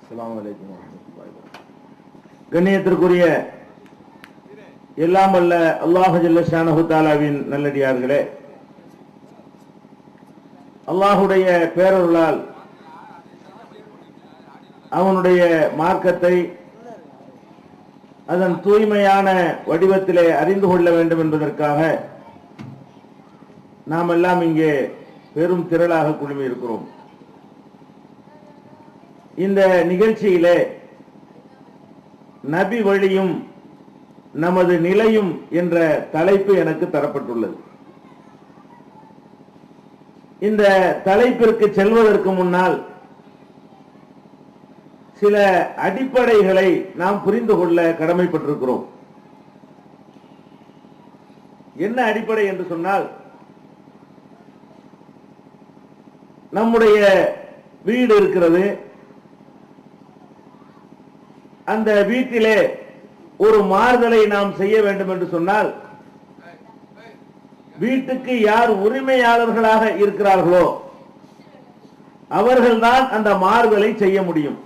அஸ்ஸலாமு அலைக்கும் வரஹ்மத்துல்லாஹி வபரகாத்துஹு. கண்ணியத்திற்குரிய எல்லாம் வல்ல அல்லாஹ் ஜல்ல ஷானஹு தஆலாவின் நல்லடியார்களே, அல்லாஹுடைய பேரருளால் அவனுடைய மார்க்கத்தை அதன் தூய்மையான வடிவத்திலே அறிந்து கொள்ள வேண்டும் என்பதற்காக நாம் எல்லாம் இங்கே பெரும் திரளாக குழுமி இருக்கிறோம். இந்த நிகழ்ச்சியிலே நபி வழியும் நமது நிலையும் என்ற தலைப்பு எனக்கு தரப்பட்டுள்ளது. இந்த தலைப்பிற்கு செல்வதற்கு முன்னால் சில அடிப்படைகளை நாம் புரிந்து கொள்ள கடமைப்பட்டிருக்கிறோம். என்ன அடிப்படை என்று சொன்னால், நம்முடைய வீடு இருக்கிறது. அந்த வீட்டிலே ஒரு மாறுதலை நாம் செய்ய வேண்டும் என்று சொன்னால், வீட்டுக்கு யார் உரிமையாளர்களாக இருக்கிறார்களோ அவர்கள்தான் அந்த மாறுதலை செய்ய முடியும்.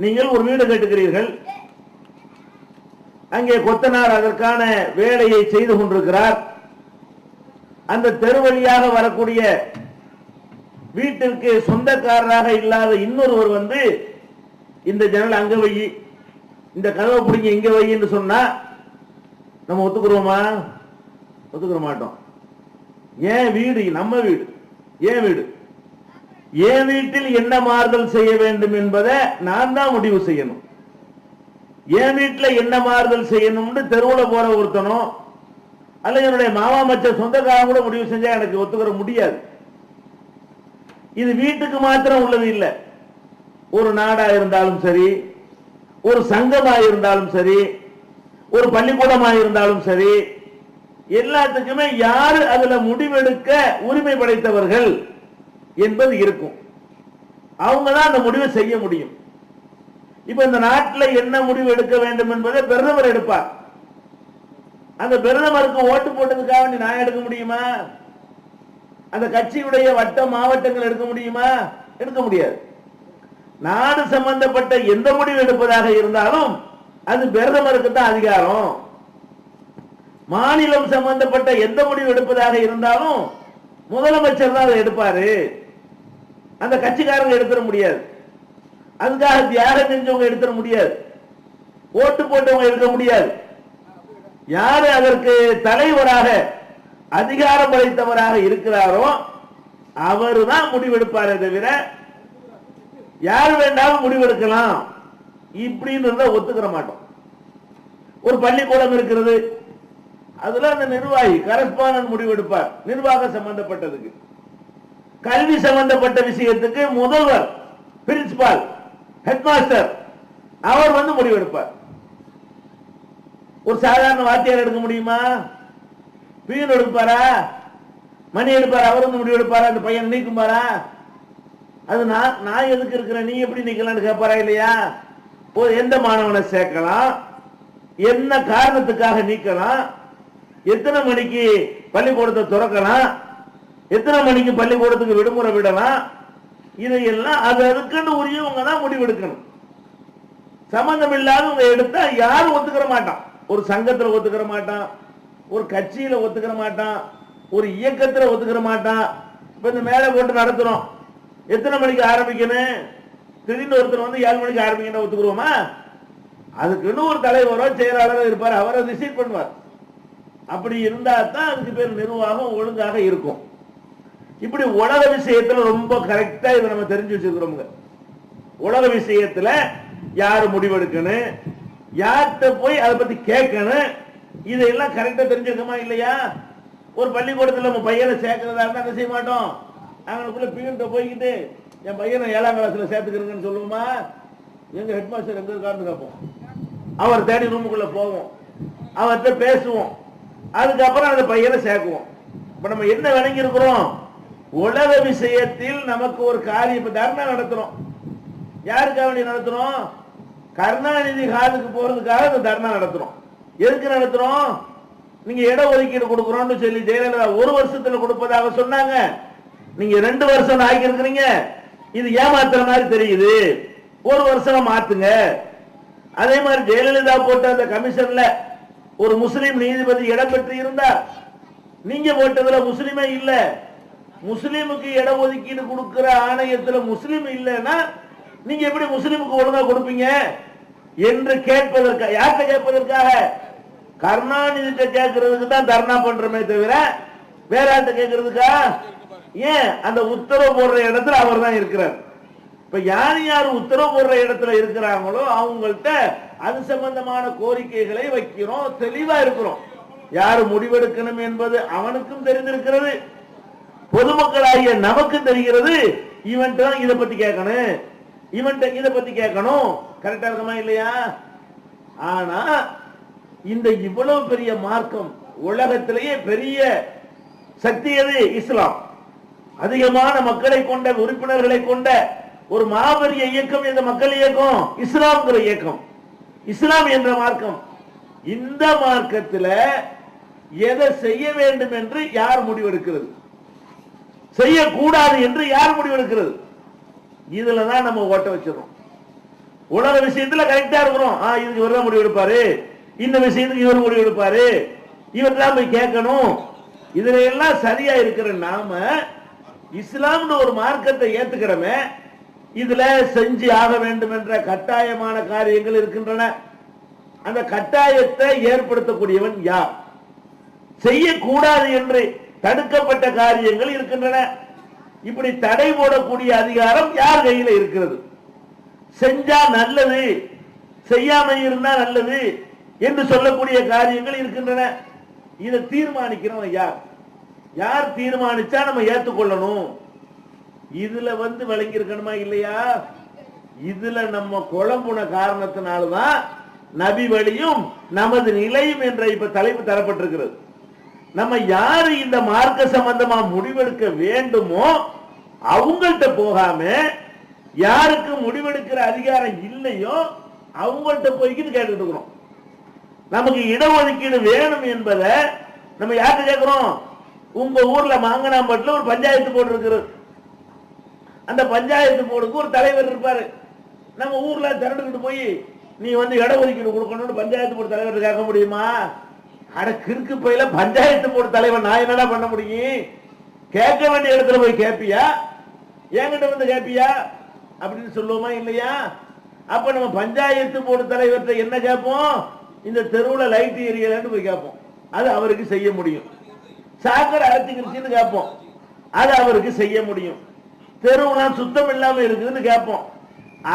நீங்கள் ஒரு வீடு கட்டுகிறீர்கள், அங்கே கொத்தனார் அதற்கான வேலையை செய்து கொண்டிருக்கிறார். அந்த தெரு வழியாக வரக்கூடிய வீட்டிற்கு சொந்தக்காரராக இல்லாத இன்னொருவர் வந்து இந்த ஜன்னல் அங்க வை, இந்த கதவை பிடிங்க இங்க வை என்று சொன்னா நம்ம ஒத்துக்குறோமா? ஒத்துக்கிற மாட்டோம். ஏன் வீடு நம்ம வீடு, ஏன் வீடு, என் வீட்டில் என்ன மாறுதல் செய்ய வேண்டும் என்பதை நான் தான் முடிவு செய்யணும். என் வீட்டில் என்ன மாறுதல் செய்யணும்னு தெருவில் போற ஒருத்தனோ அல்லது என்னுடைய மாமா மச்ச சொந்தக்காரன் கூட முடிவு செஞ்சா எனக்கு ஒத்துக்கிற முடியாது. இது வீட்டுக்கு மாத்திரம் உள்ளது இல்லை. ஒரு நாடா இருந்தாலும் சரி, ஒரு சங்கமா இருந்தாலும் சரி, ஒரு பள்ளிக்கூடமா இருந்தாலும் சரி, எல்லாத்துக்குமே யாரு அதுல முடிவெடுக்க உரிமை படைத்தவர்கள் என்பது இருக்கும். அவங்க தான் அந்த முடிவை செய்ய முடியும். இப்ப இந்த நாட்டில் என்ன முடிவு எடுக்க வேண்டும் என்பதை பிரதமர் எடுப்பார். அந்த பிரதமருக்கு ஓட்டு போட்டதுக்காக வேண்டி நான் எடுக்க முடியுமா? அந்த கட்சியுடைய வட்ட மாவட்டங்கள் எடுக்க முடியுமா? எடுக்க முடியாது. நாடு சம்பந்தப்பட்ட எந்த முடிவு எடுப்பதாக இருந்தாலும் அது பிரதமருக்கு தான் அதிகாரம். மாநிலம் சம்பந்தப்பட்ட எந்த முடிவு எடுப்பதாக இருந்தாலும் முதலமைச்சர் தான் அதை எடுப்பாரு. அந்த கட்சிக்காரங்க எடுத்துட முடியாது. அதுக்காக தியாகம் செஞ்சவங்க எடுத்துட முடியாது. ஓட்டு போட்டவங்க எடுக்க முடியாது. யாரு அதற்கு தலைவராக அதிகாரம் படைத்தவராக இருக்கிறாரோ அவரு தான் முடிவெடுப்பாரே தவிர யார் வேண்டாலும் முடிவெடுக்கலாம் இப்படின்னு ஒத்துக்கிற மாட்டோம். ஒரு பள்ளிக்கூடம் இருக்கிறது, அதுல அந்த நிர்வாகி கரஸ்பாண்டன்ட் முடிவெடுப்பார். நிர்வாகம் சம்பந்தப்பட்டதுக்கு, கல்வி சம்பந்தப்பட்ட விஷயத்துக்கு முதல்வர், பிரின்சிபால், ஹெட்மாஸ்டர் அவர் வந்து முடிவெடுப்பார். ஒரு சாதாரண வாத்தியார் எடுக்க முடியுமா? பியூன் எடுப்பாரா? மணி எடுப்பாரா? அவர் வந்து முடிவெடுப்பாரா? அந்த பையன் நீக்குமாரா? அது நான் எதுக்கு இருக்கிறேன், நீ எப்படி நீக்கலாம்னு கேட்பாரா? இல்லையா? எந்த மாணவனை சேர்க்கலாம், என்ன காரணத்துக்காக நீக்கலாம், எத்தனை மணிக்கு பள்ளிக்கூடத்தை திறக்கலாம், எத்தனை மணிக்கு பள்ளிக்கூடத்துக்கு விடுமுறை விடலாம், இதையெல்லாம் அது அதுக்குன்னு உரியவங்க தான் முடிவெடுக்கணும். சம்பந்தம் இல்லாதவங்க எடுத்தா யாரும் ஒத்துக்கிற மாட்டான். ஒரு சங்கத்துல ஒத்துக்கிற மாட்டான், ஒரு கட்சியில ஒத்துக்கிற மாட்டான், ஒரு இயக்கத்துல ஒத்துக்கிற மாட்டான். இப்ப இந்த மேலே போட்டு நடத்துறோம், எத்தனை மணிக்கு ஆரம்பிக்கணும், திடீர்னு ஒருத்தர் வந்து 7 மணிக்கு ஆரம்பிக்கணும் ஒத்துக்குருவோமா? அதுக்குன்னு ஒரு தலைவரோ செயலாளரோ இருப்பார், அவரை டிசைட் பண்ணுவார். அப்படி இருந்தா தான் அதுக்கு பேர் நிர்வாகம் ஒழுங்காக இருக்கும். இப்படி உலக விஷயத்துல ரொம்ப கரெக்டா இதை நம்ம தெரிஞ்சு வச்சிருக்கிறோம். உலக விஷயத்துல யாரு முடிவெடுக்கணும், யார்கிட்ட போய் அதை பத்தி கேட்கணும், இதெல்லாம் கரெக்டா தெரிஞ்சிருக்கோமா இல்லையா? ஒரு பள்ளிக்கூடத்துல நம்ம பையனை சேர்க்கிறதா இருந்தா என்ன செய்ய மாட்டோம், அவனுக்குள்ள பியூன்ட்ட போய்கிட்டு என் பையனை 7ஆம் கிளாஸ்ல சேர்த்துக்கிறேன்னு சொல்லுவோமா? எங்க ஹெட்மாஸ்டர் எங்க இருக்காருன்னு கேட்போம். அவர் தேடி ரூமுக்குள்ள போவோம், அவர்கிட்ட பேசுவோம், அதுக்கப்புறம் அந்த பையனை சேர்க்குவோம். இப்ப நம்ம என்ன விளங்கி இருக்கிறோம்? உலக விஷயத்தில் நமக்கு ஒரு காரியம், இப்ப தர்ணா நடத்துறோம். யாருக்காக வேண்டி நடத்துறோம்? கருணாநிதி காலுக்கு போறதுக்காக இந்த தர்ணா நடத்துறோம். எதுக்கு நடத்துறோம்? நீங்க இட ஒதுக்கீடு கொடுக்கறோம்னு சொல்லி ஜெயலலிதா 1 வருஷத்துல கொடுப்பதாக சொன்னாங்க. நீங்க 2 வருஷம் ஆக்கி இருக்கிறீங்க. இது ஏமாத்துற மாதிரி தெரியுது. ஒரு வருஷம் மாத்துங்க. அதே மாதிரி ஜெயலலிதா போட்ட அந்த கமிஷன்ல ஒரு முஸ்லிம் நீதிபதி இடம் பெற்று இருந்தா, நீங்க போட்டதுல முஸ்லிமே இல்ல, முஸ்லிமுக்கு இட ஒதுக்கீடு கொடுக்கிற ஆணையத்துல முஸ்லிம் இல்லைன்னா நீங்க எப்படி முஸ்லிமுக்கு ஒழுங்கா கொடுப்பீங்க என்று கேட்பதற்காக, யார்கிட்ட கேட்பதற்காக? கருணாநிதி கேட்கறதுக்கு தான் தர்ணா பண்றமே தவிர வேற யார்கிட்ட கேட்கறதுக்கா? ஏன்? அந்த உத்தரவு போடுற இடத்துல அவர் தான் இருக்கிறார். இப்ப யார் யார் உத்தரவு போடுற இடத்துல இருக்கிறாங்களோ அவங்கள்ட்ட அது சம்பந்தமான கோரிக்கைகளை வைக்கிறோம், தெளிவா இருக்கிறோம். யாரு முடிவெடுக்கணும் என்பது அவனுக்கும் தெரிந்திருக்கிறது, பொதுமக்களாகிய நமக்கும் தெரிகிறது. இவன்ட்ட தான் இதை பத்தி கேட்கணும், இவன்ட்ட இதை பத்தி கேட்கணும். கரெக்டா இருக்குமா இல்லையா? ஆனா இந்த இவ்வளவு பெரிய மார்க்கம், உலகத்திலேயே பெரிய சக்தி எது? இஸ்லாம். அதிகமான மக்களை கொண்ட, உறுப்பினர்களை கொண்ட ஒரு மாபெரிய இயக்கம் இந்த மக்கள் இயக்கம், இஸ்லாம்ங்கிற இயக்கம், இஸ்லாம் என்ற மார்க்கம். இந்த மார்க்கத்தில் எதை செய்ய வேண்டும் என்று யார் முடிவெடுக்கிறது, செய்யக்கூடாது என்று யார் முடிவெடுக்கிறது? இதுலதான் நம்ம ஓட்ட வச்சிடறோம். உலக விஷயத்துல கரெக்டா இருக்கிறோம், இதுக்கு இவர் தான் முடிவெடுப்பாரு, இந்த விஷயத்துக்கு இவர் முடிவெடுப்பாரு, இவர் தான் போய் கேட்கணும். இதுல எல்லாம் சரியா இருக்கிற நாம இஸ்லாம்னு ஒரு மார்க்கத்தை ஏத்துக்கிறோமே, இதுல செஞ்சு ஆக வேண்டும் என்ற கட்டாயமான காரியங்கள் இருக்கின்றன. அந்த கட்டாயத்தை ஏற்படுத்தக்கூடியவன் யார்? செய்யக்கூடாது என்று தடுக்கப்பட்ட காரியங்கள் இருக்கின்றன. இப்படி தடை போடக்கூடிய அதிகாரம் யார் கையில் இருக்கிறது? செஞ்சா நல்லது, செய்யாம இருந்தா நல்லது என்று சொல்லக்கூடிய காரியங்கள் இருக்கின்றன. இதை தீர்மானிக்கிறவன் யார்? யார் தீர்மானிச்சா நம்ம ஏத்துக்கொள்ளணும்? இதுல விளங்கி இருக்கணுமா இல்லையா? இதுல நம்ம குழம்புன காரணத்தினால்தான் நபி வழியும் நமது நிலையும் என்ற இப்ப தலைப்பு தரப்பட்டிருக்கிறது. நம்ம யாரு இந்த மார்க்க சம்பந்தமா முடிவெடுக்க வேண்டுமோ அவங்கள்ட்ட போகாம, யாருக்கு முடிவெடுக்கிற அதிகாரம் இல்லையோ அவங்கள்ட்ட போய்கிட்டு கேட்டுட்டு இருக்கிறோம். நமக்கு இடஒதுக்கீடு வேணும் என்பதை நம்ம யார்கிட்ட கேட்கிறோம்? உங்க ஊர்ல மாங்கனாம்பட்டில் ஒரு பஞ்சாயத்து போர்டு இருக்கிறது. அந்த பஞ்சாயத்து போர்டுக்கு ஒரு தலைவர் இருப்பாரு. நம்ம ஊர்ல திரண்டுகிட்டு போய் நீ இடஒதுக்கீடு கொடுக்கணும்னு பஞ்சாயத்து போர்டு தலைவர் கேட்க முடியுமா? அட கிறுக்கு பையில, பஞ்சாயத்து போர்டு தலைவர் நான் என்னடா பண்ண முடியும்? கேட்க வேண்டிய இடத்துல போய் கேட்பியா? என்கிட்ட கேட்பியா அப்படின்னு சொல்லுவோமா இல்லையா? அப்ப நம்ம பஞ்சாயத்து போர்டு தலைவர்கிட்ட என்ன கேட்போம்? இந்த தெருவுல லைட் எரியலன்னு போய் கேட்போம், அது அவருக்கு செய்ய முடியும். சாக்கடை அடைச்சிக்கிருச்சுன்னு கேட்போம், அது அவருக்கு செய்ய முடியும். தெருவுலாம் சுத்தம் இல்லாம இருக்குதுன்னு கேட்போம்,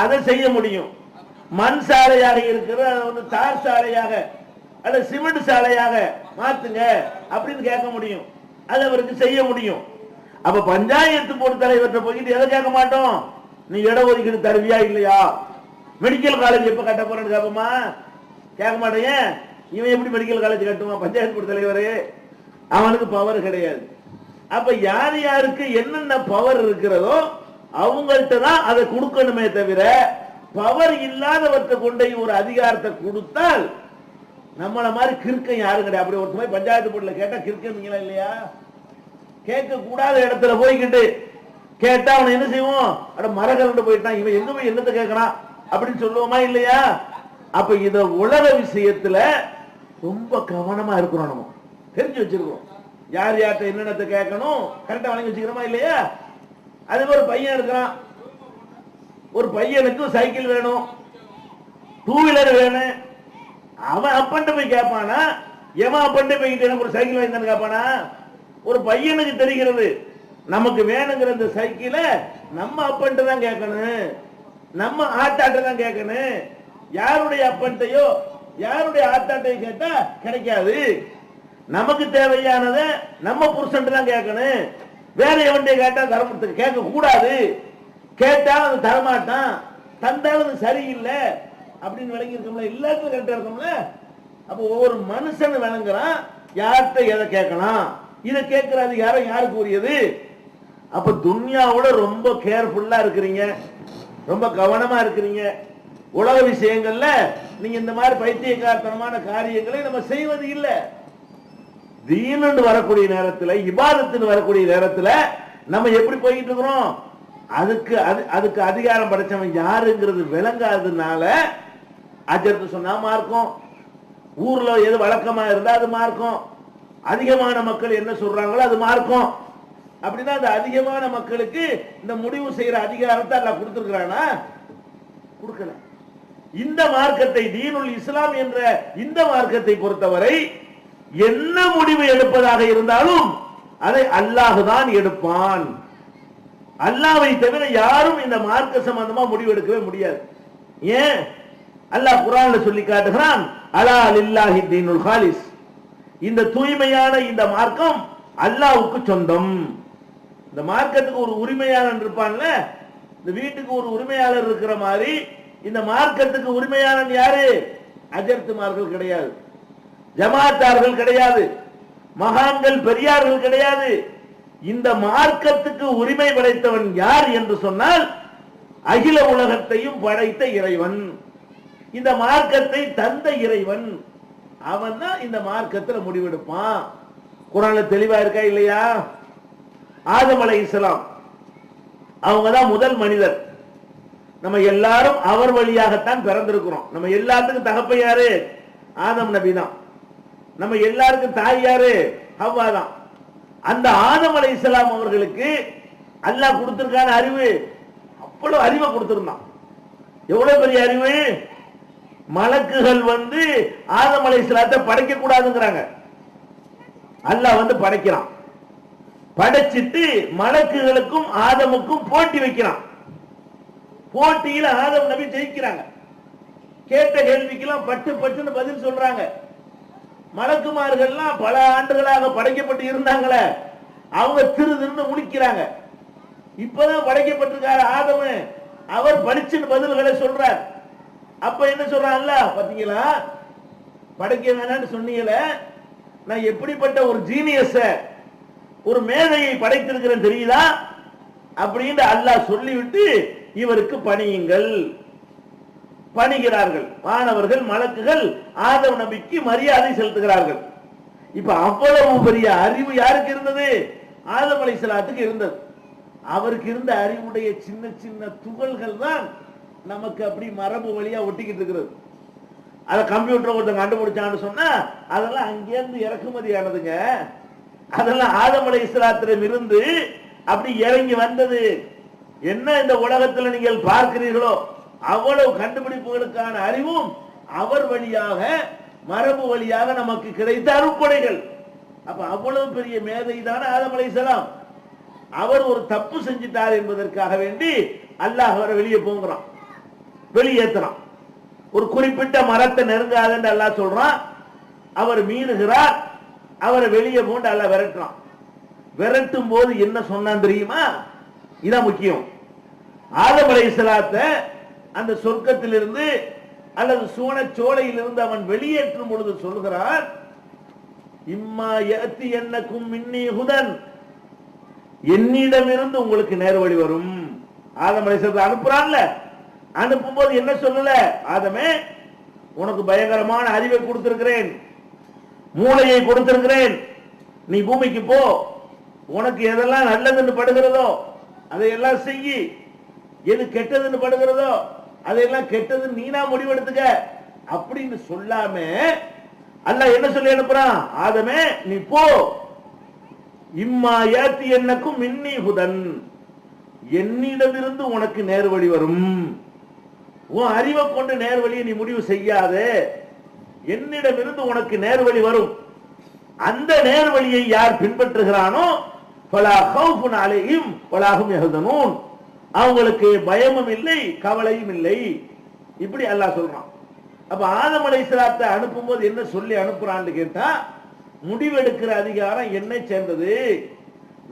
அதை செய்ய முடியும். மண் சாலையாக இருக்கிறது தார் சாலையாக அல்லது சிமெண்ட் சாலையாக மாத்துங்க அப்படின்னு கேட்க முடியும், அது அவருக்கு செய்ய முடியும். அப்ப பஞ்சாயத்து போர்டு தலைவர்கிட்ட போயிட்டு எதை கேட்க மாட்டோம்? நீ இடஒதுக்கீடு தருவியா இல்லையா? மெடிக்கல் காலேஜ் எப்ப கட்ட போறேன்னு கேட்போமா? கேட்க மாட்டேங்க. இவன் எப்படி மெடிக்கல் காலேஜ் கட்டுவான்? பஞ்சாயத்து போர்டு தலைவர், அவனுக்கு பவர் கிடையாது. அப்ப யார் யாருக்கு என்னென்ன பவர் இருக்கிறதோ அவங்கள்ட்ட தான் அதை கொடுக்கணுமே தவிர, பவர் இல்லாதவற்றை கொண்டு ஒரு அதிகாரத்தை கொடுத்தால் நம்மள மாதிரி கிறுக்கம் யாரும் கிடையாது. அப்படி ஒரு மாதிரி பஞ்சாயத்து போர்டுல கேட்டா கிறுக்கீங்களா இல்லையா? கேட்க கூடாத இடத்துல போய்கிட்டு கேட்டா அவனை என்ன செய்வோம்? அட மரகரண்டு போயிட்டான், இவன் எங்க போய் என்னத்தை கேட்கறான் அப்படின்னு சொல்லுவோமா இல்லையா? அப்ப இத உலக விஷயத்துல ரொம்ப கவனமா இருக்கிறோம், நம்ம தெரிஞ்சு வச்சிருக்கோம். யார் யார்கிட்ட என்னென்னத்தை கேட்கணும் கரெக்டா வழங்கி வச்சுக்கிறோமா இல்லையா? அது ஒரு பையன் இருக்கிறான், ஒரு பையனுக்கு சைக்கிள் வேணும், டூ வீலர் வேணும். அவன் அப்பன்ட்ட போய் கேட்பானா? எவன் அப்பன்ட்ட போய்கிட்டு எனக்கு ஒரு சைக்கிள் வாங்கி கேட்பானா? ஒரு பையனுக்கு தெரிகிறது நமக்கு வேணுங்கிற இந்த சைக்கிளை நம்ம அப்பன்ட்ட தான் கேட்கணும், நம்ம ஆத்தாட்ட தான் கேட்கணும். யாருடைய அப்பன்ட்டையோ யாருடைய ஆத்தாட்டையோ கேட்டா கிடைக்காது. நமக்கு தேவையானதை நம்ம புருஷன் தான் கேட்கணும், வேற எவன்டைய கேட்டா தரமுத்துக்கு கேட்க கூடாது. கேட்டாலும் அது தரமாட்டான், தந்தாலும் அது சரியில்லை அப்படின்னு விளங்கி இருக்கோம்ல, எல்லாத்துக்கும் கரெக்டா இருக்கோம்ல. அப்போ ஒவ்வொரு மனுஷன் விளங்குறான் யார்கிட்ட எதை கேட்கலாம், இதை கேட்கிற அதிகாரம் யாருக்கு உரியது. அப்ப துன்யாவோட ரொம்ப கேர்ஃபுல்லா இருக்கிறீங்க, ரொம்ப கவனமா இருக்கிறீங்க. உலக விஷயங்கள்ல நீங்க இந்த மாதிரி பைத்தியக்காரத்தனமான காரியங்களை நம்ம செய்வது இல்லை. தீனு வரக்கூடிய நேரத்தில், இபாதத்துன்னு வரக்கூடிய நேரத்தில் நம்ம எப்படி போய்கிட்டு இருக்கிறோம்? அதுக்கு அதிகாரம் படைச்சவன் யாருங்கிறது விளங்காததுனால அஜர்த்து சொன்னா மார்க்கம், ஊர்ல எது வழக்கமா இருந்தா அது மார்க்கம், அதிகமான மக்கள் என்ன சொல்றாங்களோ அது மார்க்கம். அப்படின்னா அந்த அதிகமான மக்களுக்கு இந்த முடிவு செய்யற அதிகாரத்தை அல்லாஹ் கொடுத்திருக்கிறானா? கொடுக்கல. இந்த மார்க்கத்தை, தீனுல் இஸ்லாம் என்ற இந்த மார்க்கத்தை பொறுத்தவரை என்ன முடிவு எடுப்பதாக இருந்தாலும் அதை அல்லாஹ் தான் எடுப்பான். அல்லாஹ்வை தவிர யாரும் இந்த மார்க்க சம்பந்தமா முடிவு எடுக்கவே முடியாது. ஏன்? அல்லாஹ் குர்ஆன்ல சொல்லி காட்டுகிறான், அலா லில்லாஹி தீனுல் காலிஸ், இந்த தூய்மையான இந்த மார்க்கம் அல்லாஹ்வுக்கு சொந்தம். இந்த மார்க்கத்துக்கு ஒரு உரிமையாளர் இருப்பான்ல, இந்த வீட்டுக்கு ஒரு உரிமையாளர் இருக்கிற மாதிரி இந்த மார்க்கத்துக்கு உரிமையாளர் யாரு? அஜர்த்துமார்கள் கிடையாது, ஜமாத்தார்கள் கிடையாது, மகான்கள் பெரியார்கள் கிடையாது. இந்த மார்க்கத்துக்கு உரிமை படைத்தவன் யார் என்று சொன்னால் அகில உலகத்தையும் படைத்த இறைவன், இந்த மார்க்கத்தை தந்த இறைவன். அவன் தான் இந்த மார்க்கத்தில் முடிவெடுப்பான். குர்ஆன்ல தெளிவா இருக்கா இல்லையா? ஆதம் அலைஹிஸ்ஸலாம் அவங்க தான் முதல் மனிதர். நம்ம எல்லாரும் அவர் வழியாகத்தான் பிறந்திருக்கிறோம். நம்ம எல்லாத்துக்கும் தகப்பன் யாரு? ஆதம் நபி தான். நம்ம எல்லாருக்கும் தாய் யாரு? ஹவ்வா தான். அந்த ஆதம் அலைஹிஸ்ஸலாம் அவர்களுக்கு அல்லாஹ் கொடுத்திருக்கான அறிவு, அவ்வளவு அறிவை கொடுத்திருந்தான். எவ்வளவு பெரிய அறிவு! மலக்குகள் ஆதம் அலைஹிஸ்ஸலாத்தை படைக்க கூடாதுங்கிறாங்க. அல்லாஹ் படைக்கிறான். படைச்சிட்டு மலக்குகளுக்கும் ஆதமுக்கும் போட்டி வைக்கிறான். போட்டியில ஆதம் நபி ஜெயிக்கிறாங்க. கேட்ட கேள்விக்கெல்லாம் பட்டு பட்டுன்னு பதில் சொல்றாங்க. மலக்குமார்கள்லாம் பல ஆண்டுகளாக படைக்கப்பட்டு இருந்தாங்களே, அவங்க திரு திருன்னு முடிக்கிறாங்க. இப்பதான் படைக்கப்பட்டிருக்காரு ஆதம, அவர் படிச்சுன்னு பதில்களை சொல்றார். அப்ப என்ன சொல்றான்ல, பாத்தீங்களா, படைக்க வேணான்னு சொன்னீங்களே, நான் எப்படிப்பட்ட ஒரு ஜீனியஸ, ஒரு மேதையை படைத்திருக்கிறேன் தெரியுதா அப்படின்னு அல்லாஹ் சொல்லிவிட்டு இவருக்கு பணியுங்கள், பணிகிறார்கள். மாணவர்கள் மலக்குகள் ஆதம் நபிக்கு மரியாதை செலுத்துகிறார்கள். இப்ப அவ்வளவு பெரிய அறிவு யாருக்கு இருந்தது? ஆதம் அலைஹிஸ்ஸலாத்துக்கு இருந்தது. அவருக்கு இருந்த அறிவுடைய சின்ன சின்ன துகள்கள் தான் நமக்கு அப்படி மரபு வழியா ஒட்டிக்கிட்டு இருக்கிறது. அதை கம்ப்யூட்டர் ஒருத்தங்க கண்டுபிடிச்சான்னு சொன்னா அதெல்லாம் அங்கேருந்து இறக்குமதி ஆனதுங்க. அதெல்லாம் ஆதம் அலைஹிஸ்ஸலாத்திடம் இருந்து அப்படி இறங்கி வந்தது. என்ன இந்த உலகத்தில் நீங்கள் பார்க்கிறீர்களோ அவ்வளவு கண்டுபிடிப்புகளுக்கான அறிவும் அவர் வழியாக, மரபு வழியாக நமக்கு கிடைத்த அருட்கொடைகள். அப்ப அவ்வளவு பெரிய மேதை தானே ஆதம் அலைஹிஸ்ஸலாம். அவர் ஒரு தப்பு செஞ்சிட்டார் என்பதற்காக வேண்டி அல்லாஹ் அவரை வெளியே போங்கிறான், வெளியேற்றுறான். ஒரு குறிப்பிட்ட மரத்தை நெருங்காதுன்னு அல்லாஹ் சொல்றான். அவர் மீறுகிறார், அவரை வெளியே போண்டு அல்லாஹ் விரட்டுறான். விரட்டும் போது என்ன சொன்னான் தெரியுமா? இதான் முக்கியம். ஆதம் அலைஹிஸ்ஸலாத்தை அந்த சொர்க்கத்திலிருந்து அல்லது சோலையிலிருந்து அவன் வெளியேற்றும் பொழுது சொல்கிறான், இம்மா யஅதி என்னக்கும் மின்னி ஹுதன், என்னிடமிருந்து உங்களுக்கு நேர்வழி வரும். ஆதம் அலைஹிஸ்ஸலாத்தை அனுப்புறான்ல, அனுப்பும்போது என்ன சொல்லல, ஆதமே உனக்கு பயங்கரமான அறிவை கொடுத்திருக்கிறேன், மூளையை கொடுத்திருக்கிறேன், நீ பூமிக்கு போ, உனக்கு எதெல்லாம் நல்லதுன்னு படுகிறதோ அதையெல்லாம் செய்யி, எது கெட்டதுன்னு படுகிறதோ அதையெல்லாம் கெட்டதுன்னு நீனா முடிவெடுத்துக்க அப்படின்னு சொல்லாம அல்லாஹ் என்ன சொல்லி அனுப்புறான்? ஆதமே நீ போ, இம்மா யாத்தி என்னக்கும் மின்னி ஹுதன், என்னிடமிருந்து உனக்கு நேர்வழி வரும். உன் அறிவை கொண்டு நேர்வழியை நீ முடிவு செய்யாத, என்னிடமிருந்து உனக்கு நேர்வழி வரும். அந்த நேர்வழியை யார் பின்பற்றுகிறானோ ஃபலா கௌஃபுன் அலைஹிம் வலா ஹும் யஹ்சனூன், அவங்களுக்கு பயமும் இல்லை கவலையும் இல்லை. இப்படி அல்லாஹ் சொல்றான். அப்ப ஆதம் அலைஹிஸ்ஸலாத்தை அனுப்பும்போது என்ன சொல்லி அனுப்புறான்னு கேட்டா, முடிவெடுக்கிற அதிகாரம் என்னை சேர்ந்தது.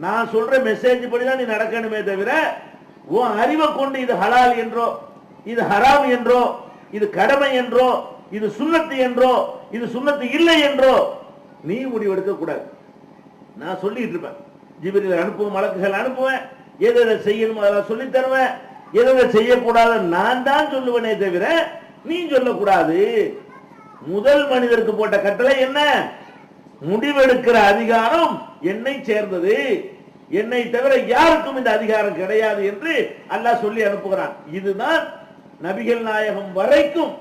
நான் சொல்ற மெசேஜ் படிதான் நீ நடக்கணுமே தவிர உன் அறிவை கொண்டு இது ஹலால் என்றோ, இது ஹராம் என்றோ, இது கடமை என்றோ, இது சுன்னத்து என்றோ, இது சுன்னத்து இல்லை என்றோ நீ முடிவெடுக்க கூடாது. நான் சொல்லிட்டு இருப்பேன், ஜிப்ரீல் அனுப்புவேன், மலக்குகள் அனுப்புவேன், எதை செய்யணுமோ அதெல்லாம் சொல்லி தருவேன், எதை செய்யக்கூடாது நான் தான் சொல்லுவேனே தவிர நீ சொல்லக்கூடாது. முதல் மனிதருக்கு போட்ட கட்டளை என்ன? முடிவெடுக்கிற அதிகாரம் என்னை சேர்ந்தது. என்னை தவிர யாருக்கும் இந்த அதிகாரம் கிடையாது என்று அல்லாஹ் சொல்லி அனுப்புகிறான். இதுதான் நபிகள் நாயகம் வரைக்கும்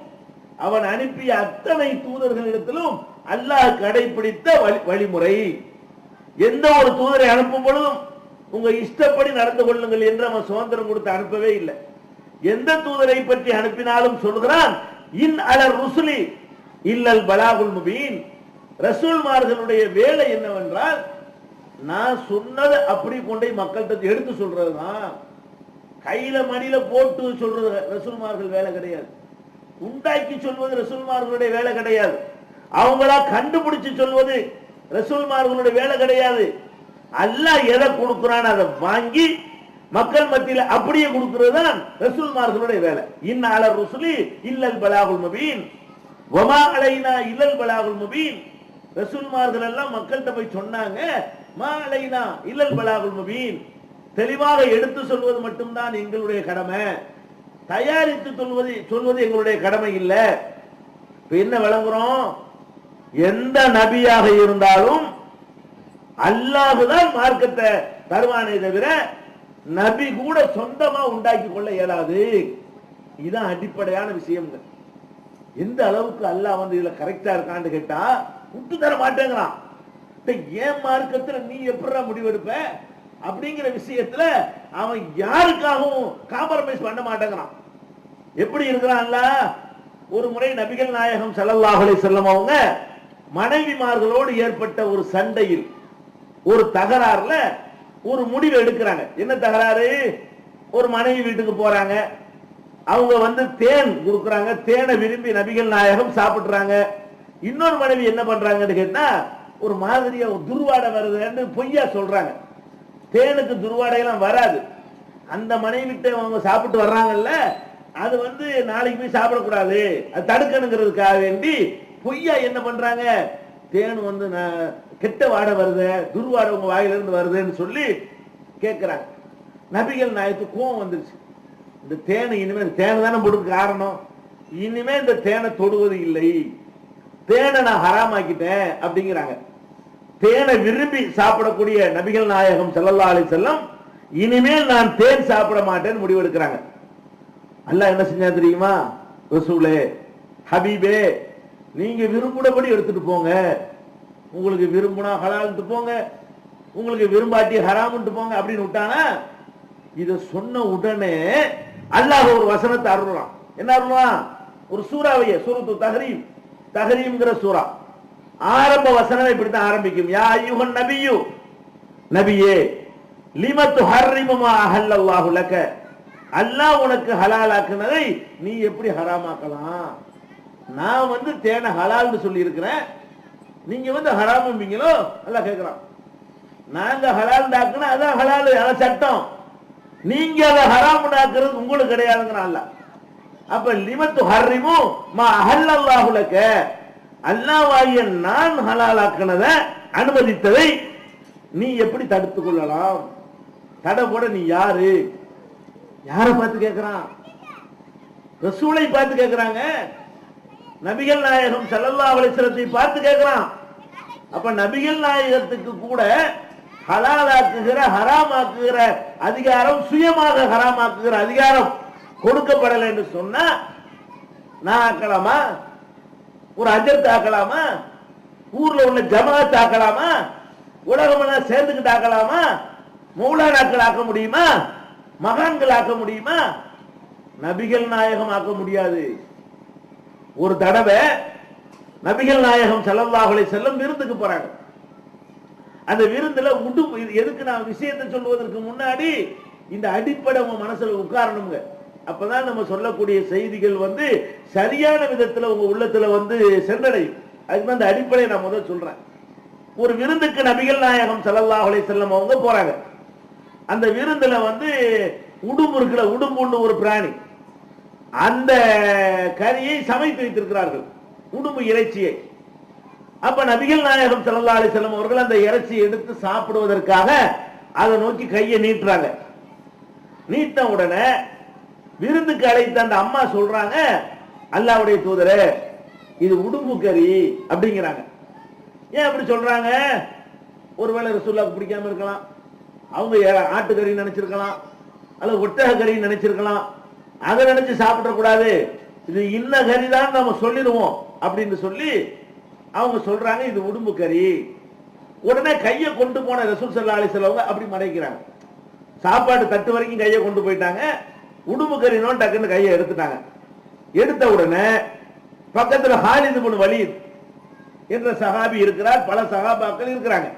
அவன் அனுப்பிய அத்தனை தூதர்களிடத்திலும் அல்லாஹ் கடைபிடித்த வழிமுறை. எந்த ஒரு தூதரை அனுப்பும் பொழுதும் உங்க இஷ்டப்படி நடந்து கொள்ளுங்கள் என்று அவன் சுதந்திரம் கொடுத்து அனுப்பவே இல்லை. எந்த தூதரை பற்றி அனுப்பினாலும் சொல்கிறான், இன் அலர் ருசுலி இல்லல் பலாகுல் முபீன். ரசூல்மார்களுடைய வேலை என்னவென்றால் நான் சொன்னதை அப்படி கொண்டே மக்கள்கிட்ட எடுத்து சொல்றதுதான். கையில மடியில போட்டு சொல்றது ரசூல்மார்கள் வேலை கிடையாது. உண்டாக்கி சொல்வது ரசூல்மார்களுடைய வேலை கிடையாது. அவங்களா கண்டுபிடிச்சு சொல்வது ரசூல்மார்களுடைய வேலை கிடையாது. அல்லாஹ் எதை கொடுக்கிறான் அதை வாங்கி மக்கள் மத்தியில் அப்படியே கொடுக்கிறது தான் ரசூல்மார்களுடைய வேலை. இன் அலர் ருசுலி இல்லல் பலாகுல் முபீன் வமா அலைனா இல்லல் பலாகுல் முபீன். ரசூல்மார்கள் எல்லாம் மக்கள்கிட்ட போய் சொன்னாங்க, மா அலைனா இல்லல் பலாகுல் முபீன், தெளிவாக எடுத்து சொல்வது மட்டும்தான் எங்களுடைய கடமை, தயாரித்து சொல்வது எங்களுடைய கடமை இல்லை. இப்ப என்ன விளங்குறோம்? எந்த நபியாக இருந்தாலும் அல்லாஹுதான் மார்க்கத்தை தருவானே தவிர நபி கூட சொந்தமா உண்டாக்கி கொள்ள இயலாது. இதுதான் அடிப்படையான விஷயம். எந்த அளவுக்கு அல்லாஹ் வந்து இதுல கரெக்டா இருக்கான்னு கேட்டா விட்டு தர மாட்டேங்கிறான். ஏன் மார்க்கத்துல நீ எப்படி முடிவெடுப்ப அப்படிங்கிற விஷயத்துல அவன் யாருக்காகவும் காம்ப்ரமைஸ் பண்ண மாட்டேங்கிறான். எப்படி இருக்கிறான்ல? ஒரு முறை நபிகள் நாயகம் ஸல்லல்லாஹு அலைஹி வஸல்லம் அவங்க மனைவிமார்களோடு ஏற்பட்ட ஒரு சண்டையில் ஒரு தகராறுல ஒரு முடிவு எடுக்கிறாங்க. என்ன தகராறு? ஒரு மனைவி வீட்டுக்கு போறாங்க, அவங்க வந்து தேன் கொடுக்குறாங்க, தேனை விரும்பி நபிகள் நாயகம் சாப்பிடுறாங்க. இன்னொரு மனைவி என்ன பண்றாங்கன்னு கேட்டா ஒரு மாதிரியா துர்வாடை வருதுன்னு பொய்யா சொல்றாங்க. தேனுக்கு துர்வாடையெல்லாம் வராது. அந்த மனைவிட்ட அவங்க சாப்பிட்டு வர்றாங்கல்ல, அது வந்து நாளைக்கு போய் சாப்பிடக்கூடாது, அது தடுக்கணுங்கிறதுக்காக வேண்டி பொய்யா என்ன பண்றாங்க, தேன் வந்து கெட்ட வாடை வருது, துர்வாடை உங்க வாயிலிருந்து வருதுன்னு சொல்லி கேட்கிறாங்க. நபிகள் நாயகத்துக்கு கோவம் வந்துருச்சு. இந்த தேனை இனிமேல் தேனை தானே போடுக்க காரணம், இனிமே இந்த தேனை தொடுவது இல்லை, தேனை நான் ஹராமாக்கிட்டேன் அப்படிங்கிறாங்க. தேனை விரும்பி சாப்பிடக்கூடிய நபிகள் நாயகம் ஸல்லல்லாஹு அலைஹி வஸல்லம் இனிமேல் நான் தேன் சாப்பிட மாட்டேன்னு முடிவெடுக்கிறாங்க. அல்லாஹ் என்ன செஞ்சா தெரியுமா? ரசூலே, ஹபீபே, நீங்க விரும்புறபடி எடுத்துட்டு போங்க, உங்களுக்கு விரும்புனா ஹலால்ட்டு போங்க, உங்களுக்கு விரும்பாட்டி ஹராம்ட்டு போங்க அப்படின்னு விட்டானா. இத சொன்ன உடனே அல்லாஹ் ஒரு வசனத்தை அருள்றான். என்ன அருள்றான்? ஒரு சூறாவையே, சூரத்து தஹரீம், தஹரீம்ங்கிற சூரா ஆரம்ப வசனம் இப்படித்தான் ஆரம்பிக்கும். யா அய்யுஹன் நபியு, நபியே, லிம துஹர்ரிமு மா அஹல்லல்லாஹு லக, அல்லாஹ் உனக்கு ஹலாலாக்குனதை நீ எப்படி ஹராமாக்கலாம்? நான் வந்து தேனை ஹலால்னு சொல்லி இருக்கிறேன், நீங்க வந்து ஹராமும்பீங்களோ? அல்லாஹ் கேட்கிறான். நாங்க ஹலால் டாக்குனா அதான் ஹலால், அதான் சட்டம், நீங்க அதை ஹராம் டாக்குறது உங்களுக்கு கிடையாதுங்கிறான் அல்லாஹ். அப்ப லிம துஹர்ரிமு மா அஹல்லல்லாஹு லக, அல்லாஹ்வாகிய நான் ஹலாலாக்குனத அனுமதித்ததை நீ எப்படி தடுத்துக் கொள்ளலாம்? தடை போட நீ யாரு? யாரை பார்த்து கேட்கிறான்? ரசூலை பார்த்து கேட்கிறாங்க. நபிகள் நாயகம் ஸல்லல்லாஹு அலைஹி வஸல்லம் பார்த்து கேட்கிறான். அப்ப நபிகள் நாயகத்துக்கு கூட ஹலாலாக்குகிற ஹராமாக்குகிற அதிகாரம், சுயமாக ஹராமாக்குகிற அதிகாரம் கொடுக்கப்படலை என்று சொன்னா நான் ஆக்கலாமா? ஒரு அஜர்த் ஆக்கலாமா? ஊர்ல உள்ள ஜமாத் ஆக்கலாமா? உலகம் சேர்ந்துக்கிட்டு ஆக்கலாமா? மௌலானாக்கள் ஆக்க முடியுமா? மகான்கள் ஆக்க முடியுமா? நபிகள் நாயகம் ஆக்க முடியாது. ஒரு தடவை நபிகள் நாயகம் ஸல்லல்லாஹு அலைஹி வஸல்லம் விருந்துக்கு போறாங்க. அந்த விருந்துல எதுக்கு நான் விஷயத்தை சொல்வதற்கு முன்னாடி இந்த அடிப்படை உங்க மனசுல உட்காரணுங்க. அப்பதான் நம்ம சொல்லக்கூடிய செய்திகள் வந்து சரியான விதத்துல உங்க உள்ளத்துல வந்து சென்றடையும். அதுக்கு அந்த அடிப்படையை நான் முதல் சொல்றேன். ஒரு விருந்துக்கு நபிகள் நாயகம் ஸல்லல்லாஹு அலைஹி வஸல்லம் அவங்க போறாங்க. அந்த விருந்துல வந்து உடும்பு இருக்கிற, உடும்புன்னு ஒரு பிராணி, அந்த கறியை சமைத்து வைத்திருக்கிறார்கள், உடும்பு இறைச்சியை. அப்ப நபிகள் நாயகம் ஸல்லல்லாஹு அலைஹி வஸல்லம் அவர்கள் அந்த இறைச்சியை எடுத்து சாப்பிடுவதற்காக அதை நோக்கி கையை நீட்டுறாங்க. நீட்ட உடனே விருந்துக்கு அழைத்த அந்த அம்மா சொல்றாங்க, அல்லாஹ்வுடைய தூதரே, இது உடும்பு கறி அப்படிங்கிறாங்க. ஏன் அப்படி சொல்றாங்க? ஒருவேளை ரசூலுல்லாஹ்க்கு பிடிக்காம இருக்கலாம், அவங்க ஆட்டுக்கறி நினைச்சிருக்கலாம், அல்லது ஒட்டக கறி நினைச்சிருக்கலாம். அதை நினைச்சு சாப்பிட கூடாது, இது இன்ன கறி தான் நம்ம சொல்லிடுவோம் அப்படின்னு சொல்லி அவங்க சொல்றாங்க இது உடும்பு கறி. உடனே கையை கொண்டு போன ரசூல் ஸல்லல்லாஹு அலைஹி வஸல்லம் அப்படி மறைக்கிறாங்க. சாப்பாடு தட்டு வரைக்கும் கையை கொண்டு போயிட்டாங்க. உடும்பு கறினோ டக்குன்னு கையை எடுத்துட்டாங்க. எடுத்த உடனே பக்கத்துல ஹாலித் இப்னு வலீத் என்ற சஹாபி இருக்கிறார், பல சஹாபாக்கள் இருக்கிறாங்க.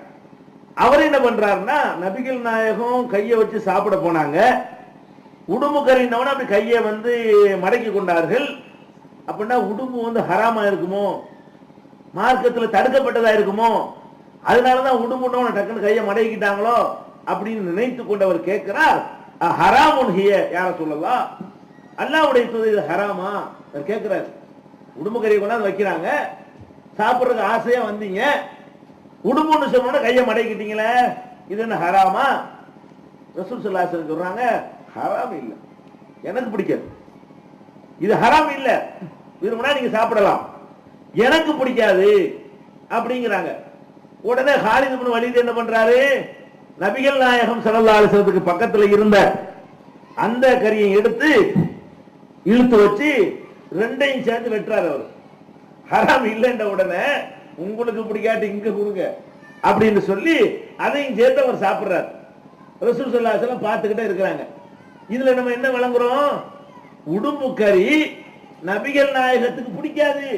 அவர் என்ன பண்றாருன்னா, நபிகள் நாயகம் கையை வச்சு சாப்பிட போனாங்க. உடும்பு கறினவன அப்படி கையை மடக்கி கொண்டார்கள். அப்படின்னா உடும்பு ஹராமா இருக்குமோ, மார்க்கத்தில் தடுக்கப்பட்டதா இருக்குமோ, அதனாலதான் உடும்புன்னு டக்குன்னு கையை மடக்கிட்டாங்களோ அப்படின்னு நினைத்து கொண்டு அவர் கேட்கிறார், ஹராமுன் ஹிய யா ரசூலல்லாஹ், அல்லாஹ்வுடைய தூதர் இது ஹராமா அவர் கேட்கிறார். உடும்பு கறியை கொண்டாந்து வைக்கிறாங்க, சாப்பிடுறதுக்கு ஆசையா வந்தீங்க, உடும்புன்னு சொன்ன கையை மடக்கிட்டீங்களே, இது என்ன ஹராமா? ரசூல் ஸல்லல்லாஹு அலைஹி வஸல்லம் சொல்றாங்க, ஹராம் இல்ல, எனக்கு பிடிக்காது, இது ஹராம் இல்ல, விரும்பினா நீங்க சாப்பிடலாம், எனக்கு பிடிக்காது அப்படிங்கிறாங்க. உடனே ஹாலித் இப்னு வலீத் என்ன பண்றாரு, நபிகள் நாயகம் ஸல்லல்லாஹு அலைஹி வஸல்லத்துக்கு பக்கத்துல இருந்த அந்த கறியை எடுத்து இழுத்து வச்சு ரெண்டையும் சேர்ந்து வெட்டுறாரு. அவர் ஹராம் இல்லைன்ற உடனே உங்களுக்கு பிடிக்காட்டி இங்க கொடுங்க அப்படின்னு சொல்லி அதையும் சேர்த்து அவர் சாப்பிடுறாரு. ரசூல் ஸல்லல்லாஹு அலைஹி வஸல்லம் பார்த்துக்கிட்டே இருக்கிறாங்க. இதுல நம்ம என்ன விளங்குறோம், உடும்பு கறி நபிகள் நாயகத்துக்கு பிடிக்காது,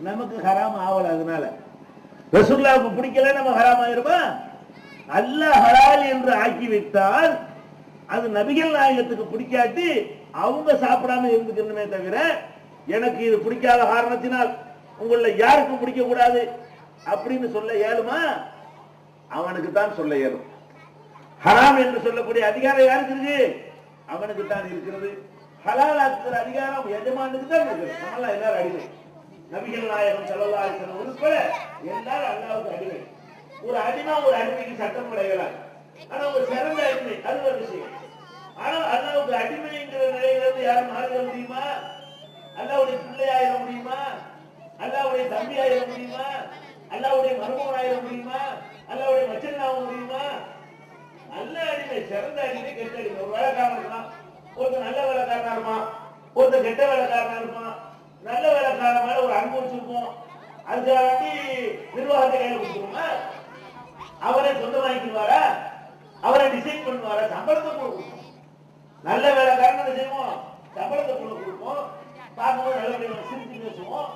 நமக்கு ஹராம் ஆவல, அதனால ரசூலுல்லாஹ்வுக்கு பிடிக்கல, நம்ம ஹராம் ஆயிருமா? அல்லாஹ் ஹலால் என்று ஆக்கி வைத்தால் அது நபிகள் நாயகத்துக்கு பிடிக்காட்டி அவங்க சாப்பிடாம இருந்துக்கணுமே தவிர, எனக்கு இது பிடிக்காத காரணத்தினால் உங்கள யாருக்கும் பிடிக்க கூடாது அப்படின்னு சொல்ல இயலுமா? அவனுக்கு தான் சொல்ல இயலும். ஹராம் என்று சொல்லக்கூடிய அதிகாரம் யாருக்கு இருக்கு? அவனுக்கு தான் இருக்கிறது. ஹலால் ஆக்குற அதிகாரம் எஜமானுக்கு தான் இருக்குது. நம்மள எல்லாரும் அடிமை. நபிகள் நாயகம் ஸல்லல்லாஹு அலைஹி வஸல்லம் உட்பட எல்லாரும் அல்லாஹ்வுக்கு அடிமை. ஒரு அடிமைக்கு சட்டம் கிடையாது. ஆனா ஒரு சிறந்த அடிமை, அது ஒரு விஷயம். ஆனா அல்லாஹ்வுக்கு அடிமைங்கிற நிலையிலிருந்து யாரும் மாறிட முடியுமா? அல்லாஹ்வுடைய பிள்ளையாயிர முடியுமா? அல்லாஹ்வுடைய தம்பியாயிர முடியுமா? அல்லாஹ்வுடைய மருமகனாயிர முடியுமா? அல்லாஹ்வுடைய மச்சனாக முடியுமா? நல்ல அடிமை, சிறந்த அடிமை, கெட்ட அடிமை. ஒரு வேலைக்காரன் இருப்பான், ஒருத்தர் நல்ல வேலைக்காரனா இருப்பான், ஒருத்தர் கெட்ட வேலைக்காரனா இருப்பான். நல்ல வேலைக்காரன் மேல ஒரு அன்பு வச்சிருப்போம், அதுக்காண்டி நிர்வாகத்தை கையில் கொடுத்துருமா? அவரை சொந்தமாக்கிடுவாரா? அவரை டிசைன் பண்ணுவாரா? சம்பளத்தை கொடுப்போம். நல்ல வேலைக்காரன் என்ன செய்வோம்? சம்பளத்தை கொடுப்போம். பார்க்கும்போது நல்ல சிரிச்சு பேசுவோம்.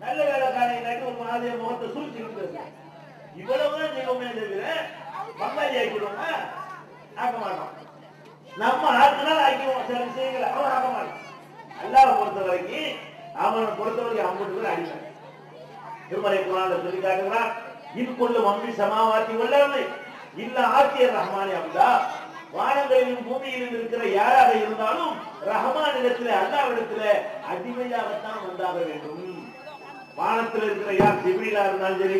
நல்ல வேலைக்காரன் இல்லாட்டி ஒரு மாதிரியா முகத்தை சுருச்சிட்டு பேசுவோம். இவ்வளவுதான் செய்வோமே தவிர பங்காளி ஆக்கிடுவோமா? ஆக்க மாட்டோம். நம்ம ஆக்கினால் ஆக்கிடுவோம் சில விஷயங்களை, அவன் ஆக்க மாட்டான். அல்லாஹ்வை பொறுத்த வரைக்கும் அவனை பொறுத்தவரைக்கும் அம்புட்டு அடிமை. திருமலை குர்ஆன்ல சொல்லி காட்டுகிறான், இதுக்குள்ள மம்மி சமாவாத்தி உள்ளவனை இல்ல ஆக்கியர் ரஹ்மானி அம்தா, வானங்களிலும் பூமியிலும் இருக்கிற யாராக இருந்தாலும் ரஹ்மான் இடத்திலே அல்லாஹ்விடத்திலே அடிமையாகத்தான் வந்தாக வேண்டும். வானத்தில் இருக்கிற யார் ஜிப்ரீலா இருந்தாலும் சரி,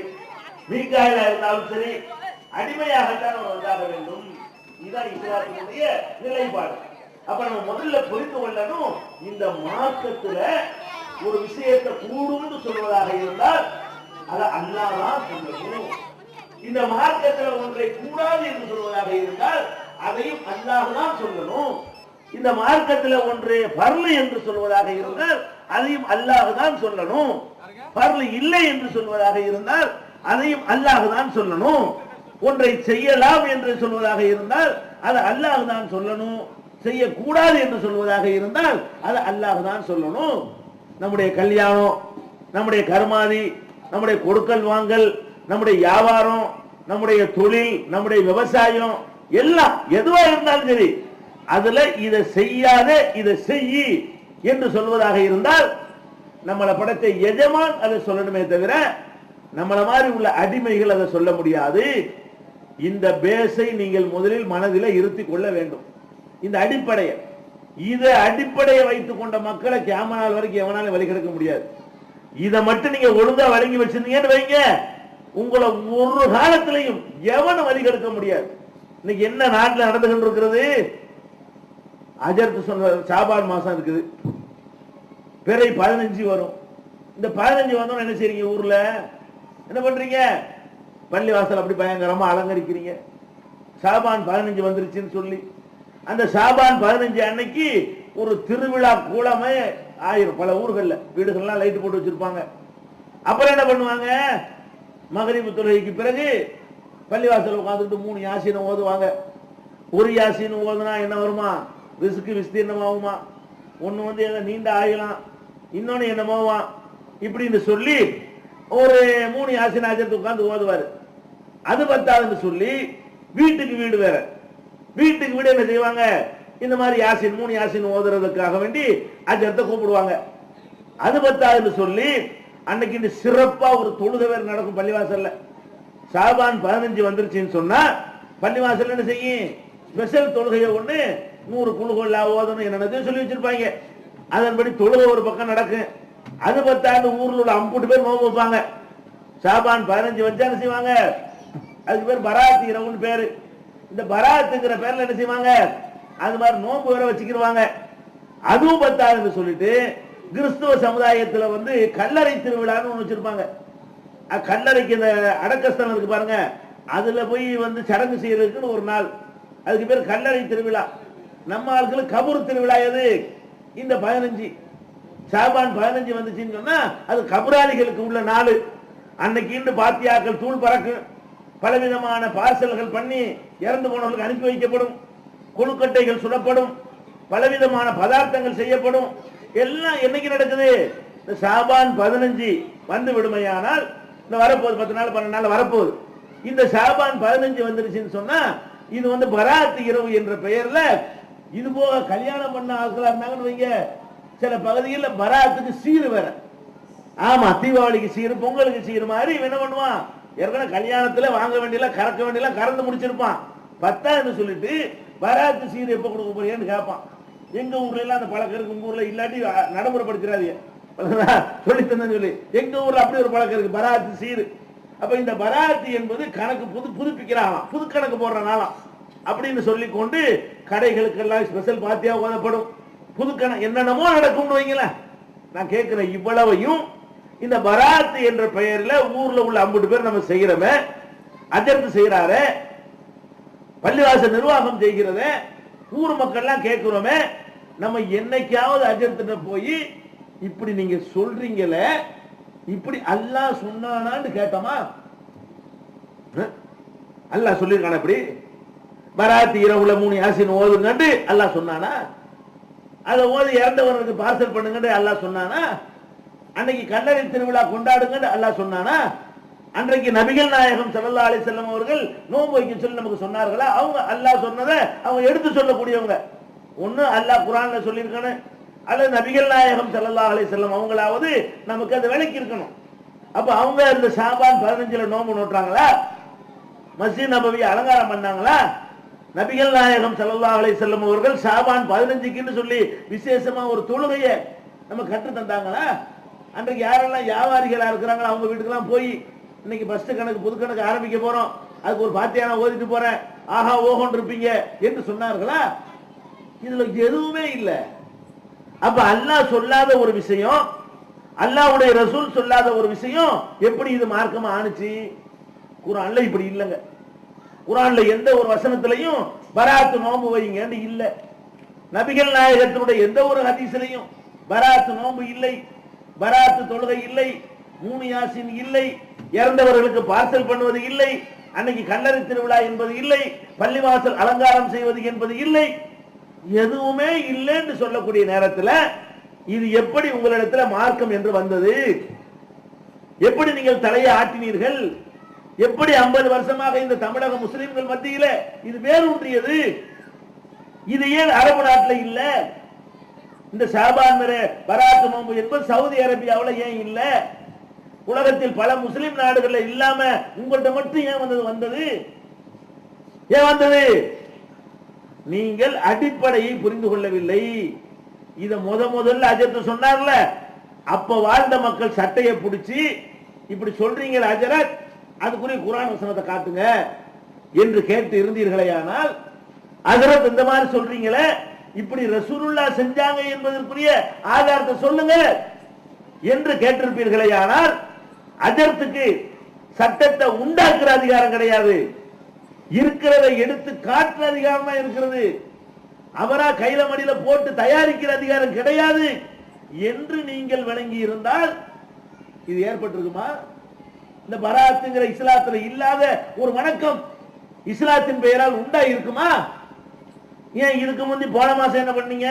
மீகாயிலா இருந்தாலும் சரி, அடிமையாகத்தான் அவர் வந்தாக வேண்டும். இதுதான் இஸ்லாத்தினுடைய நிலைப்பாடு. அப்ப நம்ம முதல்ல புரிந்து கொள்ளணும், இந்த மார்க்கத்துல ஒரு விஷயத்தை கூடும்னு சொல்வதாக இருந்தால் அதை அல்லாஹ் தான் சொல்லணும். இந்த மார்க்கத்தில் ஒன்றை கூடாது என்று சொல்வதாக இருந்தால் அதையும் அல்லாஹ் தான் சொல்லணும். இந்த மார்க்கத்தில் ஒன்றை பர்லு என்று சொல்வதாக இருந்தால் அதையும் அல்லாஹ் தான் சொல்லணும். பர்லு இல்லை என்று சொல்வதாக இருந்தால் அதையும் அல்லாஹ் தான் சொல்லணும். ஒன்றை செய்யலாம் என்று சொல்வதாக இருந்தால் அது அல்லாஹ் தான் சொல்லணும். செய்யக்கூடாது என்று சொல்வதாக இருந்தால் அது அல்லாஹ் தான் சொல்லணும். நம்முடைய கல்யாணம், நம்முடைய கர்மாதி, நம்முடைய கொடுக்கல் வாங்கல், நம்முடைய வியாபாரம், நம்முடைய தொழில், நம்முடைய விவசாயம், எல்லாம் எதுவா இருந்தாலும் சரி, அதுல இதை செய்யாத இதை செய்யி என்று சொல்வதாக இருந்தால் நம்மளை படைத்த எஜமான் அதை சொல்லணுமே தவிர நம்மள மாதிரி உள்ள அடிமைகள் அதை சொல்ல முடியாது. இந்த பேஸை நீங்கள் முதலில் மனதில் இருத்திக் கொள்ள வேண்டும். இந்த அடிப்படையை, இதை அடிப்படையை வைத்துக் கொண்ட மக்களை கியாமத் வரைக்கும் எவனாலும் வழி கிடைக்க முடியாது. இதை மட்டும் நீங்க ஒழுங்கா வழங்கி வச்சிருந்தீங்கன்னு வைங்க, உங்களை ஒரு காலத்திலையும் எவனும் வழி கெடுக்க முடியாது. இன்னைக்கு என்ன நாட்டில் நடந்துகிட்டு இருக்கிறது? அஜர்த்து சொன்ன சாபான் மாசம் இருக்குது, பிறை 15 வரும். இந்த 15 வந்தோம் என்ன செய்றீங்க? ஊர்ல என்ன பண்றீங்க? பள்ளி வாசல் அப்படி பயங்கரமா அலங்கரிக்கிறீங்க, ஷாபான் 15 வந்துருச்சுன்னு சொல்லி அந்த ஷாபான் 15 அன்னைக்கு ஒரு திருவிழா கூலமே ஆயிரும். பல ஊர்கள்ல வீடுகள்லாம் லைட் போட்டு வச்சிருப்பாங்க. அப்புறம் என்ன பண்ணுவாங்க, மகரிபு தொழுகைக்கு பிறகு பள்ளிவாசல் உட்காந்துட்டு 3 யாசீனை ஓதுவாங்க. ஒரு யாசீன் ஓதுனா என்ன வருமா, ரிஸ்க்கு விஸ்தீர்ணமாகுமா, ஒன்று வந்து நீண்ட ஆகலாம், இன்னொன்று என்னமாவான் இப்படின்னு சொல்லி ஒரு 3 யாசீன் ஆஜத்து உட்காந்து ஓதுவார். அது பத்தாதுன்னு சொல்லி வீட்டுக்கு வீடு வேற, வீட்டுக்கு வீடு என்ன செய்வாங்க, இந்த மாதிரி யாசின் 3 யாசின் ஓதுறதுக்காக வேண்டி அஜரத்தை கூப்பிடுவாங்க. அது பத்தாதுன்னு சொல்லி அன்னைக்கு இந்த சிறப்பா ஒரு தொழுகை வேற நடக்கும் பள்ளிவாசல்ல. ஷாபான் 15 வந்துருச்சுன்னு சொன்னா பள்ளிவாசல் என்ன செய்யும், ஸ்பெஷல் தொழுகையை ஒண்ணு 100 குழுகள் ஓதணும் என்னன்னு சொல்லி வச்சிருப்பாங்க. அதன்படி தொழுகை ஒரு பக்கம் நடக்கும். அது பத்தாண்டு ஊர்ல உள்ள 50 பேர் நோம்பு வைப்பாங்க. ஷாபான் 15 வச்சா என்ன செய்வாங்க, அதுக்கு பேர் பராத் இரவுன்னு பேரு. இந்த பராத்துங்கிற பேர்ல என்ன செய்வாங்க, அது மாதிரி நோம்பு வேற வச்சுக்கிடுவாங்க. அதுவும் பத்தாதுன்னு சொல்லிட்டு கிறிஸ்துவ சமுதாயத்துல வந்து கல்லறை திருவிழான்னு ஒண்ணு வச்சிருப்பாங்க. கல்லறைக்கு இந்த அடக்கஸ்தலம் இருக்கு பாருங்க, அதுல போய் வந்து சடங்கு செய்யறதுக்குன்னு ஒரு நாள், அதுக்கு பேர் கல்லறை திருவிழா. நம்ம ஆட்களுக்கு கபூர் திருவிழா எது, இந்த 15 ஷாபான் 15 வந்துச்சுன்னு சொன்னா அது கபராளிகளுக்கு உள்ள நாள். அன்னைக்கு பாத்தியாக்கள் தூள் பறக்கும், பலவிதமான பார்சல்கள் பண்ணி இறந்து போனவர்களுக்கு அனுப்பி வைக்கப்படும், கொழுக்கட்டைகள் சுடப்படும், பலவிதமான பதார்த்தங்கள் செய்யப்படும். எல்லாம் என்னைக்கு நடக்குது, இந்த ஷாபான் 15 வந்து விடுமையானால் இந்த வரப்போகுது 10 நாள் 12 நாள் வரப்போகுது. இந்த ஷாபான் 15 வந்துருச்சுன்னு சொன்னா இது வந்து பராத் இரவு என்ற பெயர்ல, இது போக கல்யாணம் பண்ண ஆட்களா இருந்தாங்கன்னு வைங்க, சில பகுதிகளில் பராத்துக்கு சீரு வேற. ஆமா, தீபாவளிக்கு சீரு, பொங்கலுக்கு சீரு மாதிரி என்ன பண்ணுவான், ஏற்கனவே கல்யாணத்துல வாங்க வேண்டியலாம் கறக்க வேண்டியலாம் கறந்து முடிச்சிருப்பான். 10 சொல்லிட்டு பராத்து சீரு எப்ப கொடுக்க போறீங்கன்னு கேட்பான். எங்க ஊர்ல எல்லாம் அந்த பழக்கம் இருக்கு, உங்க ஊர்ல இல்லாட்டி நடைமுறைப்படுத்திடாதீங்க சொல்லி தந்தேன்னு சொல்லி. எங்க ஊர்ல அப்படி ஒரு பழக்கம் இருக்கு, பராத்து சீரு. அப்ப இந்த பராத்து என்பது கணக்கு புதுப்பிக்கிறாங்களாம், புது கணக்கு போடுறனாலாம் அப்படின்னு சொல்லி கொண்டு கடைகளுக்கெல்லாம் ஸ்பெஷல் பாத்தியா ஓதப்படும். புது கணக்கு என்னென்னமோ நடக்கும்னு வைங்களேன். நான் கேட்கிறேன், இவ்வளவையும் இந்த பராத்து என்ற பெயர்ல ஊர்ல உள்ள 50 பேர் நம்ம செய்யறோமே, அஜர்த்து செய்யறாரு, பள்ளிவாசல் நிர்வாகம் செய்கிறத ஊர் மக்கள்லாம் கேட்கிறோமே, நம்ம என்னைக்காவது அஜர்த்து போய் இப்படி நீங்க சொல்றீங்கள, இப்படி அல்லாஹ் சொன்னானான்னு கேட்டோமா? அல்லாஹ் சொல்லிருக்கான இப்படி பராத்து இரவுல 3 யாசின் ஓதுங்கன்னு அல்லாஹ் சொன்னானா? அதை ஓதி இறந்தவர்களுக்கு பார்சல் பண்ணுங்க அல்லாஹ் சொன்னானா? அன்னைக்கு கல்லறை திருவிழா கொண்டாடுங்க அல்லாஹ் சொன்னானா? அன்றைக்கு நபிகள் நாயகம் ஸல்லல்லாஹு அலைஹி வஸல்லம் அவர்கள் நோன்பு வைக்க சொல்லி நமக்கு சொன்னார்களா? அவங்க அல்லாஹ் சொன்னதை அவங்க எடுத்து சொல்லக்கூடியவங்க. ஒண்ணு அல்லாஹ் குர்ஆன்ல சொல்லியிருக்கானே, அல்லது நபிகள் நாயகம் ஸல்லல்லாஹு அலைஹி வஸல்லம் அவங்களாவது நமக்கு அதை விளக்கி இருக்கணும். அப்ப அவங்க இந்த ஷாபான் 15 நோன்பு நோட்டுறாங்களா? மஸ்ஜித் நபவி அலங்காரம் பண்ணாங்களா? நபிகள் நாயகம் ஸல்லல்லாஹு அலைஹி வஸல்லம் அவர்கள் ஷாபான் 15க்குன்னு சொல்லி விசேஷமா ஒரு தொழுகையை நம்ம கற்று தந்தாங்களா? அன்றைக்கு யாரெல்லாம் வியாபாரிகளா இருக்கிறாங்களோ அவங்க வீட்டுக்கெல்லாம் போய் இன்னைக்கு ஃபர்ஸ்ட் கணக்கு புது கணக்கு ஆரம்பிக்க போறோம், அதுக்கு ஒரு பாத்தியான ஓதிட்டு போறேன், ஆஹா ஓஹோன்னு இருப்பீங்க என்று சொன்னார்களா? இதுல எதுவுமே இல்லை. அப்ப அல்லாஹ் சொல்லாத ஒரு விஷயம், அல்லாஹ்வுடைய ரசூல் சொல்லாத ஒரு விஷயம் எப்படி இது மார்க்கமா ஆணுச்சு? குர்ஆன்ல இப்படி இல்லைங்க. குர்ஆன்ல எந்த ஒரு வசனத்திலையும் பராத்து நோன்பு வைங்கன்னு இல்ல. நபிகள் நாயகத்தினுடைய எந்த ஒரு ஹதீஸ்லையும் பராத்து நோன்பு இல்லை, பராத்து தொழுகை இல்லை, 3 யாசின் இல்லை, இறந்தவர்களுக்கு பார்சல் பண்ணுவது இல்லை, அன்னைக்கு கல்லறை திருவிழா என்பது இல்லை, பள்ளிவாசல் அலங்காரம் செய்வது என்பது இல்லை, எதுவுமே இல்லைன்னு சொல்லக்கூடிய நேரத்தில் இது எப்படி உங்களிடத்துல மார்க்கம் என்று வந்தது? எப்படி நீங்கள் தலையை ஆட்டினீர்கள்? எப்படி 50 வருஷமாக இந்த தமிழக முஸ்லிம்கள் மத்தியில இது வேரூன்றியது? இது ஏன் அரபு நாட்டில் இல்ல? இந்த ஷாபான் பராத்து நோன்பு என்பது சவுதி அரேபியாவில் ஏன் இல்ல? உலகத்தில் பல முஸ்லிம் நாடுகள்ல இல்லாம உங்கள்கிட்ட மட்டும் ஏன் வந்தது? ஏன் வந்தது? நீங்கள் அடிப்படையை புரிந்து கொள்ளவில்லை. இத முதல்ல அஜர்த்து சொன்னார்ல, அப்ப வாழ்ந்த மக்கள் சட்டையை பிடிச்சி இப்படி சொல்றீங்க அஜரத், அதுக்குரிய குர்ஆன் வசனத்தை காட்டுங்க என்று கேட்டு இருந்தீர்களேயானால், அஜரத் இந்த மாதிரி சொல்றீங்களே, இப்படி ரசூலுல்லாஹ் செஞ்சாங்க என்பதற்குரிய ஆதாரத்தை சொல்லுங்க என்று கேட்டிருப்பீர்களேயானால், அஜர்த்துக்கு சட்டத்தை உண்டாக்குற அதிகாரம் கிடையாது. இருக்கிறதை எடுத்து காட்டுற அதிகாரம் தான் இருக்கிறது. அவரா கையில மடியில போட்டு தயாரிக்கிற அதிகாரம் கிடையாது என்று நீங்கள் விளங்கி இருந்தால் இது ஏற்பட்டிருக்குமா? இந்த பராத்துங்கிற இஸ்லாத்துல இல்லாத ஒரு வணக்கம் இஸ்லாத்தின் பெயரால் உண்டா இருக்குமா? ஏன் இதுக்கு முந்தி போன மாசம் என்ன பண்ணீங்க?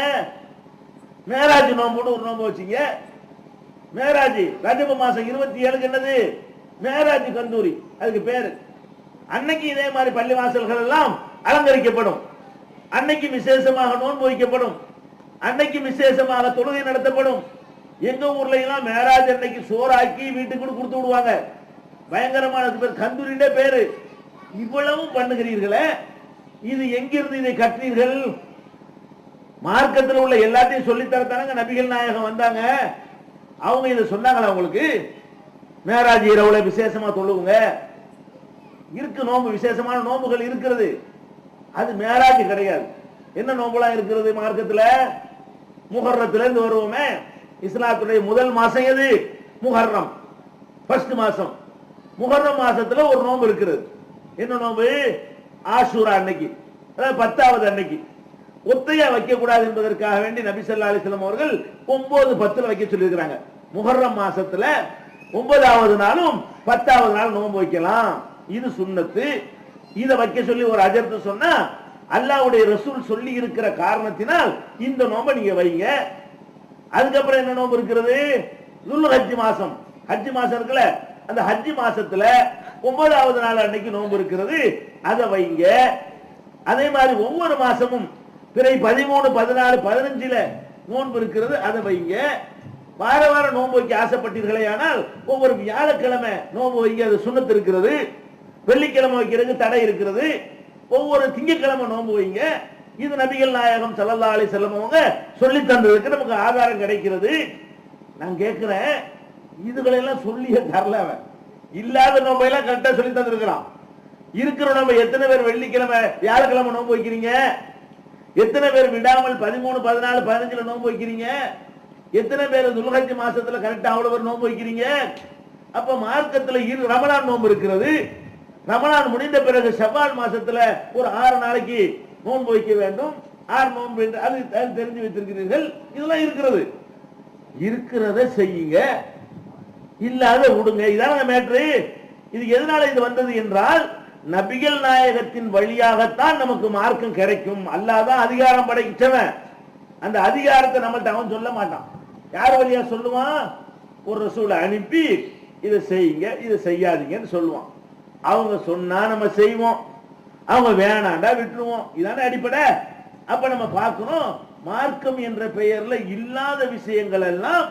மேராஜ் நோம்புன்னு ஒரு நோம்பு வச்சீங்க. மேராஜ் ரஜப மாசம் 27க்கு என்னது? மேராஜ் கந்தூரி, அதுக்கு பேரு. அன்னைக்கு இதே மாதிரி பள்ளி வாசல்கள் எல்லாம் அலங்கரிக்கப்படும். அன்னைக்கு விசேஷமாக நோன்பு வைக்கப்படும். அன்னைக்கு விசேஷமாக தொழுகை நடத்தப்படும். எங்க ஊர்ல எல்லாம் மேராஜ் அன்னைக்கு சோறாக்கி வீட்டுக்கு கொடுத்து விடுவாங்க. பயங்கரமான பேர், கந்தூரிலே பேரு. இவ்வளவும் பண்ணுகிறீர்களே, இது எங்கிருந்து இதை கற்றீர்கள்? மார்க்கத்தில் உள்ள எல்லாத்தையும் சொல்லித்தரத்தானங்க நபிகள் நாயகம் வந்தாங்க. அவங்க இதை சொன்னாங்களா உங்களுக்கு? மேராஜ் இரவுல விசேஷமா தொழுவுங்க இருக்கு. நோம்பு விசேஷமான நோம்புகள் இருக்கிறது. அது மேராஜ் கிடையாது. என்ன நோம்புலாம் இருக்கிறது மார்க்கத்தில்? முஹர்ரத்துல இருந்து வருவோமே, இஸ்லாத்துடைய முதல் மாசம் எது? முஹர்ரம், ஃபர்ஸ்ட் மாசம். முஹர்ரம் மாசத்துல ஒரு நோம்பு இருக்கிறது. என்ன நோம்பு? ஆஷூரா அன்னைக்கு, அதாவது 10வது அன்னைக்கு. ஒத்தையா வைக்க கூடாது என்பதற்காக வேண்டி நபி ஸல்லல்லாஹு அலைஹி வஸல்லம் அவர்கள் 9-10 வைக்க சொல்லியிருக்கிறாங்க. முஹர்ரம் மாசத்துல 9வது நாளும் 10வது நாள் நோன்பு வைக்கலாம். இது சுன்னத்து. இதை வைக்க சொல்லி ஒரு அஜர்த்து சொன்னா, அல்லாஹ்வுடைய ரசூல் சொல்லி இருக்கிற காரணத்தினால் இந்த நோன்பை நீங்க வைங்க. அதுக்கப்புறம் என்ன நோன்பு இருக்கிறது? துல் ஹஜ் மாசம். ஹஜ் மாசம் இருக்குல்ல, அந்த ஹஜ் மாசத்துல 9வது நாள் அன்னைக்கு நோன்பு இருக்கிறது, அதை வைங்க. அதே மாதிரி ஒவ்வொரு மாசமும் பிறை 13, 14, 15ல நோன்பு இருக்கிறது, அதை வைங்க. வார வாரம் நோன்பு வைக்க ஆசைப்பட்டீர்களே ஆனால் ஒவ்வொரு வியாழக்கிழமை நோன்பு வைங்க, அது சுன்னத்து இருக்கிறது. வெள்ளிக்கிழமை வைக்கிறதுக்கு தடை இருக்கிறது. ஒவ்வொரு திங்கட்கிழமை நோன்பு வைங்க. இது நபிகள் நாயகம் ஸல்லல்லாஹு அலைஹி வஸல்லம் அவங்க சொல்லி தந்ததுக்கு நமக்கு ஆதாரம் கிடைக்கிறது. நான் கேட்கிறேன், இதுகளெல்லாம் சொல்லியே தரல. அவன் இல்லாத நோம்பையெல்லாம் கரெக்டா சொல்லி தந்திருக்கிறான். இருக்கிற நோம்பை எத்தனை பேர் வெள்ளிக்கிழமை வியாழக்கிழமை நோன்பு வைக்கிறீங்க? எத்தனை பேர் விடாமல் 13, 14, 15ல நோன்பு வைக்கிறீங்க? எத்தனை பேர் துல்ஹஜ் மாசத்துல கரெக்டா அவ்வளவு பேர் நோன்பு வைக்கிறீங்க? அப்ப மார்க்கத்துல ரமலான் நோன்பு இருக்கிறது. ரமலான் முடிந்த பிறகு ஷவ்வால் மாசத்துல ஒரு 6 நாளைக்கு நோன்பு வைக்க வேண்டும். 6 நோன்பு என்று அது தெரிஞ்சு வைத்திருக்கிறீர்கள். இதெல்லாம் இருக்கிறது. இருக்கிறத செய்யுங்க, இல்லாத விடுங்க. இதான மேட்ரு. இது எதனால இது வந்தது என்றால், நபிகள் நாயகத்தின் வழியாகத்தான் நமக்கு மார்க்கம் கிடைக்கும். அல்லாஹ் அதிகாரம் படைச்சவன். அந்த அதிகாரத்தை நம்மள்ட்ட அவன் சொல்ல மாட்டான். யார் வழியா சொல்லுவான்? ஒரு ரசூலை அனுப்பி இதை செய்யுங்க, இதை செய்யாதீங்கன்னு சொல்லுவான். அவங்க சொன்னா நம்ம செய்வோம், அவங்க வேணாண்டா விட்டுருவோம். இதான அடிப்படை. அப்ப நம்ம பார்க்கணும், மார்க்கம் என்ற பெயர்ல இல்லாத விஷயங்கள் எல்லாம்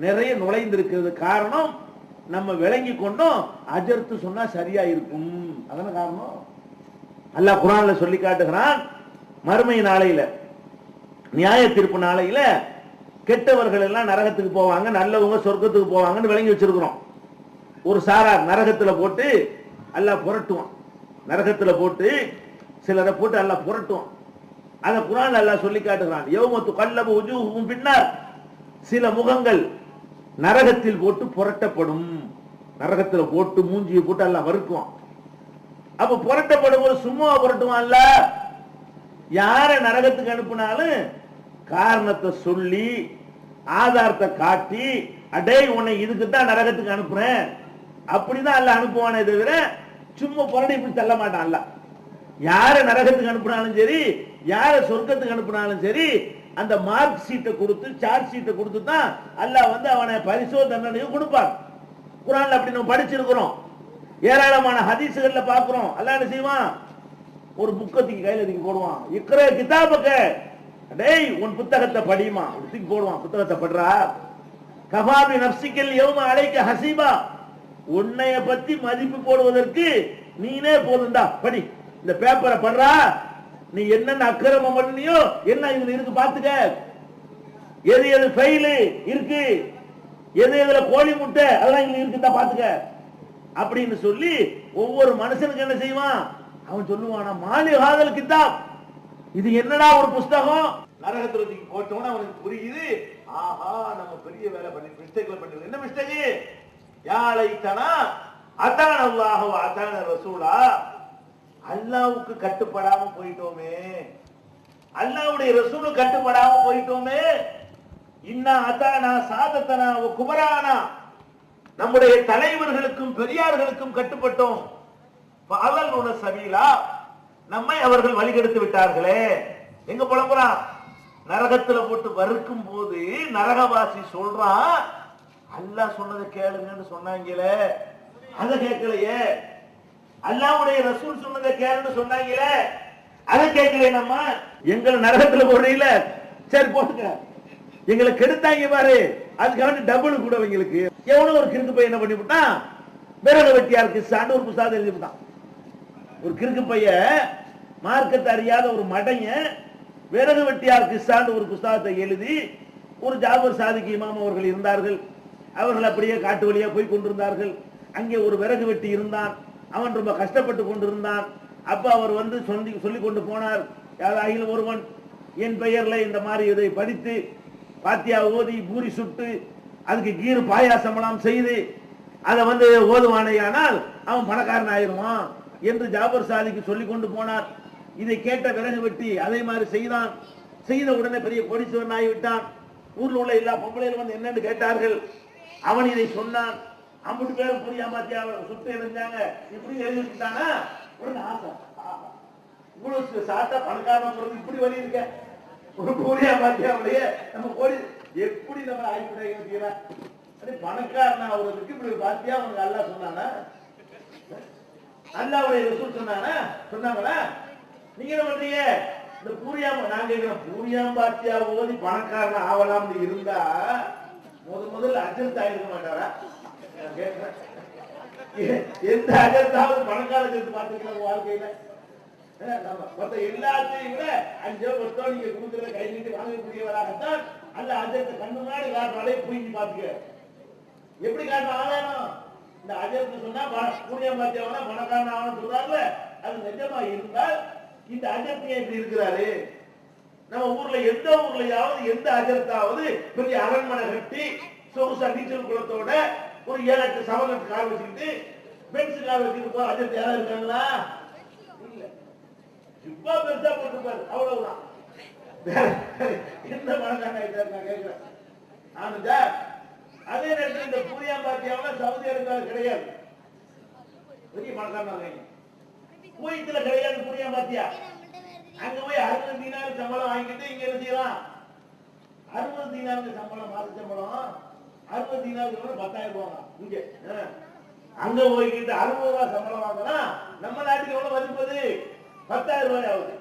நிறைய நுழைந்திருக்கிறது. காரணம், நம்ம விளங்கி கொண்டோம் அஜர்த்து சொன்னா சரியா இருக்கும். அதான காரணம். அல்லாஹ் குர்ஆன்ல சொல்லி காட்டுகிறான், மறுமை நாளையில, நியாய தீர்ப்பு நாளையில கெட்டவர்கள் எல்லாம் நரகத்துக்கு போவாங்க, நல்லவங்க சொர்க்கத்துக்கு போவாங்கன்னு விளங்கி வச்சிருக்கிறோம். ஒரு சாரார் நரகத்துல போட்டு அல்லாஹ் புரட்டுவான். நரகத்துல போட்டு சிலரை போட்டு அல்லாஹ் புரட்டுவான். அந்த குர்ஆன்ல அல்லாஹ் சொல்லி காட்டுகிறான், யௌம துகல்லபு வுஜூஹும் பின்னார், சில முகங்கள் நரகத்தில் போட்டு புரட்டப்படும். நரகத்துல போட்டு மூஞ்சியை போட்டு அல்லாஹ் வறுக்குவான். அப்ப புரட்டப்படும் போது சும்மா புரட்டுவான் அல்ல. யார நரகத்துக்கு அனுப்புனாலும் காரணத்தை சொல்லி ஆதாரத்தை காட்டி, அடே உன்னை இதுக்கு தான் நரகத்துக்கு அனுப்புறேன் அப்படிதான் அல்ல அனுப்புவானே தவிர சும்மா புரட்டி இப்படி தள்ள மாட்டான் அல்ல. யார நரகத்துக்கு அனுப்புனாலும் சரி, யார சொர்க்கத்துக்கு அனுப்புனாலும் சரி, அந்த மார்க் ஷீட்டை கொடுத்து, சார்ஜ் ஷீட்டை கொடுத்து தான் அல்லாஹ் அவனை பரிசோதனையும் கொடுப்பான். குர்ஆன்ல அப்படி நம்ம படிச்சிருக்கிறோம். ஏராளமான ஹதீஸ்கள்ல பார்க்கிறோம். அல்லாஹ் என்ன செய்வான்? ஒரு புக்கத்துக்கு கையில தூக்கி போடுவான். இக்ரா கிதாபக, டேய் உன் புத்தகத்தை படிமா, தூக்கி போடுவான். புத்தகத்தை படுறா. கஃபா பி நஃப்ஸிகல் யௌம அலைக ஹஸீபா, உன்னைய பத்தி மதிப்பு போடுவதற்கு நீனே போதும்டா, படி. இந்த பேப்பரை படுறா. நீ என்னென்ன அக்கிரமம் பண்ணியோ என்ன இதுல இருக்கு பாத்துக்க. எது எது ஃபெயிலு இருக்கு, எது எதுல கோழி முட்டை அதெல்லாம் இதுல இருக்குதா பாத்துக்க அப்படின்னு சொல்லி ஒவ்வொரு மனுஷனுக்கு என்ன செய்வான்? அவன் சொல்லுவானா, மாலி ஹாதல் கிதாப், இது என்னடா ஒரு புஸ்தகம். நரகத்துல தூக்கி போட்டவன அவனுக்கு புரியுது, ஆஹா நம்ம பெரிய வேலை பண்ணி மிஸ்டேக்ல பண்ணிருக்கோம். என்ன மிஸ்டேக்? யா லைத்தனா அதான அல்லாஹ் வ அதான ரசூலா, அல்லாவுக்கு கட்டுப்படாம போயிட்டோமே, அல்லாவுடைய ரசூலுக்கு கட்டுப்படாம போயிட்டோமே. இன்னா அதானா சாதத்தனா குபரானா, நம்முடைய தலைவர்களுக்கும் பெரியார்களுக்கும் கட்டுப்பட்டோம். பாலல் சபீலா, நம்மை அவர்கள் வழிகெடுத்து விட்டார்களே. எங்க புலம்புறான்? நரகத்துல போட்டு வறுக்கும் போது நரகவாசி சொல்றான், அல்லாஹ் சொன்னதை கேளுங்கன்னு சொன்னாங்களே, அதை கேட்கலையே. அல்லாஹ்வுடைய ரசூல் சொன்னதை கேளுன்னு சொன்னாங்களே, அதை கேட்கல. நம்ம எங்களை நரகத்துல போடுறீங்கள, சரி போட்டுக்க. எங்களை கெடுத்தாங்க பாரு, அதுக்காக டபுள் கூட எங்களுக்கு. எவ்வளவு ஒரு கிறுக்கு பையன் என்ன பண்ணி விட்டான், விறகு வெட்டியாருக்கு சாண்டு ஒரு புஸ்தகத்தை எழுதி விட்டான். ஒரு கிறுக்கு பையன், மார்க்கத்தை அறியாத ஒரு மடைய, விறகு வெட்டியாருக்கு சாண்டு ஒரு புஸ்தகத்தை எழுதி, ஒரு ஜாபர் சாதிக்கு இமாம் அவர்கள் இருந்தார்கள், அவர்கள் அப்படியே காட்டு வழியா போய் கொண்டிருந்தார்கள். அங்கே ஒரு விறகு வெட்டி இருந்தான், அவன் ரொம்ப கஷ்டப்பட்டு கொண்டிருந்தான். அப்ப அவர் வந்து சொல்லி கொண்டு போனார், யாராகிலும் ஒருவன் என் பெயர்ல இந்த மாதிரி இதை படித்து பாத்தியா ஓதி பூரி சுட்டு அதுக்கு கீறு பாயாசமெல்லாம் செய்து அதை வந்து ஓதுவானையானால் அவன் பணக்காரன் ஆயிருவான் என்று ஜாபர் சாதிக்கு சொல்லி கொண்டு போனார். இதை கேட்ட விறகு வெட்டி அதே மாதிரி செய்தான். செய்த உடனே பெரிய கோடீஸ்வரன் ஆகிவிட்டான். ஊர்ல உள்ள எல்லா பொம்பளைகளும் வந்து என்னன்னு கேட்டார்கள். அவன் இதை சொன்னான். 50 பேரும் புரியா பாத்தியா சுட்டு எழுந்தாங்க, இப்படி எழுதிட்டானா உடனே ஆசை, இவ்வளவு சாத்தா பணக்காரன் இப்படி வழி இருக்க, ஒரு பூரியா பாத்தியாவிலேயே நம்ம கோடி எப்படி நம்ம ஆய்வுடைய பணக்காரன் ஆகுறதுக்கு இப்படி பாத்தியா அவனுக்கு அல்லா சொன்னானா, அல்லாவுடைய ரசூல் சொன்னாங்களா? நீங்க என்ன பண்றீங்க? இந்த பூரியாம நான் கேட்கிறேன், பூரியாம் பாத்தியா ஓதி பணக்காரன் ஆகலாம்னு இருந்தா முதல்ல அஜர்த் ஆயிருக்க மாட்டாரா? எந்த அஜர்த்தாவது பணக்காரன் சேர்த்து பார்த்துக்கலாம் வாழ்க்கையில? மற்ற எல்லாத்தையும் விட 5 வருஷம் நீங்க கொடுக்குறத கை நீட்டி வாங்கக்கூடியவராகத்தான் அல்ல அஜர்த்தை கண்ணு முன்னாடி காட்டுறாலே புரிஞ்சு பாத்துக்க. எப்படி காட்டுற ஆதாரம்? இந்த அஜர்த்து சொன்னா பூரியா பாத்தியாவனா பணக்காரன் ஆகணும் சொல்றாருல, அது நிஜமா இருந்தால் இந்த அஜர்த்தியா இப்படி இருக்கிறாரு. நம்ம ஊர்ல எந்த ஊர்லயாவது எந்த அஜர்த்தாவது பெரிய அரண்மனை கட்டி சொகுசா நீச்சல் குளத்தோட ஒரு 7-8 சவரன் கார் வச்சுக்கிட்டு பென்ஸ் கார் வச்சுக்கிட்டு போற அஜர்த்தி யாராவது இருக்காங்களா? இல்ல. இப்ப பெருசா போட்டுப்பாரு, அவ்வளவுதான். எந்த பணக்காரன் ஆயிட்டாரு நான் கேட்கிறேன். ஆனதா அதே நேரத்தில் இந்த பூரியா பாத்தியாவனா சவுதி அரேபியாவில் கிடையாது, பெரிய பணக்காரன். குவைத்துல கிடையாது பூரியா பாத்தியா. அங்க போய் 60 தீனார் சம்பளம் வாங்கிட்டு இங்க என்ன செய்யலாம்? 60 தீனாருக்கு சம்பளம், மாத சம்பளம் 60 தீனாருக்கு 10,000 ரூபாய். இங்க அங்க போய்கிட்டு 60 ரூபாய் சம்பளம் வாங்கினா நம்ம நாட்டுக்கு எவ்வளவு மதிப்பது? 10,000 ரூபாய் ஆகுது.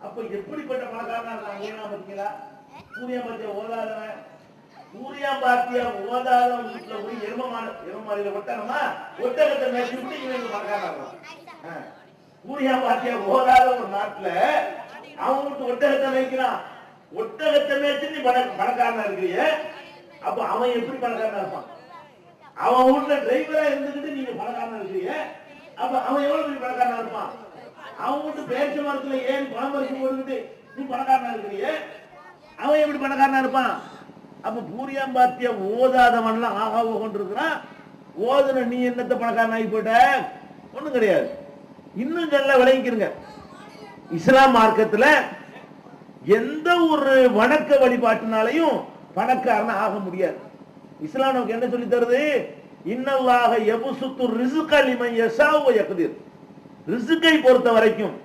அப்ப எப்படிப்பட்ட பணக்காரனா இருக்காங்க பாத்தீங்களா? பூரியா பாத்தியா ஓதாதவன், பூரியா பாத்தியா ஓதாதவன் வீட்டுல போய் எருமமாடியில ஒட்டணுமா, ஒட்டகத்தை மேய்ச்சி விட்டு இவங்க பணக்காரனா இருக்கான். பூரியா பாத்தியா ஓதாத ஒரு நாட்டுல அவன் விட்டு ஒட்டகத்தை மேய்க்கிறான். ஒட்டகத்தை மேய்ச்சி நீ பணக்காரனா இருக்கிறீங்க, அப்ப அவன் எப்படி பணக்காரனா இருப்பான்? அவன் வீட்டுல டிரைவரா இருந்துகிட்டு நீங்க பணக்காரனா இருக்கிறீங்க, அப்ப அவன் எவ்வளவு பெரிய பணக்காரனா இருப்பான்? அவன் வீட்டு பேச்சு மரத்துல ஏன் பணம் பறிச்சு போட்டுக்கிட்டு நீ பணக்காரனா இருக்கிறீங்க, அவன் எப்படி பணக்காரனா இருப்பான்? அப்ப பூரியாம் பாத்தியா ஓதாதவன்லாம் ஆகா கொண்டிருக்கிறான். ஓதுன நீ என்னத்த பணக்காரன் ஆகி போயிட்ட? ஒண்ணும் கிடையாது. இன்னும் நல்லா விளங்கிக்கிறங்க, இஸ்லாம் மார்க்கத்துல எந்த ஒரு வணக்க வழிபாட்டினாலையும் பணக்காரன் ஆக முடியாது. இஸ்லாம் நமக்கு என்ன சொல்லி தருது? இன்னல்லாஹ யபசுத்து ரிஸ்க லிமன் யஷாஉ வ யக்திர். ரிஸ்கை பொறுத்த வரைக்கும்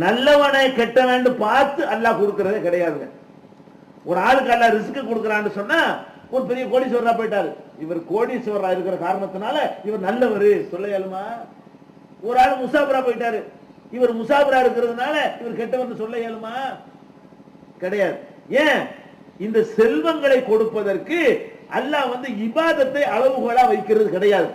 நல்லவனை கெட்டவன் பார்த்து அல்லாஹ் கொடுக்கறதே கிடையாதுங்க. ஒரு ஆளுக்கு அல்லாஹ் ரிஸ்க் கொடுக்கறான்னு சொன்னா, ஒரு பெரிய கோடீஸ்வரரா போயிட்டாரு, இவர் கோடீஸ்வரரா இருக்கிற காரணத்தினால இவர் நல்லவர் சொல்ல இயலுமா? ஒரு ஆள் முசாபரா போயிட்டாரு, இவர் முசாபரா இருக்கிறதுனால இவர் கெட்டவர்னு சொல்ல இயலுமா? கிடையாது. ஏன்? இந்த செல்வங்களை கொடுப்பதற்கு அல்லாஹ் வந்து இபாதத்தை அளவுகோலா வைக்கிறது கிடையாது.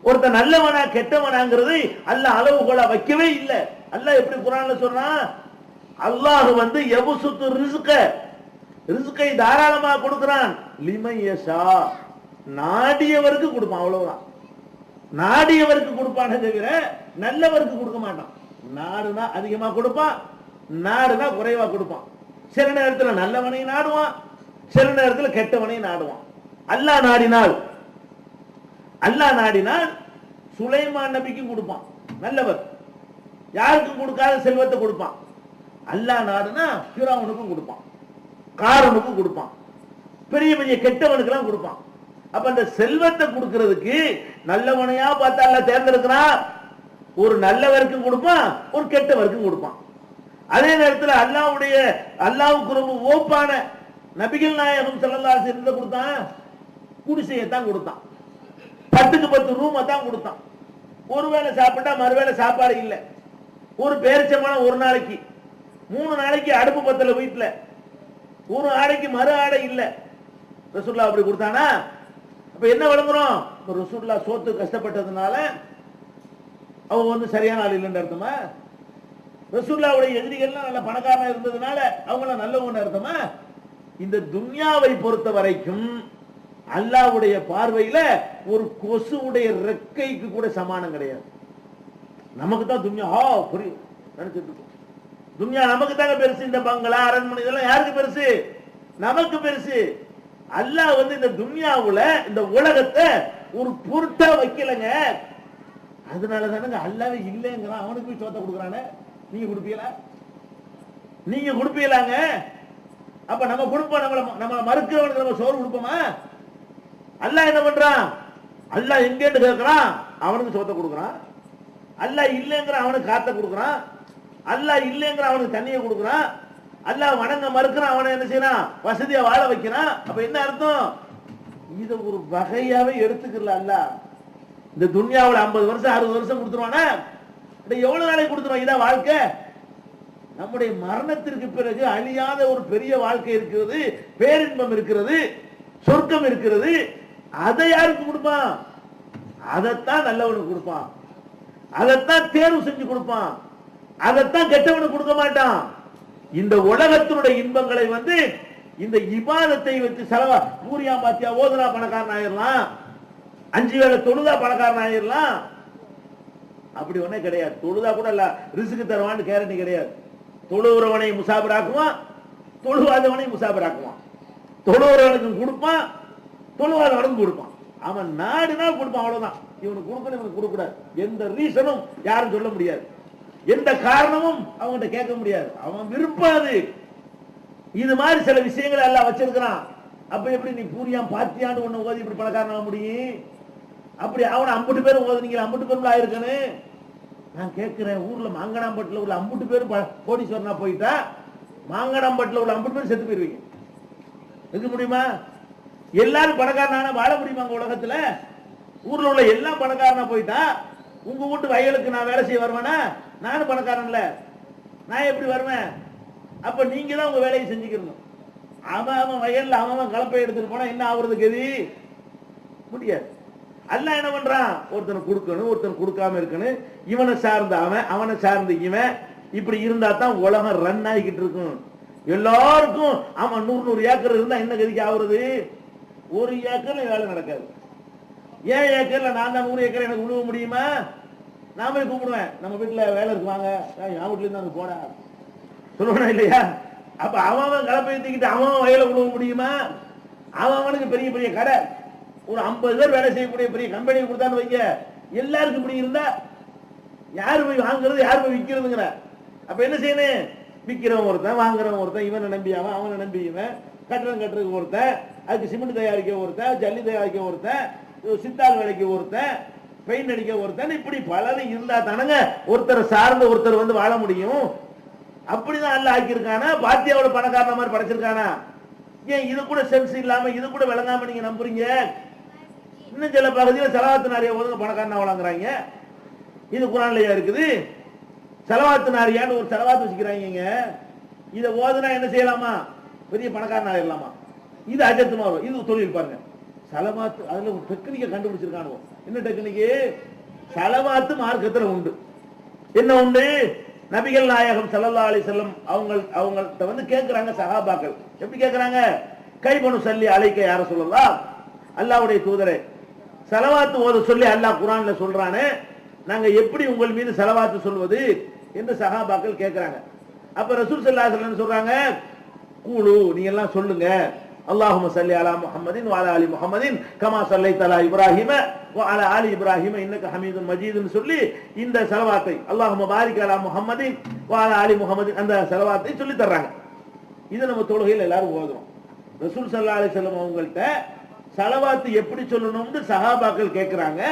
ஒருத்தன் நல்லவனா கெட்டவனாங்கிறது அல்லாஹ் அளவுகோலா வைக்கவே இல்லை. அல்லாஹ் எப்படி குர்ஆன்ல சொல்றான்? அல்லாஹ் வந்து யபசுத்து ரிஸ்க, ரிஸ்கை தாராளமா கொடுக்கிறான். லிமன் யஷா, நாடியவருக்கு கொடுப்பான், அவ்வளவுதான். நாடியவருக்கு கொடுப்பானே தவிர நல்லவருக்கு கொடுக்க மாட்டான். நாடுனா அதிகமா கொடுப்பான், நாடுனா குறைவா கொடுப்பான். சில நேரத்தில் நல்லவனையும் நாடுவான், சில நேரத்தில் கெட்டவனையும் நாடுவான். அல்லாஹ் நாடினால் சுலைமான் நபிக்கும் கொடுப்பான், நல்லவர். யாருக்கும் கொடுக்காத செல்வத்தை கொடுப்பான். அல்லாஹ் நாடுனா ஃபிரௌனுக்கும் கொடுப்பான், காரூனுக்கும் கொடுப்பான், பெரிய பெரிய கெட்டவனுக்கெல்லாம் கொடுப்பான். அப்ப அந்த செல்வத்தை கொடுக்கிறதுக்கு நல்லவனையா பார்த்து அல்லாஹ் தேர்ந்தெடுக்கிறான். ஒரு நல்லவருக்கும் கொடுப்பான், ஒரு கெட்டவருக்கும் கொடுப்பான். அதே நேரத்தில் அல்லாஹ்வுக்கு ரொம்ப ஓப்பான நபிகள் நாயகம் ஸல்லல்லாஹு அலைஹி வஸல்லம் கொடுத்தான், குடிசையத்தான் கொடுத்தான், 10க்கு 10 ரூமை தான் கொடுத்தான். ஒருவேளை சாப்பிட்டா மறுவேளை சாப்பாடு இல்லை, ஒரு பேரிச்சம்பழம் ஒரு நாளைக்கு, 3 நாளைக்கு அடுப்பு பத்தல வீட்டுல, ஒரு ஆடைக்கு மறு ஆடை இல்லை. ரசூலுல்லாஹ் அப்படி கொடுத்தானா? அப்ப என்ன விளங்குறோம்? ரசூலுல்லாஹ் சோத்து கஷ்டப்பட்டதுனால அவங்க சரியான ஆள் இல்லைன்னு அர்த்தமா? ரசூலுல்லாஹ்வுடைய எதிரிகள்லாம் நல்ல பணக்காரனா இருந்ததுனால அவங்கள நல்லவங்க அர்த்தமா? இந்த துன்யாவை பொறுத்த வரைக்கும் அல்லாஹ்வுடைய பார்வையில ஒரு கொசுவுடைய ரெக்கைக்கு கூட சமானம் கிடையாது. நமக்கு தான் துன்யா புரியும் நினைச்சிட்டு இருக்கோம். துன்யா நமக்கு தாங்க பெருசு. இந்த பங்களா அரண்மனை இதெல்லாம் யாருக்கு பெருசு? நமக்கு பெருசு. அல்லாஹ் இந்த துன்யாவுல இந்த உலகத்தை ஒரு பொருட்டா வைக்கலங்க. அதனால தானங்க அல்லாஹ்வே இல்லைங்கிறான். அவனுக்கு போய் சோத்த கொடுக்குறானே. நீங்க கொடுப்பீங்களா? நீங்க கொடுப்பீங்களாங்க? அப்ப நம்ம கொடுப்போம், நம்ம மறுக்கிறவனுக்கு நம்ம சோறு கொடுப்போமா? அல்லாஹ் என்ன பண்றான்? அல்லாஹ் எங்கேன்னு கேட்கிறான், அவனுக்கு சோத்த கொடுக்குறான். அல்லாஹ் இல்லைங்கிற அவனுக்கு காத்த கொடுக்குறான். அல்லாஹ் இல்லைங்கிற அவனுக்கு தண்ணியை கொடுக்குறான். அல்லாஹ் வணங்க மறுக்கிறான், அவனை என்ன செய்யறான்? வசதியா வாழ வைக்கிறான். அப்ப என்ன அர்த்தம்? இத ஒரு வகையாவே எடுத்துக்கல. அல்லாஹ் இந்த துன்யாவுல 50 வருஷம் 60 வருஷம் கொடுத்துருவானா? எவ்வளவு நாளைக்கு கொடுத்துருவான்? இதான் வாழ்க்கை. நம்முடைய மரணத்திற்கு பிறகு அழியாத ஒரு பெரிய வாழ்க்கை இருக்கிறது, பேரின்பம் இருக்கிறது, சொர்க்கம் இருக்கிறது. அதை யாருக்கு கொடுப்பான்? அதைத்தான் நல்லவனுக்கு கொடுப்பான், அதைத்தான் தேர்வு செஞ்சு கொடுப்பான், அதைத்தான் கெட்டவனுக்கு கொடுக்க மாட்டான். இந்த உலகத்தினுடைய இன்பங்களை இந்த இபாதத்தை வச்சு செலவா பூரியா பாத்தியா ஓதுனா பணக்காரன் ஆயிரலாம், 5 வேளை தொழுதா பணக்காரன் ஆயிரலாம். அப்படி ஒண்ணே கிடையாது. தொழுதா கூட இல்ல ரிஸ்க் தருவான்னு கேரண்டி கிடையாது. தொழுகிறவனை முசாபராக்குவான், தொழுவாதவனை முசாபராக்குவான். தொழுகிறவனுக்கு கொடுப்பான், தொழுவாதவனுக்கு கொடுப்பான். அவன் நாடுனா கொடுப்பான், அவ்வளவுதான். இவனுக்கு கொடுக்கணும், இவனுக்கு கொடுக்க கூடாது. எந்த ரீசனும் யாரும் சொல்ல முடியாது, எந்த காரணமும் அவன்கிட்ட கேட்க முடியாது. அவன் விருப்பாது. இது மாதிரி சில விஷயங்களை எல்லாம் வச்சிருக்கிறான். அப்ப எப்படி நீ பூரியா பாத்தியான்னு ஒண்ணு ஓதி இப்படி பணக்காரன் ஆக முடியும்? அப்படி அவனை 50 பேரும் ஓதுனீங்க, 50 பேரும் ஆயிருக்கனு. நான் கேட்கிறேன், ஊர்ல மாங்கனாம்பட்டில் உள்ள 50 பேரும் கோடீஸ்வரனா போயிட்டா மாங்கனாம்பட்டில் உள்ள 50 பேரும் செத்து போயிருவீங்க. இருக்க முடியுமா? எல்லாரும் பணக்காரனான வாழ முடியுமா உலகத்துல? ஊர்ல உள்ள எல்லாம் பணக்காரனா போயிட்டா உங்க வீட்டு வயலுக்கு நான் வேலை செய்ய வருவேனா? நானும் பணக்காரன்ல, நான் எப்படி வருவேன்? அப்ப நீங்க தான் உங்க வேலையை செஞ்சுக்கணும். அவன் வயல்ல அவன் கலப்பை எடுத்துட்டு போனா என்ன ஆகுறது? கதி முடியாது. அல்லாஹ் என்ன பண்றான்? ஒருத்தன் கொடுக்கணும், ஒருத்தன் கொடுக்காம இருக்கணும். இவனை சார்ந்த அவன், அவனை சார்ந்த இவன், இப்படி இருந்தா தான் உலகம் ரன் ஆகிக்கிட்டு இருக்கும். எல்லாருக்கும் அவன் 100 ஏக்கர் இருந்தா என்ன கதிக்கு ஆகுறது? 1 ஏக்கர்ல வேலை நடக்காது. ஏன் ஏக்கர்ல நான் தான் 100 ஏக்கர் எனக்கு உழுவ முடியுமா? நான் போய் கூப்பிடுவேன், நம்ம வீட்டுல வேலை இருக்குவாங்க, என் வீட்டுல இருந்து அங்க போட சொல்லுவேன் இல்லையா? அப்ப அவன் கலப்பை தூக்கிட்டு அவன் வயலை உழுவ முடியுமா? அவனுக்கு பெரிய பெரிய கடை, ஒரு 50 பேர் வேலை செய்யக்கூடிய பெரிய கம்பெனி கொடுத்தான்னு வைங்க, எல்லாருக்கும் இப்படி இருந்தா யாரு போய் வாங்குறது, யாரு போய் விற்கிறதுங்கிற? அப்ப என்ன செய்யணும்? விற்கிறவன் ஒருத்தன், வாங்குறவன் ஒருத்தன், இவனை நம்பி அவனை நம்பி இவன், கட்டடம் கட்டுறதுக்கு ஒருத்தன், அதுக்கு சிமெண்ட் தயாரிக்க ஒருத்தன், ஜல்லி தயாரிக்க ஒருத்தன், சித்தாள் வேலைக்கு ஒருத்தன், பெயிண்ட் அடிக்க ஒருத்தன், இப்படி பலரும் இருந்தா தானங்க ஒருத்தரை சார்ந்த ஒருத்தர் வாழ முடியும். அப்படிதான் அல்ல ஆக்கியிருக்கானா? பாத்தியாவோட பணக்காரன மாதிரி படைச்சிருக்கானா? ஏன் இது கூட சென்ஸ் இல்லாம, இது கூட விளங்காம நீங்க நம்புறீங்க? இன்னும் சில பகுதியில் செலவாத்து நாரியா ஓதுங்க பணக்காரனா வழங்குறாங்க. இது குரான்லயா இருக்குது? செலவாத்து நாரியான்னு ஒரு செலவாத்து வச்சுக்கிறாங்க. இதை ஓதுனா என்ன செய்யலாமா? பெரிய பணக்காரன் ஆயிடலாமா? இது அஜத்துமா வரும். இது தொழில் பாருங்க. செலவாத்து அதுல ஒரு டெக்னிக்கை கண்டுபிடிச்சிருக்கானு. என்ன டெக்னிக்கு? செலவாத்து மார்க்கத்துல உண்டு. என்ன உண்டு? நபிகள் நாயகம் ஸல்லல்லாஹு அலைஹி வஸல்லம் அவங்கள்ட்ட கேட்கிறாங்க சஹாபாக்கள். எப்படி கேட்கிறாங்க? கைபனு சல்லி அலைக்க யார சொல்லலாம், அல்லாஹ்வுடைய தூதரே, செலவாத்து ஓத சொல்லி அல்லாஹ் குர்ஆன்ல சொல்றானே, நாங்க எப்படி உங்கள் மீது செலவாத்து சொல்வது என்று சஹாபாக்கள் கேட்கிறாங்க. அப்ப ரசூல் ஸல்லல்லாஹு அலைஹி வஸல்லம் சொல்றாங்க, கூலு நீங்க எல்லாம் சொல்லுங்க, அல்லாஹும்ம ஸல்லி அலா முஹம்மதின் வ அலா ஆலி முஹம்மதின் கமா ஸல்லைத அலா இப்ராஹீம வ அலா ஆலி இப்ராஹீம இன்னக ஹமீதுன் மஜீதுன்னு சொல்லி இந்த ஸலவாத்தை அல்லாஹும்ம பாரிக் அலா முஹம்மதின் வ அலா ஆலி முஹம்மதின் அந்த ஸலவாத்தை சொல்லி தர்றாங்க. இதை நம்ம தொழுகையில் எல்லாரும் ஓதுறோம். ரசூல் ஸல்லல்லாஹு அலைஹி வஸல்லம் அவங்கள்ட்ட ஸலவாத்து எப்படி சொல்லணும்னு சஹாபாக்கள் கேட்கிறாங்க.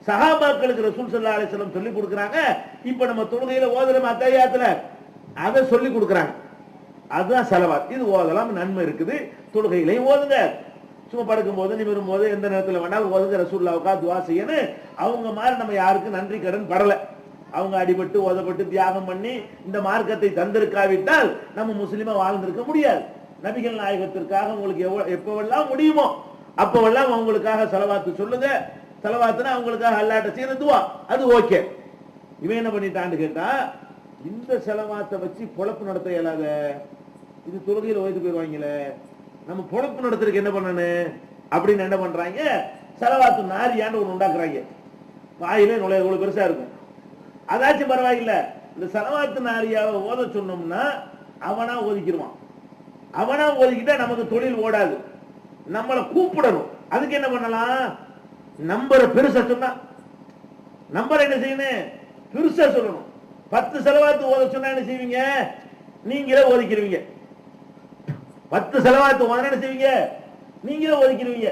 சஹாபாக்களுக்கு ரசூல் ஸல்லல்லாஹு அலைஹி வஸல்லம் சொல்லி கொடுக்கறாங்க. இப்ப நம்ம தொழுகையில ஓதுற அத்தஹியாத்துல அதை சொல்லி கொடுக்கறாங்க. அதுதான் ஸலவாத். இது ஓதலாம், நன்மை இருக்குது. தொழுகையிலையும் ஓதுங்க, சும்மா படுக்கும் போது நிமிரும் போது எந்த நேரத்தில் வேணாலும் ஓதுங்க. ரசூலுல்லாஹ்வுக்கா துஆ செய்யணும். அவங்க மாதிரி நம்ம யாருக்கும் நன்றி கடன் படல. அவங்க அடிபட்டு ஓதப்பட்டு தியாகம் பண்ணி இந்த மார்க்கத்தை தந்திருக்காவிட்டால் நம்ம முஸ்லிமா வாழ்ந்திருக்க முடியாது. நபிகள் நாயகத்திற்காக உங்களுக்கு எப்பவெல்லாம் முடியுமோ அப்பவெல்லாம் அவங்களுக்காக ஸலவாத்து சொல்லுங்க. ஸலவாத்துனா அவங்களுக்காக அல்லாஹ்ட்ட செய்யற துஆ, அது ஓகே. இவன் என்ன பண்ணிட்டான்னு கேட்டா, இந்த ஸலவாத்தை வச்சு பொழப்பு நடத்த இயலாத, இது தொழுகையில் ஓய்ந்து போயிடுவாங்களே, நம்ம பொழப்பு நடத்துறதுக்கு என்ன பண்ணணும் அப்படின்னு என்ன பண்றாங்க, ஸலவாத்து நாரியான்னு ஒன்று உண்டாக்குறாங்க. வாயிலே நுழைய இவ்வளவு பெருசா இருக்கும். அதாச்சும் பரவாயில்ல, இந்த ஸலவாத்து நாரியாவை ஓத சொன்னோம்னா அவனா ஒதுக்கிடுவான். அவனா ஒதுக்கிட்டா நமக்கு தொழில் ஓடாது. நம்மளை கூப்பிடணும். அதுக்கு என்ன பண்ணலாம், நம்பரை பெருசா சொன்னா, நம்பர் என்ன செய்யணும், பெருசா சொல்லணும். 10 ஸலவாத்து ஓத சொன்னா என்ன செய்வீங்க, நீங்களே ஒதுக்கிடுவீங்க. 10 ஸலவாத்து ஓத என்ன செய்வீங்க, நீங்களே ஒதுக்கிடுவீங்க.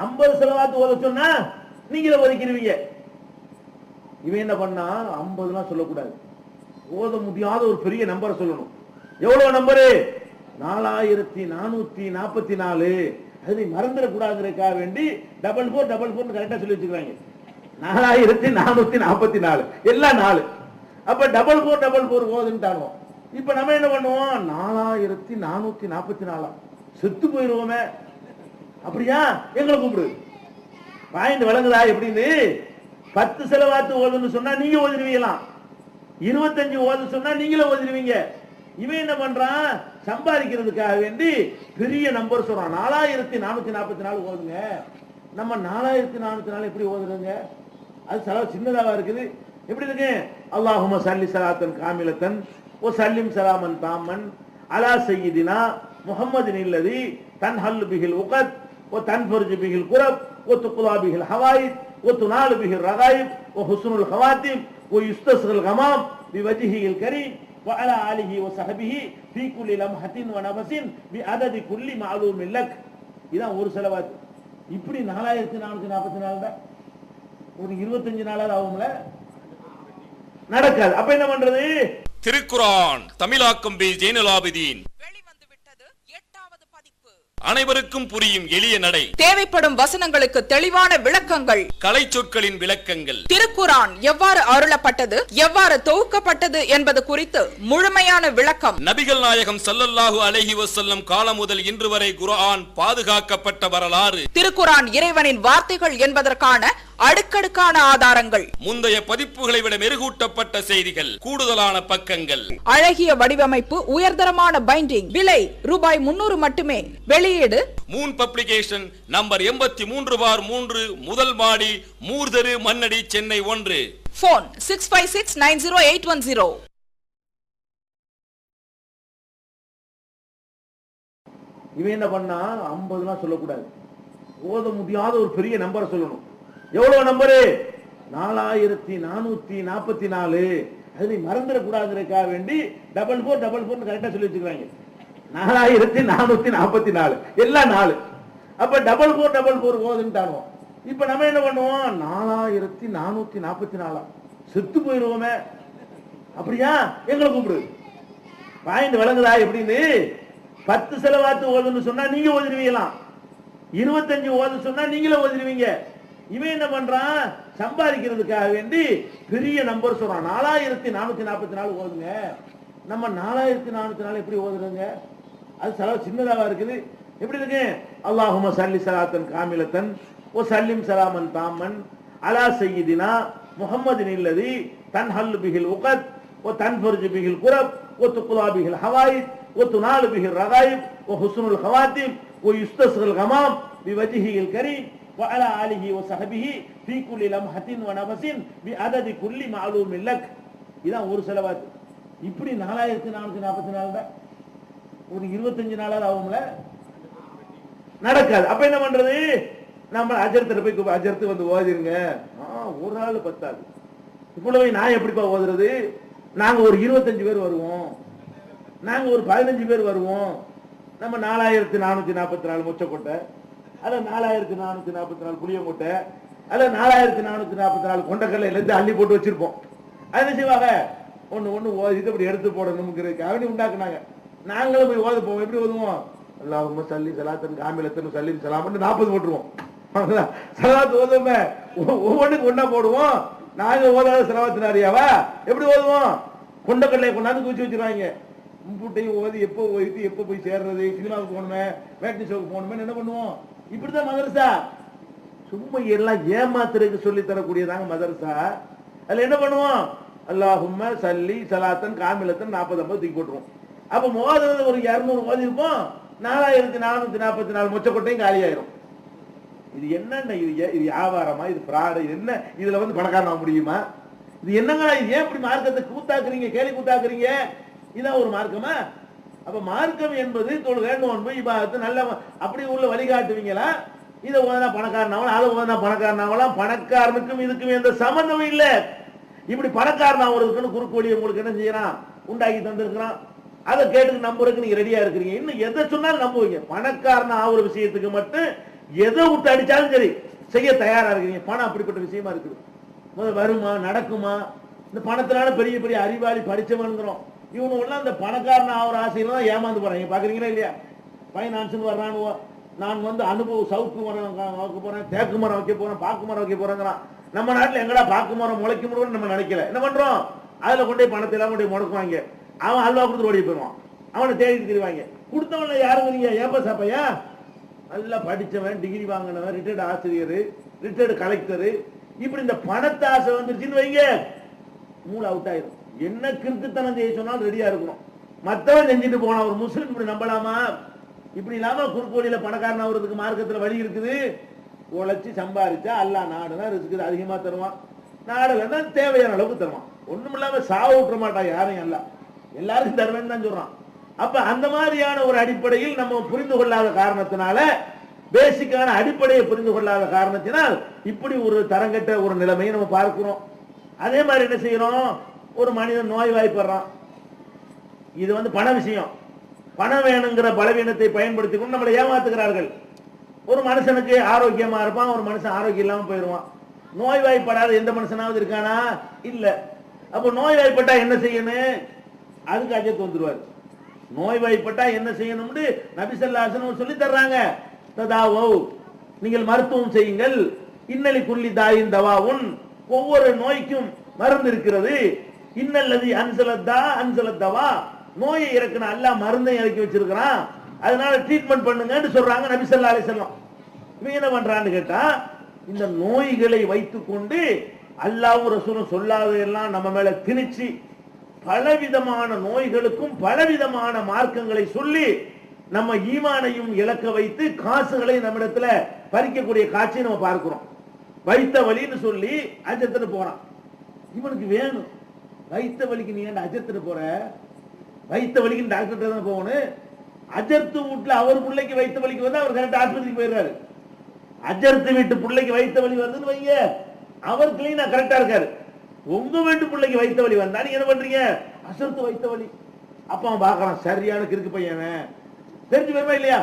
50 ஸலவாத்து ஓத சொன்னா நீங்களே ஒதுக்கிடுவீங்க. இவன் என்ன பண்ணா, 50 சொல்லக்கூடாது, ஓத முடியாத ஒரு பெரிய நம்பரை சொல்லணும். எவ்வளவு நம்பரு, 4444. அதை மறந்துடக்கூடாதுக்காக வேண்டி 4444 கரெக்டா சொல்லி வச்சுக்கிறாங்க. 4444 எல்லாம் 4. அப்ப 4444 ஓதுன்ட்டாங்க. இப்ப நம்ம என்ன பண்ணுவோம், 4444 செத்து போயிருவோமே. அப்படியா, எங்களை கூப்பிடு, பாயிண்ட் விளங்குதா எப்படின்னு. 10 ஸலவாத்து ஓதுன்னு சொன்னா நீங்க ஓதிடுவீங்களாம், 25 ஓது சொன்னா நீங்களே ஓதிடுவீங்க. இவன் என்ன பண்றான், சம்பாதிக்கிறதுக்காக வேண்டி பெரிய நம்பர் சொல்றான். 4444 ஓதுங்க. நம்ம 4444 எப்படி ஓதுறங்க, அது செலவு சின்னதாக இருக்குது. எப்படி இருக்கு, அல்லாஹும்ம ஸல்லி ஸலாத்தன் காமிலத்தன் வ ஸல்லிம் ஸலாமன் தாமன் அலா சய்யிதினா முஹம்மதின் அல்லதி தன்ஹல்லு பிஹில் உகத் வ தன்ஃபர்ஜு பிஹில் குரப் வ துக்லா பிஹில் ஹவாயித் வ துனாலு பிஹில் ரகாயிப் வ ஹுஸ்னுல் ஹவாத்திம் வ யுஸ்தஸ்கல் கமாம் பிவஜ்ஹில் கரீம் வ அலா ஆலிஹி வ ஸஹபிஹி ஃபீ குல்லி லம்ஹத்தின் வ நஃபஸின் பிஅததி குல்லி மஅலூமின் லக். இதான் ஒரு ஸலவாத். இப்படி 4444 தான். ஒரு 25 நாளாவது ஆகும்ல, நடக்காது. அப்ப என்ன பண்றது, திருக்குரான் தமிழாக்கம் பி ஜெய்னுல் ஆபிதீன் வெளிவந்து விட்டது 8வது பதிப்பு. அனைவருக்கும் புரியும் எளிய நடை, தேவைப்படும் வசனங்களுக்கு தெளிவான விளக்கங்கள், கலை சொற்களின் விளக்கங்கள், திருக்குரான் எவ்வாறு அருளப்பட்டது, எவ்வாறு தொகுக்கப்பட்டது என்பது குறித்து முழுமையான விளக்கம். நபிகள் நாயகம் ஸல்லல்லாஹு அலைஹி வஸல்லம் காலம் முதல் இன்று வரை குர்ஆன் பாதுகாக்கப்பட்ட வரலாறு, திருக்குரான் இறைவனின் வார்த்தைகள் என்பதற்கான அடுக்கடுக்கான ஆதாரங்கள், முந்தைய பதிப்புகளை விட மெருகூட்டப்பட்ட செய்திகள், கூடுதலான பக்கங்கள், அழகிய வடிவமைப்பு, உயர்தரமான பைண்டிங். விலை ரூபாய் 300 மட்டுமே. வெளியீடு மூன் பப்ளிகேஷன், நம்பர் 83/3, முதல் மாடி, மூர்தரு, மண்ணடி, சென்னை 1. போன் 65690810. இவன் என்ன பண்ணா, 50 சொல்லக்கூடாது, ஓத முடியாத ஒரு பெரிய நம்பரை சொல்லணும். எவ்வளவு நம்பரு, 4444. அதை மறந்துடக்கூடாதுக்காக வேண்டி 4444 கரெக்டா சொல்லி வச்சுக்கிறாங்க. 4444 எல்லாம் 4. அப்ப 4444 ஓதுன்ட்டாங்க. இப்ப நம்ம என்ன பண்ணுவோம், 4444 செத்து போயிருவோமே. அப்படியா, எங்களை கூப்பிடு, பாயிண்ட் விளங்குதா எப்படின்னு. 10 ஸலவாத்து ஓதுன்னு சொன்னா நீங்க ஓதிடுவீங்களாம், 25 ஓது சொன்னா நீங்களே ஓதிடுவீங்க. இவன் என்ன பண்றான், சம்பாதிக்கிறதுக்காக வேண்டி பெரிய நம்பர் சொல்றான். 4444 ஓதுங்க. நம்ம 4444 எப்படி ஓதுறங்க, அது செலவு சின்னதாக இருக்குது. எப்படி இருக்கு, அல்லாஹும்ம ஸல்லி ஸலாத்தன் காமிலத்தன் வ ஸல்லிம் ஸலாமன் தாமன் அலா சய்யிதினா முஹம்மதின் அல்லதி தன்ஹல்லு பிஹில் உகத் வ தன்ஃபர்ஜு பிஹில் குரப் வ துக்லா பிஹில் ஹவாயித் வ துனாலு பிஹில் ரகாயிப் வ ஹுஸ்னுல் ஹவாத்திம் வ யுஸ்தஸ்கல் கமாம் பிவஜ்ஹில் கரீம் வ அலா ஆலிஹி வ ஸஹபிஹி ஃபீ குல்லி லம்ஹத்தின் வ நஃபஸின் பிஅததி குல்லி மஅலூமின் லக். இதான் ஒரு ஸலவாத். இப்படி 4444 தான். ஒரு 25 நாளாவது ஆகும்ல, நடக்காது. அப்ப என்ன பண்றது? நம்ம அஜர்த்துல போய் அஜர்த்து வந்து ஓதிருங்க. ஒரு ஆள் பத்தாது. இவ்வளவு நான் எப்படிப்பா ஓதுறது? நாங்க ஒரு 25 பேர் வருவோம், நாங்க ஒரு 15 பேர் வருவோம். நம்ம 4444 மொச்சக்கொட்டை, அல்ல 4444 புளியங்கொட்டை, அல்ல 4444 கொண்டக்கல்ல எல்லாத்தையும் அள்ளி போட்டு வச்சிருப்போம். அது என்ன செய்வாங்க? ஒண்ணு ஓதிட்டு அப்படி எடுத்து போடணும்ங்கிறதுக்காக உண்டாக்குனாங்க. நாங்களும் போய் ஓத போவோம். எப்படி ஓதுவோம்? அல்லாஹும்ம ஸல்லி ஸலாத்தன் காமிலத்தன் ஸல்லிம் ஸலாம்னு 40 போட்டுருவோம். ஸலாத் ஓதுமே ஒவ்வொன்றுக்கு ஒண்ணா போடுவோம். நாங்க ஓதாத ஸலவாத்துனாரியாவா? எப்படி ஓதுவோம்? கொண்டக்கல்லையை கொண்டாந்து குச்சி வச்சிருவாங்க. மும்பூட்டையும் ஓதி எப்போ ஓதிட்டு எப்போ போய் சேர்றது, சினிமாவுக்கு போகணுமே, மேட்னி ஷோக்கு போகணுமே, என்ன பண்ணுவோம்? இப்படிதான் மதரசா. சும்மா எல்லாம் ஏமாத்துறதுக்கு சொல்லி தரக்கூடியதாங்க மதரசா. அதுல என்ன பண்ணுவோம்? அல்லாஹும்ம ஸல்லி ஸலாத்தன் காமிலத்தன் 40-50 தூக்கி போட்டுருவோம். அப்ப மோதுறது ஒரு 200 ஓதி இருப்போம். 4444 மொச்சக்கொட்டையும் காலியாயிரும். இது என்னன்னா? இது வியாபாரமா? இது ஃப்ராடு? இது என்ன? இதுல வந்து பணக்காரன் ஆக முடியுமா? இது என்னங்க? இது ஏன் இப்படி மார்க்கத்தை கூத்தாக்குறீங்க, கேலி கூத்தாக்குறீங்க? இதான் ஒரு மார்க்கமா? அப்ப மார்க்கம் என்பது தொழுகை, நோன்பு, இபாதத்து, நல்ல அப்படி உள்ள வழிகாட்டுவீங்களா? இதை ஓதனா பணக்காரனாவலாம், அதை ஓதனா பணக்காரனாவலாம். பணக்காரனுக்கும் இதுக்கும் எந்த சம்பந்தமும் இல்லை. இப்படி பணக்காரன் ஆகுறதுக்குன்னு குறுக்கு வழி உங்களுக்கு என்ன செய்யறான்? உண்டாக்கி தந்திருக்கிறான். அதை கேட்டு நம்புறதுக்கு நீங்க ரெடியா இருக்கிறீங்க. இன்னும் எதை சொன்னாலும் நம்புவீங்க. பணக்காரன் ஆகுற விஷயத்துக்கு மட்டும் எதை விட்டு அடிச்சாலும் சரி செய்ய தயாரா இருக்கிறீங்க. பணம் அப்படிப்பட்ட விஷயமா இருக்குது. முதல் வருமா, நடக்குமா? இந்த பணத்தினால பெரிய பெரிய அறிவாளி படிச்சவனுங்கிறோம். இவனு எல்லாம் இந்த பணக்காரன் ஆகிற ஆசையில தான் ஏமாந்து போறாங்க. பாக்குறீங்களா இல்லையா? பைனான்ஸ் வர்றானுவோ, நான் வந்து அனுபவ சவுக்கு மரம் வைக்க போறேன், தேக்கு மரம் வைக்க போறேன், பாக்கு மரம் வைக்க போறேங்கிறான். நம்ம நாட்டுல எங்கடா பாக்கு மரம் முளைக்க முடியும்னு நம்ம நினைக்கல. என்ன பண்றோம்? அதுல கொண்டே பணத்தை எல்லாம் கொண்டே முடக்குவாங்க. அவன் அல்வா கொடுத்து ஓடி போயிடுவான். அவனை தேடி தெரிவாங்க. கொடுத்தவன யாருங்க? நீங்க ஏப்பா சாப்பையா? நல்லா படிச்சவன், டிகிரி வாங்கினவன், ரிட்டையர்டு ஆசிரியர், ரிட்டையர்டு கலெக்டர், இப்படி இந்த பணத்தை ஆசை வந்துருச்சுன்னு வைங்க, மூளை அவுட் ஆயிரும். என்ன கிறுக்குத்தனம் செய்ய சொன்னாலும் ரெடியா இருக்கணும். மத்தவன் செஞ்சுட்டு போனா ஒரு முஸ்லிம் இப்படி நம்பலாமா? இப்படி இல்லாம குறுக்கோடியில பணக்காரன் ஆகுறதுக்கு மார்க்கத்துல வழி இருக்குது. உழைச்சி சம்பாதிச்சா அல்லா நாடுனா ரிஸ்க் அதிகமா தருவான், நாடுலன்னா தேவையான அளவுக்கு தருவான். ஒண்ணும் இல்லாம சாவ விட்டுற மாட்டான் யாரையும். அல்ல எல்லாருக்கும் தருவேன்னு தான் சொல்றான். அப்ப அந்த மாதிரியான ஒரு அடிப்படையில் நம்ம புரிந்து கொள்ளாத காரணத்தினால, பேசிக்கான அடிப்படையை புரிந்து கொள்ளாத காரணத்தினால் இப்படி ஒரு தரங்கட்ட ஒரு நிலைமையை நம்ம பார்க்கிறோம். அதே மாதிரி என்ன செய்யறோம்? ஒரு மனிதன் நோய்வாய்ப்படுறான். இது வந்து பண விஷயம். பணம் வேணுங்கிற பலவீனத்தை பயன்படுத்தி கொண்டு நம்மளை ஏமாத்துகிறார்கள். ஒரு மனுஷனுக்கு ஆரோக்கியமா இருப்பான், ஒரு மனுஷன் ஆரோக்கியம் இல்லாம போயிடுவான். நோய்வாய்ப்படாத எந்த மனுஷனாவது இருக்கானா? இல்ல. அப்ப நோய்வாய்ப்பட்டா என்ன செய்யணும்? அதுக்கு அஜத் வந்துருவாரு. நோய்வாய்ப்பட்டா என்ன செய்யணும்னு நபி ஸல்லல்லாஹு அலைஹி வஸல்லம் சொல்லி தர்றாங்க. ததாவோ, நீங்கள் மருத்துவம் செய்யுங்கள். இன்னலி குல்லி தாயின் தவாவுன், ஒவ்வொரு நோய்க்கும் மருந்து இருக்கிறது. இன்னல்லதி அன்சலத்தா அன்சலத்தவா, நோயை இறக்குன அல்லாஹ் மருந்தை இறக்கி வச்சிருக்கிறான், அதனால ட்ரீட்மெண்ட் பண்ணுங்கன்னு சொல்றாங்க நபி ஸல்லல்லாஹு அலைஹி வஸல்லம். இவங்க என்ன பண்றான்னு கேட்டா, இந்த நோய்களை வைத்துக் கொண்டு அல்லாஹ்வும் ரசூலும் சொல்லாததெல்லாம் நம்ம மேல திணிச்சு பலவிதமான நோய்களுக்கும் பலவிதமான மார்க்கங்களை சொல்லி நம்ம ஈமானையும் இழக்க வைத்து காசுகளை நம்மிடத்துல பறிக்கக்கூடிய காட்சியை நம்ம பார்க்கிறோம். வைத்த வலின்னு சொல்லி அஜத்துட்டு போறான். இவனுக்கு வேணும் வைத்த வலிக்கு. நீ ஏன் அஜத்துட்டு போற? வைத்த வலிக்கு டாக்டர் தான் போகணும். அஜர்த்து வீட்டுல அவர் பிள்ளைக்கு வைத்த வலிக்கு வந்து அவர் கரெக்டா ஆஸ்பத்திரிக்கு போயிடுறாரு. அஜர்த்து வீட்டு பிள்ளைக்கு வைத்த வலி வருதுன்னு வைங்க, அவர் கிளீனா கரெக்டா இருக்காரு. உங்க வீட்டு பிள்ளைக்கு வைத்த வலி வந்தா நீங்க என்ன பண்றீங்க? அசர்த்து வைத்த வலி. அப்ப அவன் பாக்குறான், சரியான கிறுக்கு பையன் தெரிஞ்சு வருமா இல்லையா?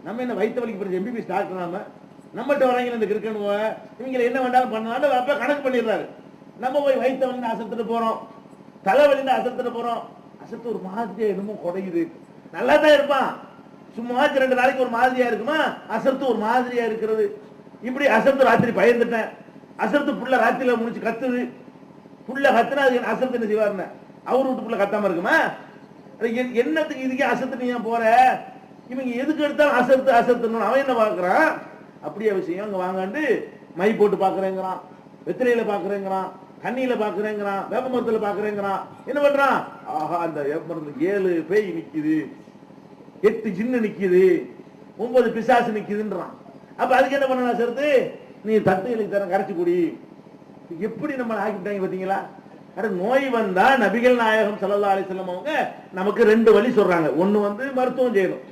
நம்ம என்ன வைத்த வலிக்கு பிறகு எம்பிபிஎஸ் டாக்டர் நம்மகிட்ட வராங்க இந்த கிறுக்கணுவ, இவங்க என்ன வேண்டாலும் பண்ணாலும் அப்ப கணக்கு பண்ணிடுறாரு. நம்ம போய் வைத்த வலின்னு அசத்துட்டு போறோம், தலைவலின்னு அசத்துட்டு போறோம். அசத்து ஒரு மாதிரியா என்னமோ குறையுது. நல்லா தான் இருப்பான், சும்மா 2 நாளைக்கு ஒரு மாதிரியா இருக்குமா? அசத்து ஒரு மாதிரியா இருக்கிறது. இப்படி அசத்து ராத்திரி பயந்துட்டேன். அசத்து புள்ள ராத்திரில முடிச்சு கத்துது. புள்ள கத்துனா அது அசத்து என்ன செய்வாருன்னு அவர் வீட்டு புள்ள கத்தாம இருக்குமா? என்னத்துக்கு இதுக்கே அசத்து நீ ஏன் போற? இவங்க எதுக்கு எடுத்தாலும் அசத்து அசத்துன்னு அவன் என்ன பாக்குறான்? அப்படியே விஷயம். அங்க வாங்காண்டு மை போட்டு பாக்குறேங்கிறான், வெத்திரையில பாக்குறேங்கிறான், கண்ணியில பாக்குறேங்கிறான், வேப்ப மரத்துல பாக்குறேங்கிறான். என்ன பண்றான்? ஆஹா, அந்த வேப்ப மரத்துல 7 பேய் நிக்குது, 8 ஜின்னு நிக்குது, 9 பிசாசு நிக்குதுன்றான். அப்ப அதுக்கு என்ன பண்ணலாம்? சேர்த்து நீ தட்டுகளுக்கு தர கரைச்சு குடி. எப்படி நம்ம ஆக்கிட்டாங்க பாத்தீங்களா? நோய் வந்தா நபிகள் நாயகம் ஸல்லல்லாஹு அலைஹி வஸல்லம் அவங்க நமக்கு 2 வழி சொல்றாங்க. ஒண்ணு வந்து மருத்துவம் செய்யணும்,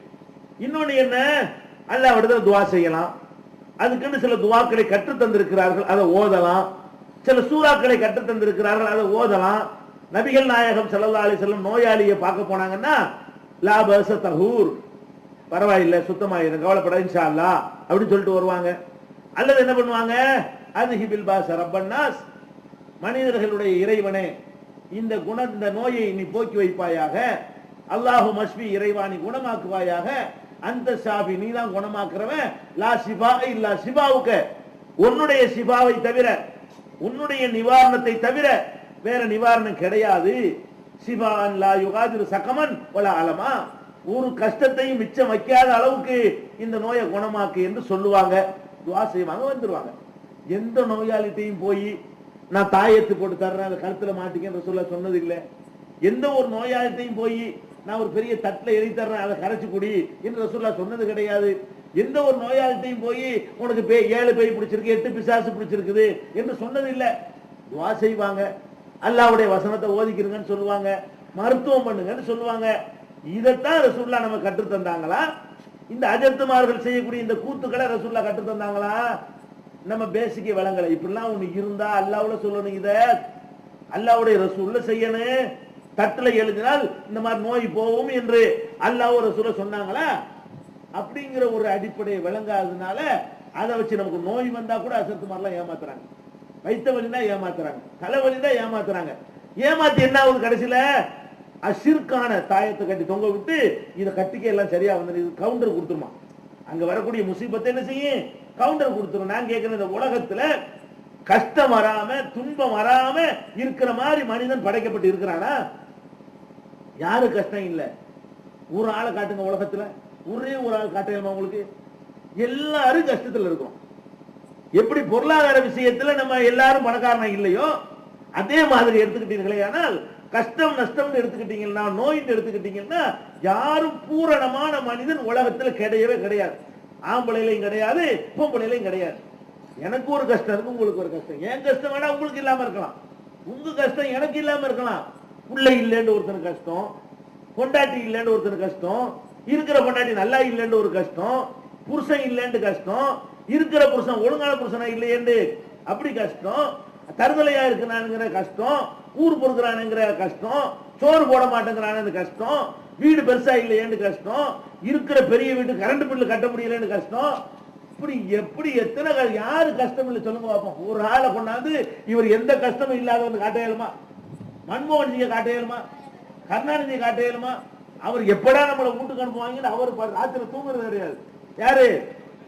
இன்னொன்னு என்ன? அல்லாஹ்விடத்தில் துஆ செய்யலாம். அதுக்குன்னு சில துஆக்களை கற்றுத் தந்திருக்கிறார்கள், அதை ஓதலாம். சில சூறாக்களை கற்றுத் தந்திருக்கிறார்கள், அதை ஓதலாம். நபிகள் நாயகம் ஸல்லல்லாஹு அலைஹி வஸல்லம் நோயாளியை பார்க்க போனாங்கன்னா லா பஸ தஹூர், பரவாயில்லை சுத்தமாயிரும், கவலைப்பட இன்ஷா அல்லாஹ் அப்படின்னு சொல்லிட்டு வருவாங்க. அல்லது என்ன பண்ணுவாங்க, அதுஹிபில் பாஸ ரப்பன்னாஸ், மனிதர்களுடைய இறைவனே இந்த நோயை நீ போக்கி வைப்பாயாக, அல்லாஹு மஷ்பி, இறைவா நீ குணமாக்குவாயாக, அந்த ஷாஃபி நீ தான் குணமாக்குறவன், லா ஷிஃபா இல்லா ஷிஃபாவுக்க, உன்னுடைய ஷிஃபாவை தவிர, உன்னுடைய நிவாரணத்தை தவிர வேற நிவாரணம் கிடையாது. ஷிஃபான் லா யுகாதிரு சகமன் வலா அலமா, ஒரு கஷ்டத்தையும் மிச்சம் வைக்காத அளவுக்கு இந்த நோயை குணமாக்கு என்று சொல்லுவாங்க, துஆ செய்வாங்க, வந்துருவாங்க. எந்த நோயாளிட்டையும் போய் நான் தாயத்து போட்டு தர்றேன், அதை கழுத்துல மாட்டிக்கின்ற சொல்ல சொன்னது இல்லை. எந்த ஒரு நோயாளிட்டையும் போய் நான் ஒரு பெரிய தட்டில் எழுதி தர்றேன், அதை கரைச்சு குடி என்று ரசூலுல்லாஹ் சொன்னது கிடையாது. எந்த ஒரு நோயாளிட்டையும் போய் உனக்கு 7 பேய் பிடிச்சிருக்கு, 8 பிசாசு பிடிச்சிருக்குது என்று சொன்னது இல்லை. துஆ செய்வாங்க, அல்லாஹ்வுடைய வசனத்தை ஓதிக்கிறங்கன்னு சொல்லுவாங்க, மருத்துவம் பண்ணுங்கன்னு சொல்லுவாங்க. இதைத்தான் ரசூலுல்லாஹ் நம்ம கற்று தந்தாங்களா? இந்த அஜத்துமார்கள் செய்யக்கூடிய இந்த கூத்துக்களை ரசூலுல்லாஹ் கற்று தந்தாங்களா? நம்ம பேசிக்க விளங்கல. இப்படிலாம் ஒண்ணு இருந்தா அல்லாஹ்வுல சொல்லணும், இத அல்லாஹ்வுடைய ரசூல்ல செய்யணும். தட்டுல எழுதினால் இந்த மாதிரி நோய் போகும் என்று அல்லாஹ் ரசூல சொன்னாங்களா? அப்படிங்கிற ஒரு அடிப்படையை விளங்காததுனால அதை வச்சு நமக்கு நோய் வந்தா கூட அசத்து மாதிரிலாம் ஏமாத்துறாங்க, வைத்த வலினா ஏமாத்துறாங்க, தலைவலினா ஏமாத்துறாங்க. ஏமாத்தி என்ன ஆகுது கடைசியில? அஷிர்கான தாயத்தை கட்டி தொங்க விட்டு இதை கட்டிக்க எல்லாம் சரியா வந்து இது கவுண்டர் கொடுத்துருமா. அங்க வரக்கூடிய முசீபத்தை என்ன செய்யும்? கவுண்டர் கொடுத்துரும். நான் கேட்கிறேன், இந்த உலகத்துல கஷ்டம் வராம துன்பம் வராம இருக்கிற மாதிரி மனிதன் படைக்கப்பட்டு இருக்கிறானா? யாரு கஷ்டம் இல்ல? ஒரு ஆளை காட்டுங்க உலகத்துல, ஒரே ஒரு ஆள் காட்டுமா உங்களுக்கு? எல்லாரும் கஷ்டத்துல இருக்கும். எப்படி பொருளாதார விஷயத்துல நம்ம எல்லாரும் பணக்காரனா இல்லையோ அதே மாதிரி எடுத்துக்கிட்டீர்களே, ஆனால் கஷ்டம் நஷ்டம் எடுத்துக்கிட்டீங்கன்னா, நோய் எடுத்துக்கிட்டீங்கன்னா, யாரும் பூரணமான மனிதன் உலகத்துல கிடையவே கிடையாது. ஆம்பளையிலையும் கிடையாது, பொம்பளையிலையும் கிடையாது. எனக்கு ஒரு கஷ்டம் இருக்கு, உங்களுக்கு ஒரு கஷ்டம். என் கஷ்டம் வேணா உங்களுக்கு இல்லாம இருக்கலாம், உங்க கஷ்டம் எனக்கு இல்லாம இருக்கலாம். பிள்ளை இல்லைன்னு ஒருத்தனுக்கு கஷ்டம், பொண்டாட்டி இல்லைன்னு ஒருத்தனுக்கு கஷ்டம், இருக்கிற பொண்டாட்டி நல்லா இல்லைன்னு ஒரு கஷ்டம், புருஷன் இல்லைன்னு கஷ்டம், இருக்கிற புருஷன் ஒழுங்கான புருஷனா இல்லையேன்னு அப்படி கஷ்டம், தருதலையா இருக்கிறானுங்கிற கஷ்டம், ஊர் பொறுக்கிறானுங்கிற கஷ்டம், சோறு போட மாட்டேங்கிறானு கஷ்டம், வீடு பெருசா இல்லையேன்னு கஷ்டம், இருக்கிற பெரிய வீட்டு கரண்ட் பில்லு கட்ட முடியலன்னு கஷ்டம். இப்படி எப்படி எத்தனை யாரு கஷ்டம் இல்லை சொல்லுங்க பார்ப்போம். ஒரு ஆளை கொண்டாந்து இவர் எந்த கஷ்டமும் இல்லாதவன்னு காட்ட இயலுமா? மன்மோகன் சிங்கை காட்ட இயலுமா? கருணாநிதியை காட்ட இயலுமா? அவர் எப்படா நம்மளை வீட்டுக்கு அனுப்புவாங்கன்னு அவர் ராத்திரி தூங்குறது கிடையாது. யாரு?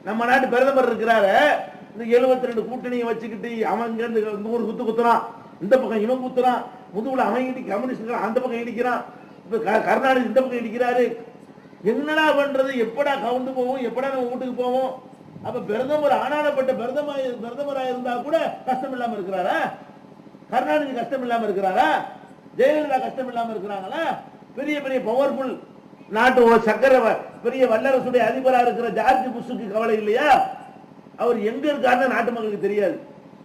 நம்ம நாட்டு பிரதமர் இருக்கிறாரு, இந்த 72 கூட்டணியை வச்சுக்கிட்டு அவன் இங்க இருந்து 100 குத்து குத்துறான், இந்த பக்கம் இவன் குத்துறான், முதுகுல அவன் இடி கம்யூனிஸ்ட் அந்த பக்கம் இடிக்கிறான், கருணாநிதி இந்த பக்கம் இடிக்கிறாரு. என்னடா பண்றது? எப்படா கவுண்டு போவோம், எப்படா நம்ம வீட்டுக்கு போவோம்? அப்ப பிரதமர் ஆனானப்பட்ட பிரதமரா இருந்தா கூட கஷ்டம் இல்லாம இருக்கிறாரா? கருணாநிதி கஷ்டம் இல்லாம இருக்கிறாரா? ஜெயலலிதா கஷ்டம் இல்லாம இருக்கிறாங்களா? பெரிய பெரிய பவர்ஃபுல் நாட்டு சக்கர பெரிய வல்லரசுடைய அதிபரா இருக்கிற ஜார்ஜ் புஷ்ஷுக்கு கவலை இல்லையா? அவர் எங்க இருக்காருன்னு நாட்டு மக்களுக்கு தெரியாது.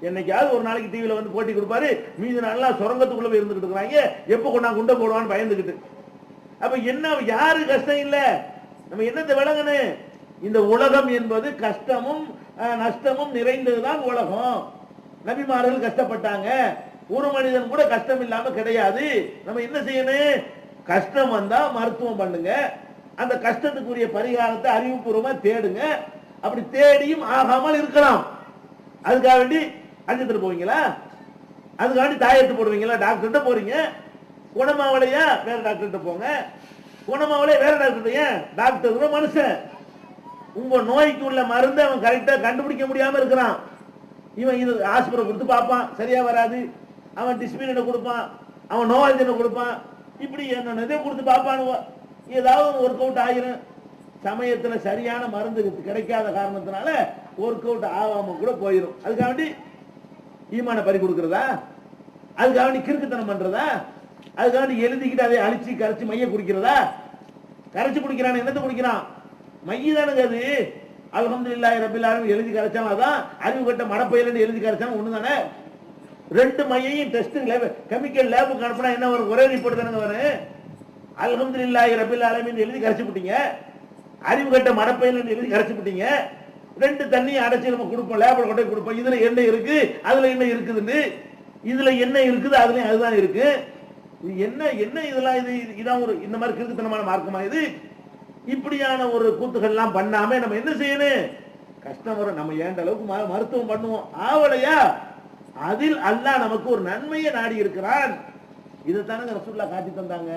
என்னைக்காவது ஒரு நாளைக்கு டிவியில வந்து போட்டி கொடுப்பாரு, மீது நல்லா சுரங்கத்துக்குள்ள போய் இருந்துகிட்டு இருக்கிறாங்க, எப்ப கொண்டா குண்டை போடுவான்னு பயந்துகிட்டு. அப்ப என்ன, யாரு கஷ்டம் இல்ல? நம்ம என்னத்தை விளங்கணும்? இந்த உலகம் என்பது கஷ்டமும் நஷ்டமும் நிறைந்ததுதான் உலகம். நபிமார்கள் கஷ்டப்பட்டாங்க, ஒரு மனிதன் கூட கஷ்டம் இல்லாம கிடையாது. நம்ம என்ன செய்யணும்? கஷ்டம் வந்தா மருத்துவம் பண்ணுங்க, அந்த கஷ்டத்துக்குரிய பரிகாரத்தை அறிவுபூர்வமா தேடுங்க. அப்படி தேடியும் ஆகாமல் இருக்கலாம். அதுக்காக வேண்டி அஞ்சத்துல போவீங்களா? அதுக்காக வேண்டி தாயத்து போடுவீங்களா? டாக்டர்கிட்ட போறீங்க, குணமாவளையா வேற டாக்டர்கிட்ட போங்க. குணமாவளையா வேற டாக்டர். டாக்டர் மனுஷன், உங்க நோய்க்கு உள்ள மருந்து அவன் கரெக்டா கண்டுபிடிக்க முடியாம இருக்கிறான். இவன் இது ஆஸ்பத்திரி கொடுத்து பார்ப்பான், சரியா வராது. அவன் டிஸ்பிளினை கொடுப்பான், அவன் நோயாளினை கொடுப்பான், இப்படி என்ன இதை கொடுத்து பார்ப்பானுவ, ஏதாவது ஒர்க் அவுட் ஆகிரும். சமயத்துல சரியான மருந்து கிடைக்காத காரணத்தினால ஒர்க் அவுட் ஆகாம கூட போயிடும். அதுக்காக வேண்டி ஈமான பறி கொடுக்கிறதா? அதுக்காக வேண்டி கிறுக்குத்தனம் பண்றதா? அதுக்காக வேண்டி எழுதிக்கிட்டு அதை அழிச்சு கரைச்சு மைய குடிக்கிறதா? கரைச்சு குடிக்கிறான், என்னத்தை குடிக்கிறான்? மைய தானுங்க அது. அல்ஹம்துலில்லாஹி ரப்பில் ஆலமீன் எழுதி கரைச்சாலும் அதான், அறிவு கட்ட மடப்பயிலன்னு எழுதி கரைச்சாலும் ஒண்ணு தானே. 2 மையையும் டெஸ்ட் கெமிக்கல் லேபுக்கு அனுப்பினா என்ன வரும்? ஒரே ரிப்போர்ட் தானே வரும். அல்ஹம்துலில்லாஹி ரப்பில் ஆலமீன் எழுதி கரைச்சு விட்டீங்க, அறிவு கட்ட மடப்பையில எழுதி கரைச்சு விட்டீங்க. 2 தண்ணி அடைச்சி நம்ம கொடுப்போம், லேபில் கொண்டு போய் கொடுப்போம். இதுல என்ன இருக்கு, அதுல என்ன இருக்குதுன்னு, இதுல என்ன இருக்குது அதுலயும் அதுதான் இருக்கு. இது என்ன என்ன இதெல்லாம், இதான் ஒரு இந்த மாதிரி கிறுக்குத்தனமான மார்க்கமா இது? இப்படியான ஒரு கூத்துக்கள்லாம் பண்ணாம நம்ம என்ன செய்யணும்? கஷ்டம் வரும், நம்ம ஏண்ட அளவுக்கு மருத்துவம் பண்ணுவோம், ஆவலையா? அதில் அல்லாஹ் நமக்கு ஒரு நன்மையை நாடி இருக்கிறான். இதைத்தானங்க ரசூலுல்லாஹ் காட்டி தந்தாங்க.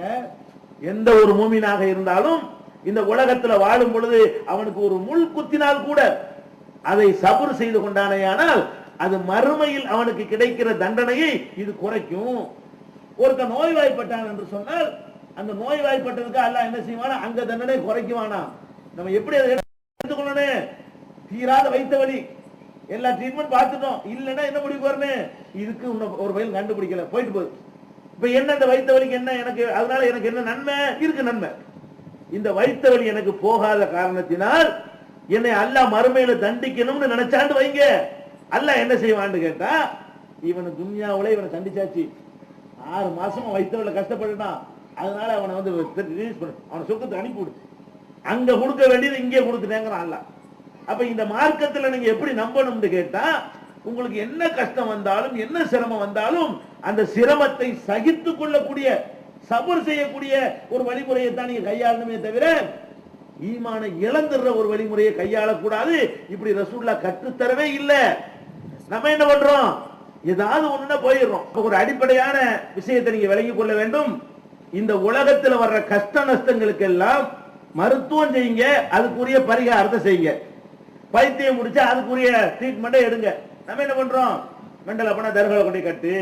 எந்த ஒரு மூமினாக இருந்தாலும் இந்த உலகத்துல வாழும் பொழுது அவனுக்கு ஒரு முள் குத்தினால் கூட அதை சபர் செய்து கொண்டானேயானால் அது மறுமையில் அவனுக்கு கிடைக்கிற தண்டனையை இது குறைக்கும். ஒருத்தன் நோய்வாய்ப்பட்டான் என்று சொன்னால் அந்த நோய்வாய்ப்பட்டதுக்கு அல்லாஹ் என்ன செய்வானா? அங்க தண்டனை குறைக்குவானா? நம்ம எப்படி அதை எடுத்துக்கொள்ளணும்? தீராத வைத்த வலி, எல்லா ட்ரீட்மெண்ட் பார்த்துட்டோம், இல்லைன்னா என்ன முடிவு வரணும்? இதுக்கு ஒரு வயல் கண்டுபிடிக்கல, போயிட்டு போகுது. இப்ப என்ன இந்த வைத்த வலிக்கு என்ன எனக்கு, அதனால எனக்கு என்ன நன்மை இருக்கு? நன்மை, இந்த வைத்த வலி எனக்கு போகாத காரணத்தினால் என்னை அல்லாஹ் மறுமையில தண்டிக்கணும்னு நினைச்சாண்டு வைங்க, அல்லாஹ் என்ன செய்வான்னு கேட்டா, இவனை துன்யாவுல இவனை தண்டிச்சாச்சு, 6 மாசமா வைத்த வலியில கஷ்டப்பட்டுட்டான், அதனால அவனை வந்து ரிலீஸ் பண்ணு, அவனை சொக்கத்துக்கு அனுப்பிவிடு, அங்க கொடுக்க வேண்டியது இங்கே கொடுத்துட்டேங்கிறான் அல்லாஹ். அப்ப இந்த மார்க்கத்துல நீங்க எப்படி நம்பணும்னு கேட்டா, உங்களுக்கு என்ன கஷ்டம் வந்தாலும் என்ன சிரமம் வந்தாலும் அந்த சிரமத்தை சகித்து கொள்ளக்கூடிய, சபர் செய்யக்கூடிய ஒரு வழிமுறையை தான் நீங்க கையாளணுமே தவிர ஈமானை இழந்துடுற ஒரு வழிமுறையை கையாளக்கூடாது. இப்படி ரசூலுல்லாஹ் கற்றுத்தரவே இல்லை. நம்ம என்ன பண்றோம்? ஏதாவது ஒண்ணுன்னா போயிடுறோம். ஒரு அடிப்படையான விஷயத்தை நீங்க விளங்கிக் கொள்ள வேண்டும். இந்த உலகத்தில் வர்ற கஷ்ட நஷ்டங்களுக்கு எல்லாம் மருத்துவம் செய்யுங்க, அதுக்குரிய பரிகாரத்தை செய்யுங்க. பைத்தியம் முடிச்சா அதுக்குரிய ட்ரீட்மெண்ட்டை எடுங்க. நம்ம என்ன பண்றோம்? மெண்டல் அப்பனா தர்காவை கொண்டு கட்டு,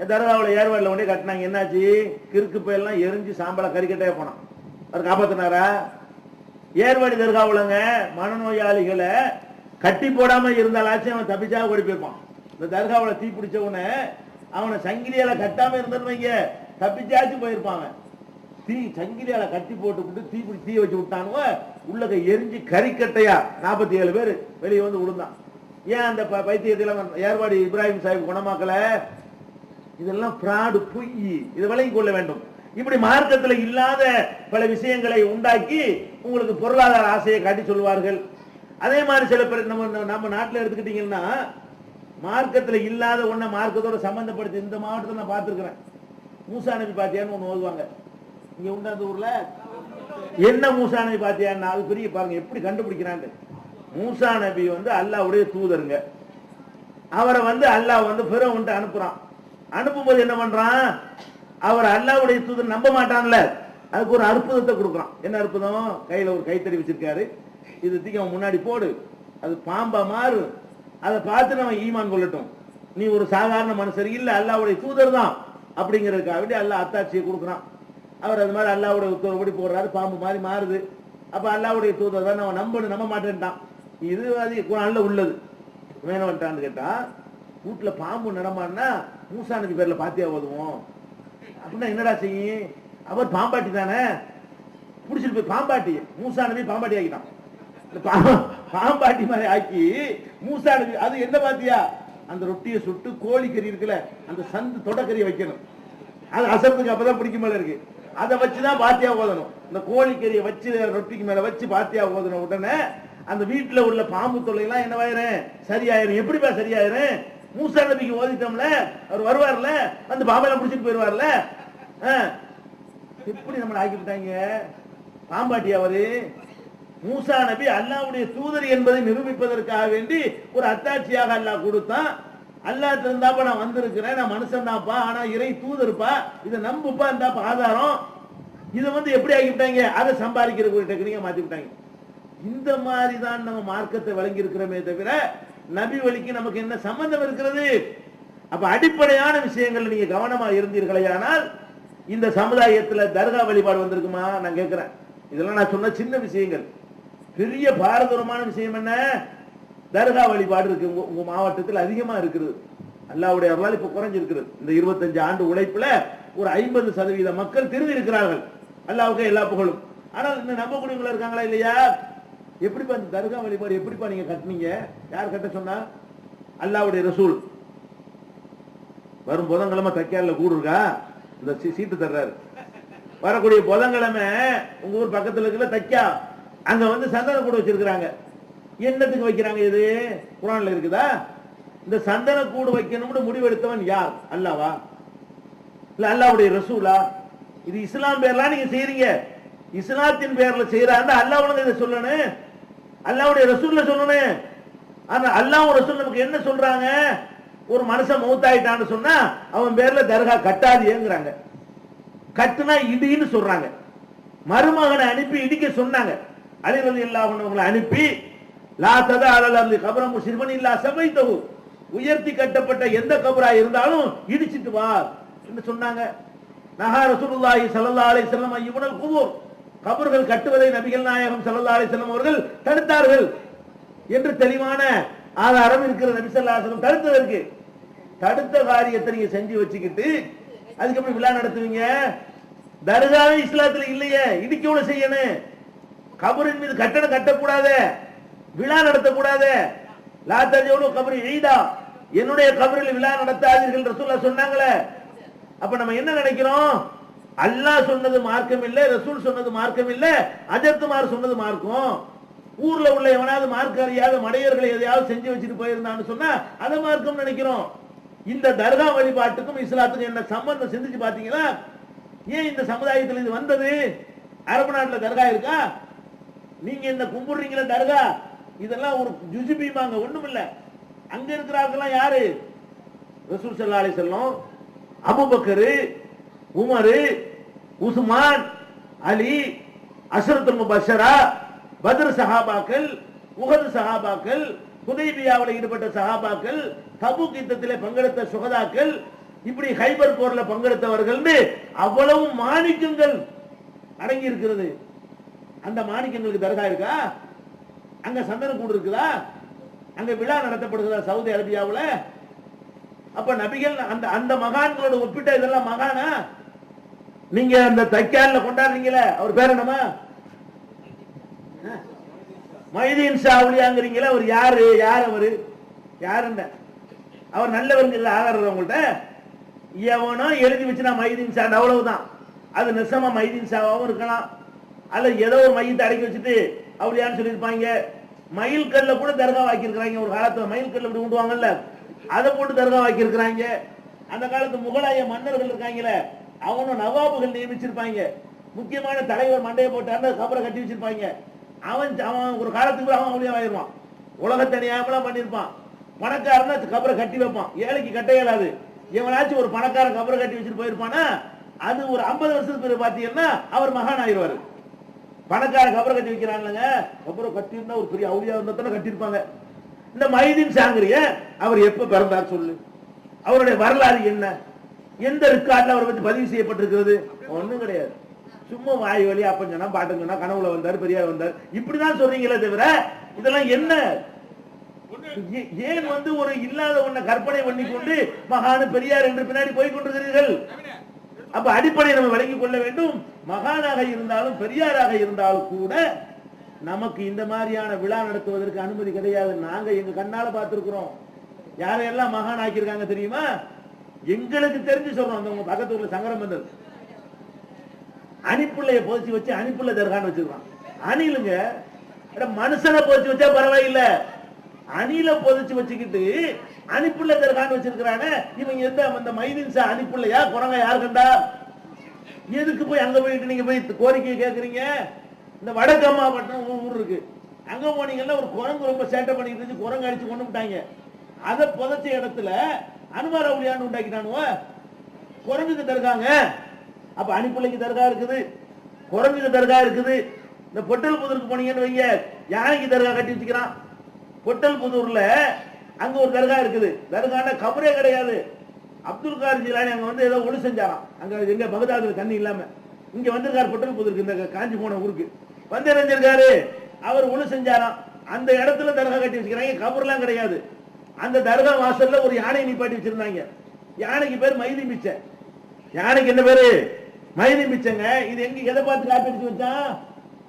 தர்காவில் ஏர்வாடில் கொண்டு கட்டினாங்க, என்னாச்சு? கிறுக்கு பையெல்லாம் எரிஞ்சு சாம்பலை கறிக்கட்டே போனான், அவர் காப்பாத்தினாரா? ஏர்வாடி தர்காவுலங்க மனநோயாளிகளை கட்டி போடாம இருந்தாலாச்சும் அவன் தப்பிச்சா ஓடி போயிருப்பான். இந்த தர்காவில் தீ பிடிச்ச உடனே அவனை சங்கிலியால கட்டாம இருந்தன்னு வைங்க, தப்பிச்சாச்சும் போயிருப்பாங்க. தீ சங்கிலியால கட்டி போட்டு தீ வச்சு விட்டானுவ, உள்ளக எரிஞ்சு கறிக்கட்டையா 47 பேர் வெளியே வந்து விழுந்தான். ஏன் அந்த பைத்தியத்தில் ஏர்வாடி இப்ராஹிம் சாஹிப் குணமாக்கல? இதெல்லாம் பிராடு, பொய், இதை விளங்கிக் கொள்ள வேண்டும். இப்படி மார்க்கத்தில் இல்லாத பல விஷயங்களை உண்டாக்கி உங்களுக்கு பொருளாதார ஆசையை காட்டி சொல்வார்கள். அதே மாதிரி சில பேர் நம்ம நாட்டில் எடுத்துக்கிட்டீங்கன்னா மார்க்கத்தில் இல்லாத ஒன்றை மார்க்கத்தோட சம்பந்தப்படுத்தி இந்த மாவட்டத்தில் நான் பார்த்துருக்கிறேன். மூசா நபி பாத்தியான்னு ஒன்று ஓதுவாங்க இங்க உண்டு அந்த ஊர்ல. என்ன மூசா நபி பாத்தியான்னு அது பெரிய பாருங்க எப்படி கண்டுபிடிக்கிறான். மூசா நபி வந்து அல்லாஹ்வுடைய தூதருங்க. அவரை வந்து அல்லாஹ் வந்து ஃபிரௌன்ட்ட அனுப்புறான். அனுப்பும்போது என்ன பண்றான்? அவர் அல்லாஹ்வுடைய தூதர் நம்ப மாட்டான்ல, அதுக்கு ஒரு அற்புதத்தை கொடுக்குறான். என்ன அற்புதம்? கையில ஒரு கைத்தறி வச்சிருக்காரு, இது தூக்கி அவன் முன்னாடி போடு, அது பாம்பா மாறு, அதை பார்த்து நம்ம ஈமான் கொள்ளட்டும், நீ ஒரு சாதாரண மனுஷர் இல்ல, அல்லாஹ்வுடைய தூதர் தான் அப்படிங்கிறதுக்காக அல்லாஹ் அத்தாட்சியை கொடுக்குறான். அவர் அது மாதிரி அல்லாஹ்வுடைய உத்தரவுப்படி போடுறாரு, பாம்பு மாதிரி மாறுது. அப்ப அல்லாஹ்வுடைய தூதர் தான் அவன் நம்ப மாட்டேன்ட்டான். இது அது குர்ஆன்ல உள்ளது. வேணவன்ட்டான்னு கேட்டா, வீட்டுல பாம்பு நடமான்னா மூசா நபி பேர்ல பாத்தியா ஓதுவோம் அப்படின்னா என்னடா செய்யும்? அவர் பாம்பாட்டி தானே, புடிச்சிட்டு போய் பாம்பாட்டி, மூசா நபி பாம்பாட்டி ஆக்கிட்டான். பாம்பாட்டி மாதிரி ஆக்கி மூசா நபி, அது என்ன பாத்தியா? அந்த ரொட்டியை சுட்டு கோழிக்கறி இருக்குல்ல, அந்த சந்து தொடக்கறியை வைக்கணும், அது அசரத்துக்கு அப்பதான் பிடிக்க மேல இருக்கு, அதை வச்சுதான் பாத்தியா ஓதணும். இந்த கோழிக்கறியை வச்சு ரொட்டிக்கு மேல வச்சு பாத்தியா ஓதணும். உடனே அந்த வீட்டுல உள்ள பாம்பு தொல்லை எல்லாம் என்னவாயிரும்? சரியாயிரும். எப்படிப்பா சரியாயிரும்? மூசா நபிக்கு ஓதிட்டோம்ல, அவர் வருவார்ல, வந்து பாம்பெல்லாம் பிடிச்சிட்டு போயிருவார்ல. எப்படி நம்மளை ஆக்கிவிட்டாங்க பாம்பாட்டி. அவரு மூசா நபி அல்லாஹ்வுடைய தூதர் என்பதை நிரூபிப்பதற்காக வேண்டி ஒரு அத்தாட்சியாக அல்லாஹ் கொடுத்தான். அல்லாஹ் இருந்தாப்பா நான் வந்திருக்கிறேன், நான் மனுஷன் தான்ப்பா, ஆனா இறை தூதருப்பா, இதை நம்புப்பா, இருந்தாப்பா ஆதாரம். இதை வந்து எப்படி ஆக்கிவிட்டாங்க? அதை சம்பாதிக்கிற ஒரு டெக்னிக்கா மாத்தி விட்டாங்க. இந்த மாதிரி தான் நம்ம மார்க்கத்தை வழங்கி இருக்கிறோமே தவிர நபி வழிக்கு நமக்கு என்ன சம்பந்தம் இருக்கிறது? அப்ப அடிப்படையான விஷயங்கள் நீங்க கவனமா இருந்தீர்களேயானால் இந்த சமுதாயத்துல தர்கா வழிபாடு வந்திருக்குமா? நான் கேட்கிறேன். இதெல்லாம் நான் சொன்ன சின்ன விஷயங்கள். பெரிய பாரதூரமான விஷயம் என்ன? தர்கா வழிபாடு இருக்கு உங்க மாவட்டத்தில் அதிகமா இருக்கிறது. அல்லாஹ்வுடைய அருளால் இப்ப குறைஞ்சிருக்கிறது. இந்த 25 ஆண்டு உழைப்புல ஒரு 50% மக்கள் திருந்தி இருக்கிறார்கள். அல்லாஹ்வுக்கு எல்லா புகழும். ஆனால் இந்த நம்பக்கூடியவங்களா இருக்காங்களா இல்லையா? எப்படிப்பா இந்த தர்கா வழிபாடு எப்படிப்பா நீங்க கட்டினீங்க? யார் கட்ட சொன்னா? அல்லாஹ்வுடைய ரசூல். வரும் புதன்கிழமை தைக்கால கூடு இருக்கா, இந்த சீட்டு தர்றாரு. வரக்கூடிய புதன்கிழமை உங்க ஊர் பக்கத்துல இருக்கிற தைக்கா அங்க வந்து சந்தன கூடு வச்சிருக்கிறாங்க. என்னத்துக்கு வைக்கிறாங்க? இது குர்ஆன்ல இருக்குதா? இந்த சந்தன கூடு வைக்கணும்னு முடிவெடுத்தவன் யார்? அல்லாஹ்வா? இல்ல அல்லாஹ்வுடைய ரசூலா? இது இஸ்லாம் பேர்லாம் நீங்க செய்றீங்க. இஸ்லாத்தின் பேர்ல செய்யறாங்க. அல்லாஹ்வுல இதை சொல்லணும், அல்லாஹ்வுடைய ரசூல்ல சொல்லணும். ஆனா அல்லாஹ் ரசூல் நமக்கு என்ன சொல்றாங்க? ஒரு மனுஷன் மௌத்தாயிட்டான்னு சொன்னா அவன் பேர்ல தர்கா கட்டாதீங்கங்கறாங்க. கட்டுனா இடின்னு சொல்றாங்க. மருமகனை அனுப்பி இடிக்க சொன்னாங்க. அலி ரலியல்லாஹு அன்ஹு அவங்களை அனுப்பி லா ததா அலல் அர்லி கப்ர முஸ்ரிமன் இல்லா சபைதஹு, உயர்த்தி கட்டப்பட்ட எந்த கபரா இருந்தாலும் இடிச்சிட்டு வா என்று சொன்னாங்க. நஹா ரசூலுல்லாஹி ஸல்லல்லாஹு அலைஹி வஸல்லம் இப்னுல் குபூர், கபர்கள் கட்டுவதை நபிகள் நாயகம் ஸல்லல்லாஹு அலைஹி வஸல்லம் அவர்கள் தடுத்தார்கள் என்று தெளிவான ஆதாரம் இருக்கிற. நபி ஸல்லல்லாஹு அலைஹி வஸல்லம் தடுத்ததற்கு தடுத்த காரியத்தை நீங்க செஞ்சு வச்சுக்கிட்டு அதுக்கப்புறம் விழா நடத்துவீங்க. தர்காவே இஸ்லாத்துல இல்லையே, இடிக்கோட செய்யணும். கபரின் மீது கட்டணம் கட்டக்கூடாது, விழா நடத்தக்கூடாது. லா தஜவுலு கபரி ஈதா, என்னுடைய கபரில் விழா நடத்தாதீர்கள் ரசூலுல்லாஹ் சொன்னாங்களே. அப்ப நம்ம என்ன நினைக்கிறோம்? அல்லாஹ் சொன்னது மார்க்கம் இல்ல, ரசூல் சொன்னது மார்க்கம் இல்ல, அஜத்துமார் சொன்னது மார்க்கம். ஊர்ல உள்ள எவனாவது மார்க்க அறியாத மடையர்களை எதையாவது செஞ்சு வச்சுட்டு போயிருந்தான்னு சொன்னா அதை மார்க்கம் நினைக்கிறோம். இந்த தர்கா வழிபாட்டுக்கும் இஸ்லாத்துக்கும் என்ன சம்பந்தம் சிந்திச்சு பாத்தீங்களா? ஏன் இந்த சமுதாயத்தில் இது வந்தது? அரபு நாட்டுல தர்கா இருக்கா? நீங்க இந்த கும்பிடுறீங்களா தர்கா, இதெல்லாம் ஒரு ஜுஜுபிமாங்க, ஒண்ணும் இல்ல. அங்க இருக்கிறார்கள்லாம் யாரு? ரசூல் ஸல்லல்லாஹு அலைஹி வஸல்லம், அபூபக்கர், உமர், உஸ்மான், அலி, அஷ்ரத்துல் முபஷ்ஷரா, பத்ர் சஹாபாக்கள், உஹது சஹாபாக்கள், ஹுதைபியாவில் ஈடுபட்ட சஹாபாக்கள், தபூக் யுத்தத்திலே பங்கெடுத்த சுஹதாக்கள், இப்படி ஹைபர் போர்ல பங்கெடுத்தவர்கள் அவ்வளவு மாணிக்கங்கள் அடங்கி இருக்கிறது. அந்த மாணிக்கங்களுக்கு தர்கா இருக்கா? அங்க சந்தன கூடு இருக்குதா? அங்க விழா நடத்தப்படுகிறதா சவுதி அரேபியாவுல? அப்ப நபிகள் அந்த அந்த மகான்களோட ஒப்பிட்ட இதெல்லாம் மகானா? நீங்க அந்த தைக்கால கொண்டாடுறீங்களே, அவர் பேர் என்னமா? மைதீன் ஷா அவுலியாங்கிறீங்களா? அவர் யாரு? யார் அவரு? யாருண்ட? அவர் நல்லவருங்க ஆதாரம் உங்கள்கிட்ட? எவனோ எழுதி வச்சுனா மைதீன் ஷா, அவ்வளவுதான். அது நெசமா மைதீன் ஷாவாகவும் இருக்கலாம், அல்ல ஏதோ ஒரு மையத்தை அடக்கி வச்சுட்டு அவுலியான்னு சொல்லியிருப்பாங்க. மயில் கல்ல கூட தர்கா வாக்கியிருக்கிறாங்க. ஒரு காலத்துல மயில் கல்ல இப்படி உண்டுவாங்கல்ல, அதை போட்டு தர்கா வாக்கியிருக்கிறாங்க. அந்த காலத்து முகலாய மன்னர்கள் இருக்காங்களே, அவனும் நவாபுகள் நியமிச்சிருப்பாங்க. முக்கியமான தலைவர் மண்டையை போட்டு கபரை கட்டி வச்சிருப்பாங்க. அவன் ஒரு காலத்துக்கு அவன் அவுலியாவாயிருவான். உலகத்தை அநியாயமெல்லாம் பண்ணியிருப்பான். பணக்காரன் கபரை கட்டி வைப்பான், ஏழைக்கு கட்ட இயலாது. எவனாச்சும் ஒரு பணக்காரன் கபரை கட்டி வச்சுட்டு போயிருப்பானா, அது ஒரு 50 வருஷத்துக்கு பிறகு பாத்தீங்கன்னா அவர் மகான் ஆயிடுவாரு. பணக்கார கபரை கட்டி வைக்கிறான்லங்க, கபரை கட்டி இருந்தா ஒரு பெரிய அவுலியா இருந்தா தானே கட்டியிருப்பாங்க. இந்த மைதீன் ஷாங்கிரிய அவர் எப்ப பிறந்தார் சொல்லு? அவருடைய வரலாறு என்ன? எந்த ரெக்கார்ட்ல அவரை பத்தி பதிவு செய்யப்பட்டிருக்கிறது? ஒண்ணும் கிடையாது. சும்மா வாய் வழி அப்ப சொன்னா பாட்டம் சொன்னா கனவுல வந்தார், பெரியார் வந்தார், இப்படிதான் சொல்றீங்களே தவிர இதெல்லாம் என்ன? ஏன் வந்து ஒரு இல்லாத ஒன்ன கற்பனை பண்ணி கொண்டு மகானு பெரியார் என்று பின்னாடி போய் கொண்டிருக்கிறீர்கள்? அப்ப அடிப்படை நம்ம விளங்கிக் கொள்ள வேண்டும். மகானாக இருந்தாலும் பெரியாராக இருந்தாலும் கூட நமக்கு இந்த மாதிரியான விழா நடத்துவதற்கு அனுமதி கிடையாது. நாங்க எங்க கண்ணால பார்த்திருக்கிறோம். யாரையெல்லாம் மகான் ஆக்கியிருக்காங்க தெரியுமா? எங்களுக்கு தெரிஞ்சு சொல்றோம். அந்த உங்க பக்கத்து ஊர்ல சங்கரம் வந்தது, அணிப்புள்ளைய போச்சு வச்சு அணிப்புள்ள தர்கான்னு வச்சிருக்கான். அணிலுங்க, மனுஷனை போச்சு வச்சா பரவாயில்ல, அணில பொதிச்சு வச்சுக்கிட்டு அணிப்புள்ள தர்கான்னு வச்சிருக்கிறானே இவங்க. எந்த அந்த மைதீன் ஷா அணிப்புள்ளையா குரங்க யாரு கண்டா? எதுக்கு போய் அங்க போயிட்டு நீங்க போய் கோரிக்கையை கேட்கறீங்க? இந்த வடக்கம்மாப்பட்டினம் ஊர் இருக்கு, அங்க போனீங்கன்னா ஒரு குரங்கு ரொம்ப சேட்டை பண்ணிட்டு இருந்துச்சு, குரங்கு அடிச்சு கொண்டு விட்டாங்க. அதை புதைச்ச இடத்துல அனுமார் அவுலியான்னு உண்டாக்கிட்டானுவ. குரங்குக்கு தர்காங்க. அப்ப அணிப்புள்ளைக்கு தர்கா இருக்குது, குரங்குக்கு தர்கா இருக்குது. இந்த பொட்டல் புதூருக்கு போனீங்கன்னு வைங்க, யானைக்கு தர்கா கட்டி வச்சுக்கிறான். பொட்டல் புதூர்ல அங்க ஒரு தர்கா இருக்குது. தர்கான கபரே கிடையாது. அப்துல் கார் ஜிலானி அங்க வந்து ஏதோ ஒளி செஞ்சாராம். அங்க எங்க பகதாதுல தண்ணி இல்லாம இங்க வந்திருக்காரு. பொட்டல் புதூருக்கு, இந்த காஞ்சி போன ஊருக்கு வந்து இணைஞ்சிருக்காரு. அவர் ஒளி செஞ்சாராம். அந்த இடத்துல தர்கா கட்டி வச்சுக்கிறாங்க, கபர்லாம் கிடையாது. அந்த தர்கா வாசல்ல ஒரு யானை நிப்பாட்டி வச்சிருந்தாங்க. யானைக்கு பேர் மைதீன் பிச்சை. யானைக்கு என்ன பேரு? மைதீன் பிச்சைங்க. இது எங்க எதை பார்த்து காப்பி அடிச்சு வச்சான்?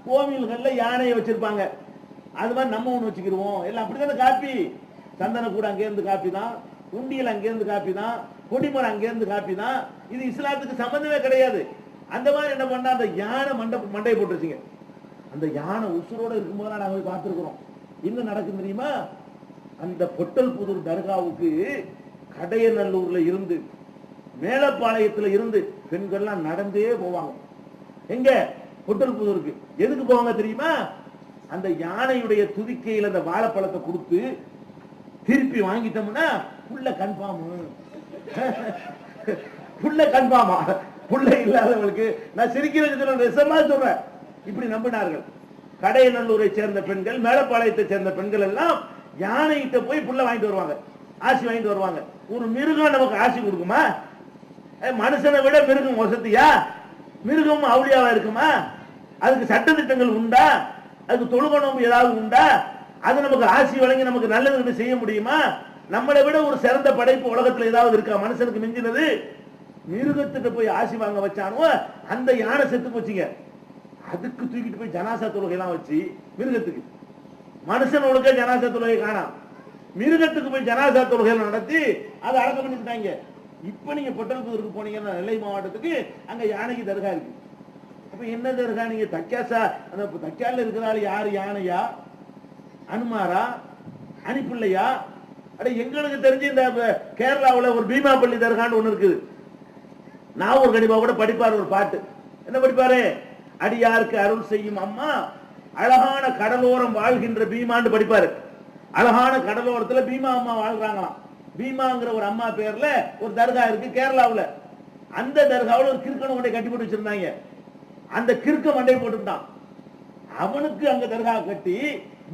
கோவில்கள்ல யானையை வச்சிருப்பாங்க. அது மாதிரி நம்ம ஒண்ணு வச்சுக்கிருவோம். எல்லாம் அப்படித்தானே காப்பி. சந்தன கூட அங்கே இருந்து காப்பி தான், உண்டியல் அங்கே இருந்து காப்பி தான், கொடிமரம் அங்கே இருந்து காப்பி தான். இது இஸ்லாத்துக்கு சம்பந்தமே கிடையாது. அந்த மாதிரி என்ன பண்ணா அந்த யானை மண்டையை போட்டுருச்சுங்க. அந்த யானை உசுரோட இருக்கும்போது நாங்க போய் பார்த்திருக்கிறோம். என்ன நடக்கும் தெரியுமா? அந்த பொட்டல்புதூர் தர்காவுக்கு கடையநல்லூர்ல இருந்து மேலப்பாளையத்துல இருந்து பெண்கள்லாம் நடந்தே போவாங்க. எங்க? பொட்டல்புதூருக்கு. எதுக்கு போவாங்க தெரியுமா? அந்த யானையுடைய துதிக்கையில் அந்த வாழைப்பழத்தை கொடுத்து திருப்பி வாங்கிட்டோம்னா புள்ள கன்ஃபார்ம். புள்ள கன்ஃபார்மா? புள்ள இல்லாதவங்களுக்கு நான் சிரிக்கிறேன் சொல்றேன். இப்படி நம்பினார்கள். கடையநல்லூரை சேர்ந்த பெண்கள், மேலப்பாளையத்தை சேர்ந்த பெண்கள் எல்லாம் யானைகிட்ட போய் புள்ள வாங்கிட்டு வருவாங்க, ஆசி வாங்கிட்டு வருவாங்க. ஒரு மிருகம் நமக்கு ஆசி கொடுக்குமா? மனுஷனை விட மிருகம் வசதியா? மிருகம் அவுளியாவா இருக்குமா? அதுக்கு சட்ட திட்டங்கள் உண்டா? அதுக்கு தொழுகணும் ஏதாவது உண்டா? அது நமக்கு ஆசி வழங்கி நமக்கு நல்லது செய்ய முடியுமா? நம்மளை விட ஒரு சிறந்த படைப்பு உலகத்துல ஏதாவது இருக்கா மனுஷனுக்கு மிஞ்சினது? மிருகத்திட்ட போய் ஆசி வாங்க வச்சானோ அந்த யானை செத்து போச்சுங்க. அதுக்கு தூக்கிட்டு போய் ஜனாசா தொழுகை எல்லாம் வச்சு மிருகத்துக்கு, மனுஷனோட ஜனாசா தொழுகை காணாம், மிருகத்துக்கு போய் ஜனாசா தொழுகைகள் நடத்தி அதை அடக்கம் பண்ணிட்டாங்க. இப்ப நீங்க பொட்டல்புதூருக்கு போனீங்கன்னா நெல்லை மாவட்டத்துக்கு அங்க யானைக்கு தர்கா இருக்கு. அப்ப என்ன தர்கா? நீங்க தக்காசா அந்த தக்கால இருக்கிறாள் யாரு? யானையா, அனுமாரா, அணிப்பிள்ளையா? அட எங்களுக்கு தெரிஞ்சு இந்த கேரளாவில் ஒரு பீமாப்பள்ளி தர்கான்னு ஒண்ணு இருக்குது. நான் ஒரு கண்டிப்பா கூட படிப்பார் ஒரு பாட்டு. என்ன படிப்பாரு? அடியாருக்கு அருள் செய்யும் அம்மா அழகான கடலோரம் வாழ்கின்ற பீமான்னு படிப்பாரு. அழகான கடலோரத்துல பீமா அம்மா வாழ்றாங்களாம். பீமாங்கிற ஒரு அம்மா பேர்ல ஒரு தர்கா இருக்கு கேரளாவுல. அந்த தர்காவில் ஒரு கிறுக்கனை கொண்டை கட்டி போட்டு வச்சிருந்தாங்க. அந்த கிறுக்க மண்டை போட்டுட்டான். அவனுக்கு அங்க தர்கா கட்டி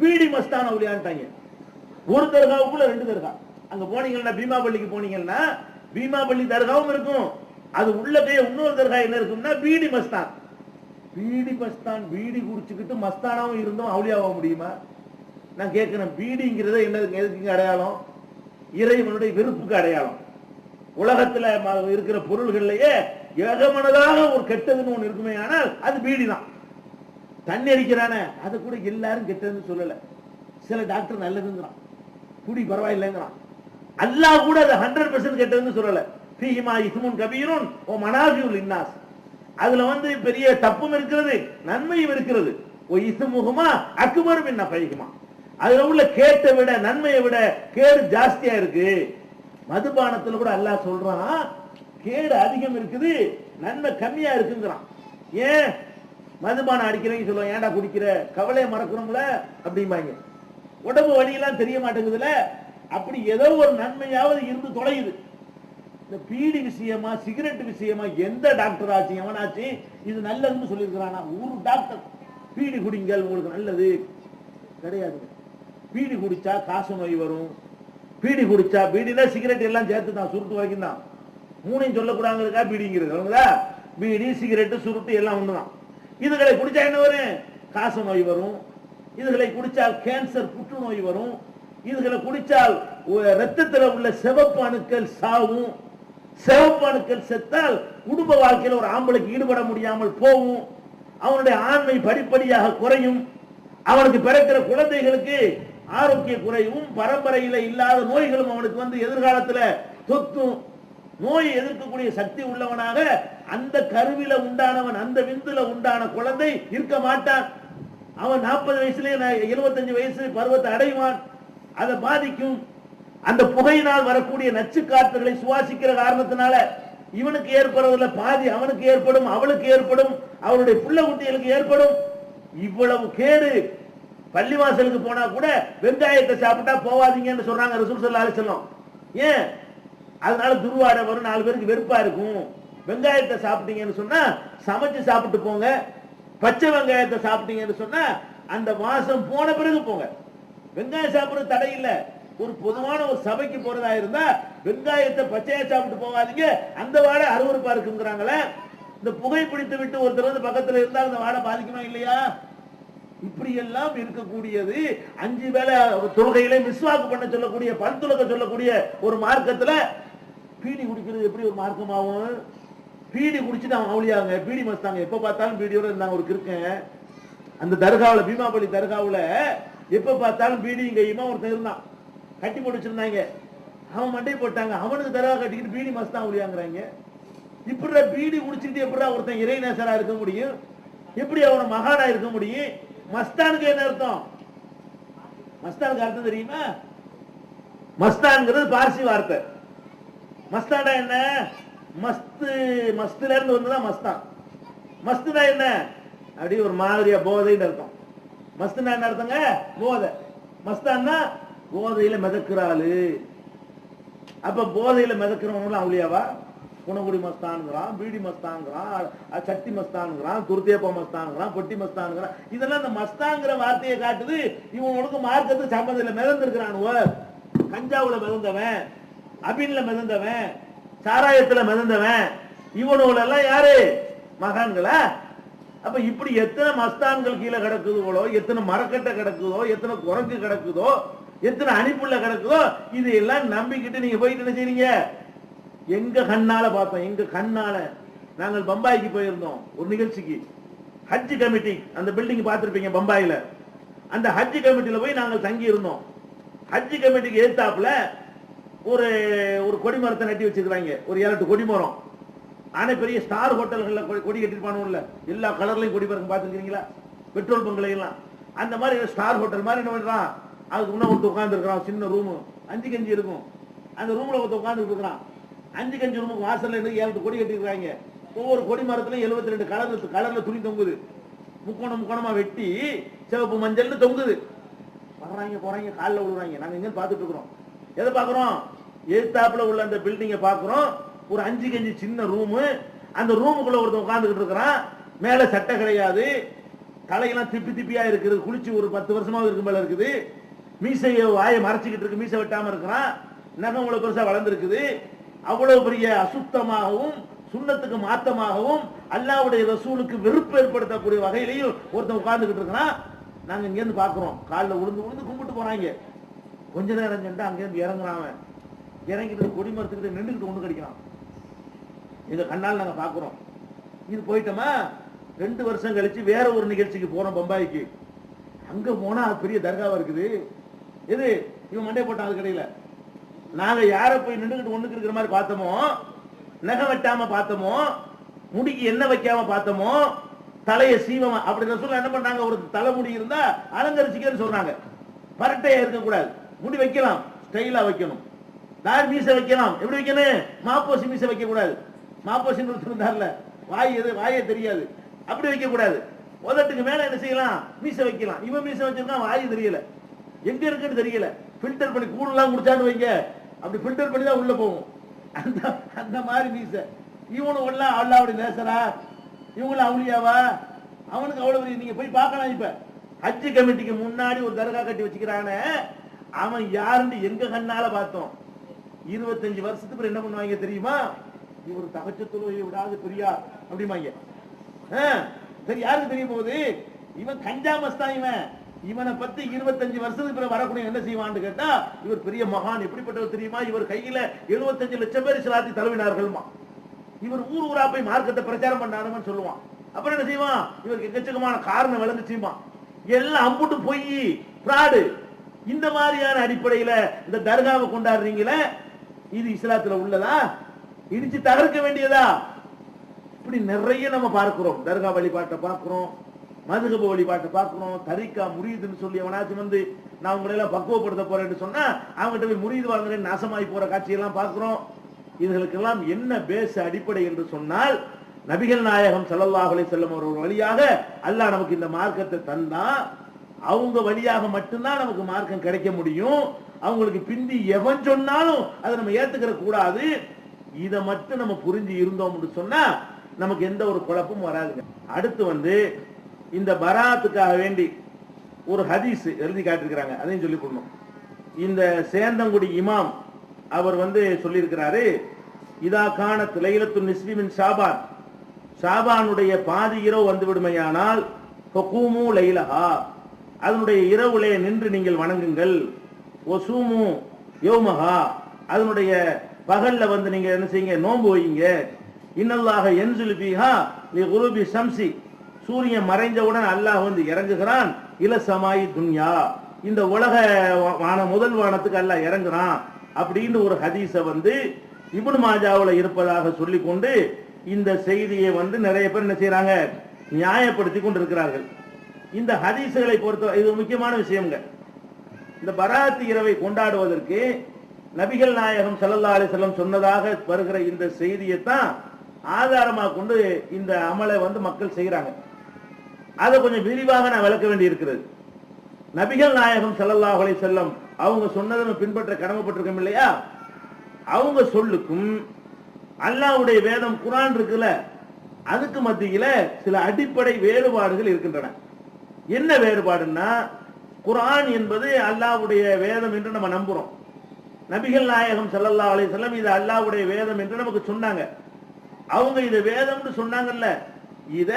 பீடி மஸ்தான் அவுளியான்ட்டாங்க. ஒரு தர்காவுக்குள்ள ரெண்டு தர்கா. அங்க போனீங்கன்னா பீமாபள்ளிக்கு போனீங்கன்னா பீமாபள்ளி தர்காவும் இருக்கும், அது உள்ள போய் இன்னொரு தர்கா என்ன இருக்கும்னா பீடி மஸ்தான். பீடி மஸ்தான் பீடி குடிச்சுக்கிட்டு மஸ்தானாவும் இருந்தும் அவுளியாவ முடியுமா? நான் கேட்கிறேன், பீடிங்கிறத என்னதுக்கு, எதுக்கு அடையாளம்? இறைவனுடைய வெறுப்புக்கு அடையாளம். உலகத்துல இருக்கிற பொருள்கள்லயே ஏகமனதாக ஒரு கெட்டதுன்னு ஒண்ணு இருக்குமே, ஆனால் அது பீடி தான். தண்ணி அடிக்கிறானே அது கூட எல்லாரும் கெட்டதுன்னு சொல்லல. சில டாக்டர் நல்லதுங்கிறான், குடி பரவாயில்லைங்கிறான். அல்லாஹ் கூட அது 100% கெட்டதுன்னு சொல்லல. ஃபீஹிமா இஸ்முன் கபீருன் வ மனாஃபிஉ லின்னாஸ். அதுல பெரிய தப்பும் இருக்கிறது, நன்மையும் இருக்கிறது. ஓ இஸ்முஹுமா அக்பரு மின் நஃபைஹிமா. அதுல உள்ள கேட்டை விட நன்மையை விட கேடு ஜாஸ்தியா இருக்கு. மதுபானத்துல கூட அல்லாஹ் சொல்றான் கேடு அதிகம் இருக்குது, நன்மை கம்மியா இருக்குங்கிறான். ஏன்? மதுபானம் அடிக்கிறவங்க சொல்லுவாங்க, ஏன்டா குடிக்கிற, கவலையை மறக்கிறோம்ல அப்படிம்பாங்க. உடம்பு வலியெல்லாம் தெரிய மாட்டேங்குதுல. அப்படி ஏதோ ஒரு நன்மையாவது இருந்து தொலையுது. இந்த பீடி விஷயமா சிகரெட் விஷயமா எந்த டாக்டர் ஆச்சு எவனாச்சு இது நல்லதுன்னு சொல்லியிருக்கிறானா? ஒரு டாக்டர் பீடி குடிங்கள் உங்களுக்கு நல்லது கிடையாது. பீடி குடிச்சா காசு நோய் வரும். பீடி குடிச்சா, பீடினா சிகரெட் எல்லாம் சேர்த்து தான், சுருட்டு வரைக்கும் தான், மூணையும் சொல்லக்கூடாதுக்கா பீடிங்கிறது. பீடி சிகரெட்டு சுருட்டு எல்லாம் ஒண்ணுதான். இதுகளை குடிச்சா என்ன வரும்? காச நோய் வரும். இதுகளை குடிச்சால் கேன்சர் புற்றுநோய் வரும். இதுகளை குடிச்சால் ரத்தத்தில் உள்ள சிவப்பு அணுக்கள் சாவும். சிவப்பு அணுக்கள் செத்தால் குடும்ப வாழ்க்கையில் ஒரு ஆம்பளைக்கு ஈடுபட முடியாமல் போகும். அவனுடைய ஆண்மை படிப்படியாக குறையும். அவனுக்கு பிறக்கிற குழந்தைகளுக்கு ஆரோக்கிய குறையும். பரம்பரையில இல்லாத நோய்களும் அவனுக்கு எதிர்காலத்தில் தொத்தும். நோயை எதிர்க்கக்கூடிய சக்தி உள்ளவனாக அந்த கருவில உண்டானவன், அந்த விந்துல உண்டான குழந்தை இருக்க மாட்டான். அவன் 40 வயசுலயே 75 வயசு பருவத்தை அடைவான். அதை பாதிக்கும். அந்த புகையினால் வரக்கூடிய நச்சு காற்றுகளை சுவாசிக்கிற காரணத்தினால இவனுக்கு ஏற்படுறதுல பாதி அவனுக்கு ஏற்படும், அவளுக்கு ஏற்படும், அவருடைய புள்ள குட்டிகளுக்கு ஏற்படும். இவ்வளவு கேடு. பள்ளிவாசலுக்கு போனா கூட வெங்காயத்தை சாப்பிட்டா போவாதீங்கன்னு சொல்றாங்க ரசூல் ஸல்லல்லாஹு அலைஹி வஸல்லம். ஏன்? அதனால துர்வாடை வரும், 4 பேருக்கு வெறுப்பா இருக்கும். வெங்காயத்தை சாப்பிட்டீங்கன்னு சொன்னா சமைச்சு சாப்பிட்டு போங்க. பச்சை வெங்காயத்தை சாப்பிட்டீங்கன்னு சொன்னா அந்த வாசம் போன பிறகு போங்க. வெங்காயம் சாப்பிடுறது தடை இல்லை. ஒரு பொதுவான ஒரு சபைக்கு போறதா இருந்தா வெங்காயத்தை பச்சையா சாப்பிட்டு போகாதீங்க, அந்த வாடை அருவருப்பா இருக்குங்கிறாங்களே. இந்த புகை பிடித்து விட்டு ஒருத்தர் பக்கத்துல இருந்தால் அந்த வாடை பாதிக்குமா இல்லையா? இப்படி எல்லாம் இருக்கக்கூடியது. 5 வேளை தொழுகையில மிஸ்வாக்கு பண்ண சொல்லக்கூடிய, பல் துலக்க சொல்லக்கூடிய ஒரு மார்க்கத்துல பீடி குடிக்கிறது எப்படி ஒரு மார்க்கமாகும்? பீடி குடிச்சுட்டு அவன் அவுளியாங்க, பீடி மஸ்தாங்க, எப்ப பார்த்தாலும் பீடியோட இருந்தாங்க. ஒரு கிருக்கேன் அந்த தர்காவில், பீமாபள்ளி தர்காவில் எப்ப பார்த்தாலும் பீடி கையுமா ஒருத்தன் இருந்தான், கட்டி போட்டு வச்சிருந்தாங்க. அவன் மண்டை போட்டாங்க, அவனுக்கு தர்கா கட்டிக்கிட்டு பீடி மஸ்தான் அவுளியாங்கிறாங்க. இப்படி பீடி குடிச்சுட்டு எப்படி ஒருத்தன் இறைநேசரா இருக்க முடியும்? எப்படி அவன மகானா இருக்க முடியும்? மஸ்தானுக்கு என்ன அர்த்தம்? மஸ்தானுக்கு அர்த்தம் தெரியுமா? மஸ்தான்ங்கிறது பார்சி வார்த்தை. மஸ்தானா என்ன? மஸ்து, மஸ்துல இருந்து வந்துதான் மஸ்தான். மஸ்துனா என்ன? அப்படி ஒரு மாதிரியா போதைன்னு அர்த்தம். மஸ்துனா என்ன அர்த்தங்க? போதை. மஸ்தான்னா போதையில மிதக்கிறாளு. அப்ப போதையில மிதக்கிறவங்க அவளியாவா? குணங்குடி மஸ்தான்ங்கிறான், பீடி மஸ்தான்ங்கிறான், சட்டி மஸ்தான்ங்கிறான், துருத்தேப்ப மஸ்தான்ங்கிறான், பொட்டி மஸ்தான்ங்கிறான். இதெல்லாம் இந்த மஸ்தாங்கிற வார்த்தையை காட்டுது. இவனுக்கு மார்க்கத்துக்கு சம்பந்தம் இல்லை. மிதந்திருக்கிறானுவ. கஞ்சாவுல மிதந்தவன், அபின்ல மிதந்தவன், சாராயத்துல மிதந்தவன், இவனுல எல்லாம் யாரு? மகான்களா? அப்ப இப்படி எத்தனை மஸ்தான்கள் கீழே கிடக்குதுகளோ, எத்தனை மரக்கட்டை கிடக்குதோ, எத்தனை குரங்கு கிடக்குதோ, எத்தனை அணிப்புள்ள கிடக்குதோ, இது எல்லாம் நம்பிக்கிட்டு நீங்க போயிட்டு என்ன செய்றீங்க? எங்க கண்ணால பார்த்தோம். எங்க கண்ணால நாங்கள் பம்பாய்க்கு போயிருந்தோம் ஒரு நிகழ்ச்சிக்கு. ஹஜ் கமிட்டி அந்த பில்டிங் பார்த்திருப்பீங்க பம்பாயில. அந்த ஹஜ் கமிட்டியில போய் நாங்கள் தங்கி இருந்தோம். ஹஜ் கமிட்டிக்கு எதிர்த்தாப்புல ஒரு ஒரு கொடிமரத்தை நட்டி வச்சிருக்காங்க. ஒரு 7-8 கொடிமரம். ஆனா பெரிய ஸ்டார் ஹோட்டல்கள்ல கொடி கட்டிருப்பானுல்ல, எல்லா கலர்லயும் கொடி மரம் பார்த்துருக்கீங்களா? பெட்ரோல் பங்க்ல எல்லாம் அந்த மாதிரி ஸ்டார் ஹோட்டல் மாதிரி என்ன பண்றான்? அதுக்கு முன்ன ஒருத்தர் உட்கார்ந்து இருக்கிறான். சின்ன ரூம் 5 கஞ்சி இருக்கும். அந்த ரூம்ல ஒருத்தர் உட்கார்ந்து இருக்கிறான். 5 கஞ்சி ரூமுக்கு வாசல்ல இருந்து 7 கொடி கட்டிருக்காங்க. ஒவ்வொரு கொடி மரத்துலயும் 72 கலர்ல துணி தொங்குது. முக்கோணமா வெட்டி சிவப்பு மஞ்சள்னு தொங்குது. வர்றாங்க போறாங்க, காலில் விழுறாங்க. நாங்க எங்க பார்த்துட்டு இருக்கிறோம். எதை பாக்குறோம்? எதிர்த்தாப்புல உள்ள அந்த பில்டிங்கை பாக்குறோம். ஒரு 5 கஞ்சி சின்ன ரூமு. அந்த ரூமுக்குள்ள ஒருத்தன் உட்கார்ந்துகிட்டு இருக்கிறான். மேல சட்டை கிடையாது, தலையெல்லாம் திப்பியா இருக்குது. குளிச்சு ஒரு 10 வருஷமாவது இருக்கு மேல இருக்குது. மீசைய வாயை மறைச்சிக்கிட்டு இருக்கு. மீசை வெட்டாம இருக்கிறான். நகம் இவ்வளவு பெருசா வளர்ந்துருக்குது. அவ்வளவு பெரிய அசுத்தமாகவும் சுண்ணத்துக்கு மாத்தமாகவும் அல்லாஹ்வுடைய ரசூலுக்கு வெறுப்பு ஏற்படுத்தக்கூடிய வகையிலையும் ஒருத்தன் உட்கார்ந்துகிட்டு இருக்கிறான். நாங்க இங்க இருந்து பாக்குறோம். காலில் விழுந்து கும்பிட்டு போறாங்க. கொஞ்ச நேரம் சென்று அங்க இருந்து இறங்குறான். இறங்கிட்டு கொடிமரத்துக்கிட்ட நின்றுக்கிட்டு ஒண்ணு கடிக்கிறான். எங்க கண்ணால் நாங்க பாக்குறோம். இது போயிட்டோமா 2 வருஷம் கழிச்சு வேற ஒரு நிகழ்ச்சிக்கு போறோம் பம்பாய்க்கு. அங்க போனா பெரிய தர்காவா இருக்குது. எது இவன் மண்டை போட்டான். அது கடையில நாங்க யார போய் நின்றுகிட்டு ஒண்ணுக்கு இருக்கிற மாதிரி பார்த்தோமோ, நகை வெட்டாம பார்த்தோமோ, முடிக்கு எண்ணெய் வைக்காம பார்த்தோமோ, தலையை சீவமா அப்படி சொல்ல என்ன பண்றாங்க? ஒரு தலைமுடி இருந்தா அலங்கரிச்சுக்கன்னு சொல்றாங்க. பரட்டையா இருக்கக்கூடாது. முடி வைக்கலாம், ஸ்டைலா வைக்கணும். தாடி மீசை வைக்கலாம். எப்படி வைக்கணும்? மாப்போசி மீசை வைக்க கூடாது. மாப்போசி இருந்தார்ல, வாயே தெரியாது. அப்படி வைக்க கூடாது. உதட்டுக்கு மேல என்ன செய்யலாம்? மீசை வைக்கலாம். இவன் மீசை வச்சிருக்கான், வாய் தெரியல, எங்க இருக்குன்னு தெரியல. ஃபில்டர் பண்ணி கூடலாம் முடிச்சான்னு வைங்க, அப்படி ஃபில்டர் பண்ணி தான் உள்ள போகும். அந்த மாதிரி மீசை. இவனு எல்லாம் அல்லாஹ்வுடைய நேசரா? இவங்களும் அவுலியாவா? அவனுக்கு அவ்வளவு நீங்க போய் பார்க்கலாம். இப்ப ஹஜ் கமிட்டிக்கு முன்னாடி ஒரு தர்கா கட்டி வச்சுக்கிறானே, அவன் யாருன்னு எங்க கண்ணால பார்த்தோம். 25 வருஷத்துக்கு என்ன பண்ணுவாங்க தெரியுமா? இவர் தகச்சத்துலோயை விடாது பெரியார் அப்படிமாங்க. சரி, யாருக்கு தெரிய போகுது? இவன் கஞ்சா மஸ்தான். இவனை பத்தி 25 வருஷத்துக்கு பிறகு வரக்கூடிய என்ன செய்வான்னு கேட்டா, இவர் பெரிய மகான். எப்படிப்பட்டவர் தெரியுமா? இவர் கையில 75 லட்சம் பேர் இஸ்லாத்தை தழுவினார்கள்மா. இவர் ஊரா போய் மார்க்கத்தை பிரச்சாரம் பண்ணாருன்னு சொல்லுவான். அப்புறம் என்ன செய்வான்? இவருக்கு எக்கச்சக்கமான காரணம் விளங்கு செய்வான். எல்லாம் அம்புட்டு போய் பிராடு. இந்த மாதிரியான அடிப்படையில இந்த தர்காவை கொண்டாடுறீங்களே, இது இஸ்லாத்துல உள்ளதா? இடிச்சு தகர்க்க வேண்டியதா? இப்படி நிறைய நம்ம பார்க்கிறோம். தர்கா வழிபாட்டை பார்க்கிறோம், மதுகப வழிபாட்டை பார்க்கிறோம். தரிக்கா முரீதுன்னு சொல்லி அவனாச்சும் வந்து நான் உங்களை எல்லாம் பக்குவப்படுத்த போறேன்னு சொன்னா அவங்ககிட்ட போய் முரீது வாங்குறேன் நாசமாய் போற காட்சியெல்லாம் பார்க்கிறோம். இதுகளுக்கெல்லாம் என்ன பேச அடிப்படை என்று சொன்னால், நபிகள் நாயகம் ஸல்லல்லாஹு அலைஹி வஸல்லம் அவர்கள் வழியாக அல்லாஹ் நமக்கு இந்த மார்க்கத்தை தந்தா, அவங்க வழியாக மட்டும்தான் நமக்கு மார்க்கம் கிடைக்க முடியும். அவங்களுக்கு பிந்தி எவன் சொன்னாலும் அதை நம்ம ஏத்துக்கிற கூடாது. இதை மட்டும் நம்ம புரிஞ்சு இருந்தோம்னு சொன்னா நமக்கு எந்த ஒரு குழப்பமும் வராதுங்க. அடுத்து வந்து இந்த பராத்துக்காக வேண்டி ஒரு ஹதீஸ் எழுதி காட்டிருக்கிறாங்க, அதையும் சொல்லி கொடுக்கணும். இந்த சேந்தங்குடி இமாம் அவர் வந்து சொல்லியிருக்கிறாரு, இதா கானத் லைலத்துன் நிஸ்ஃபி மின் ஷாபான், ஷாபானுடைய பாதி இரவு வந்து விடுமையானால் ஃபகூமு லைலஹா, அதனுடைய இரவுலே நின்று நீங்கள் வணங்குங்கள். வசூமு யௌமஹா, அதனுடைய பகல்ல வந்து நீங்க என்ன செய்யுங்க? நோன்பு வையுங்க. இன்னல்லாஹ யன்ஸிலு ஃபீஹா லிகுரூபி ஷம்ஸி, சூரியன் மறைந்தவுடன் அல்லாஹ் வந்து இறங்குகிறான். இல சமாயி துன்யா, இந்த உலக முதல் வானத்துக்கு அல்லாஹ் இறங்குறான் அப்படின்னு ஒரு ஹதீஸை வந்து இப்னு மாஜாவுல இருப்பதாக சொல்லிக்கொண்டு இந்த செய்தியை வந்து நிறைய பேர் என்ன செய்யறாங்க? நியாயப்படுத்தி கொண்டிருக்கிறார்கள். இந்த ஹதீசுகளை பொறுத்த இது முக்கியமான விஷயங்க. இந்த பராத் இரவை கொண்டாடுவதற்கு நபிகள் நாயகம் ஸல்லல்லாஹு அலைஹி வஸல்லம் சொன்னதாக வருகிற இந்த செய்தியை தான் ஆதாரமாக கொண்டு இந்த அமலை மக்கள் செய்யறாங்க. அதை கொஞ்சம் விரிவாக நான் விளக்க வேண்டி இருக்கிறது. நபிகள் நாயகம் ஸல்லல்லாஹு அலைஹி வஸல்லம் அவங்க சொன்னதை நம்ம பின்பற்ற கடமைப்பட்டிருக்கோம் இல்லையா? அவங்க சொல்லுக்கும் அல்லாஹ்வுடைய வேதம் குர்ஆன் இருக்குல்ல, அதுக்கு மத்தியில சில அடிப்படை வேறுபாடுகள் இருக்கின்றன. என்ன வேறுபாடுன்னா, குர்ஆன் என்பது அல்லாஹ்வுடைய வேதம் என்று நம்ம நம்புறோம். நபிகள் நாயகம் ஸல்லல்லாஹு அலைஹி வஸல்லம் இது அல்லாஹ்வுடைய வேதம் என்று நமக்கு சொன்னாங்க. அவங்க இத வேதம்னு சொன்னாங்கல்ல, இத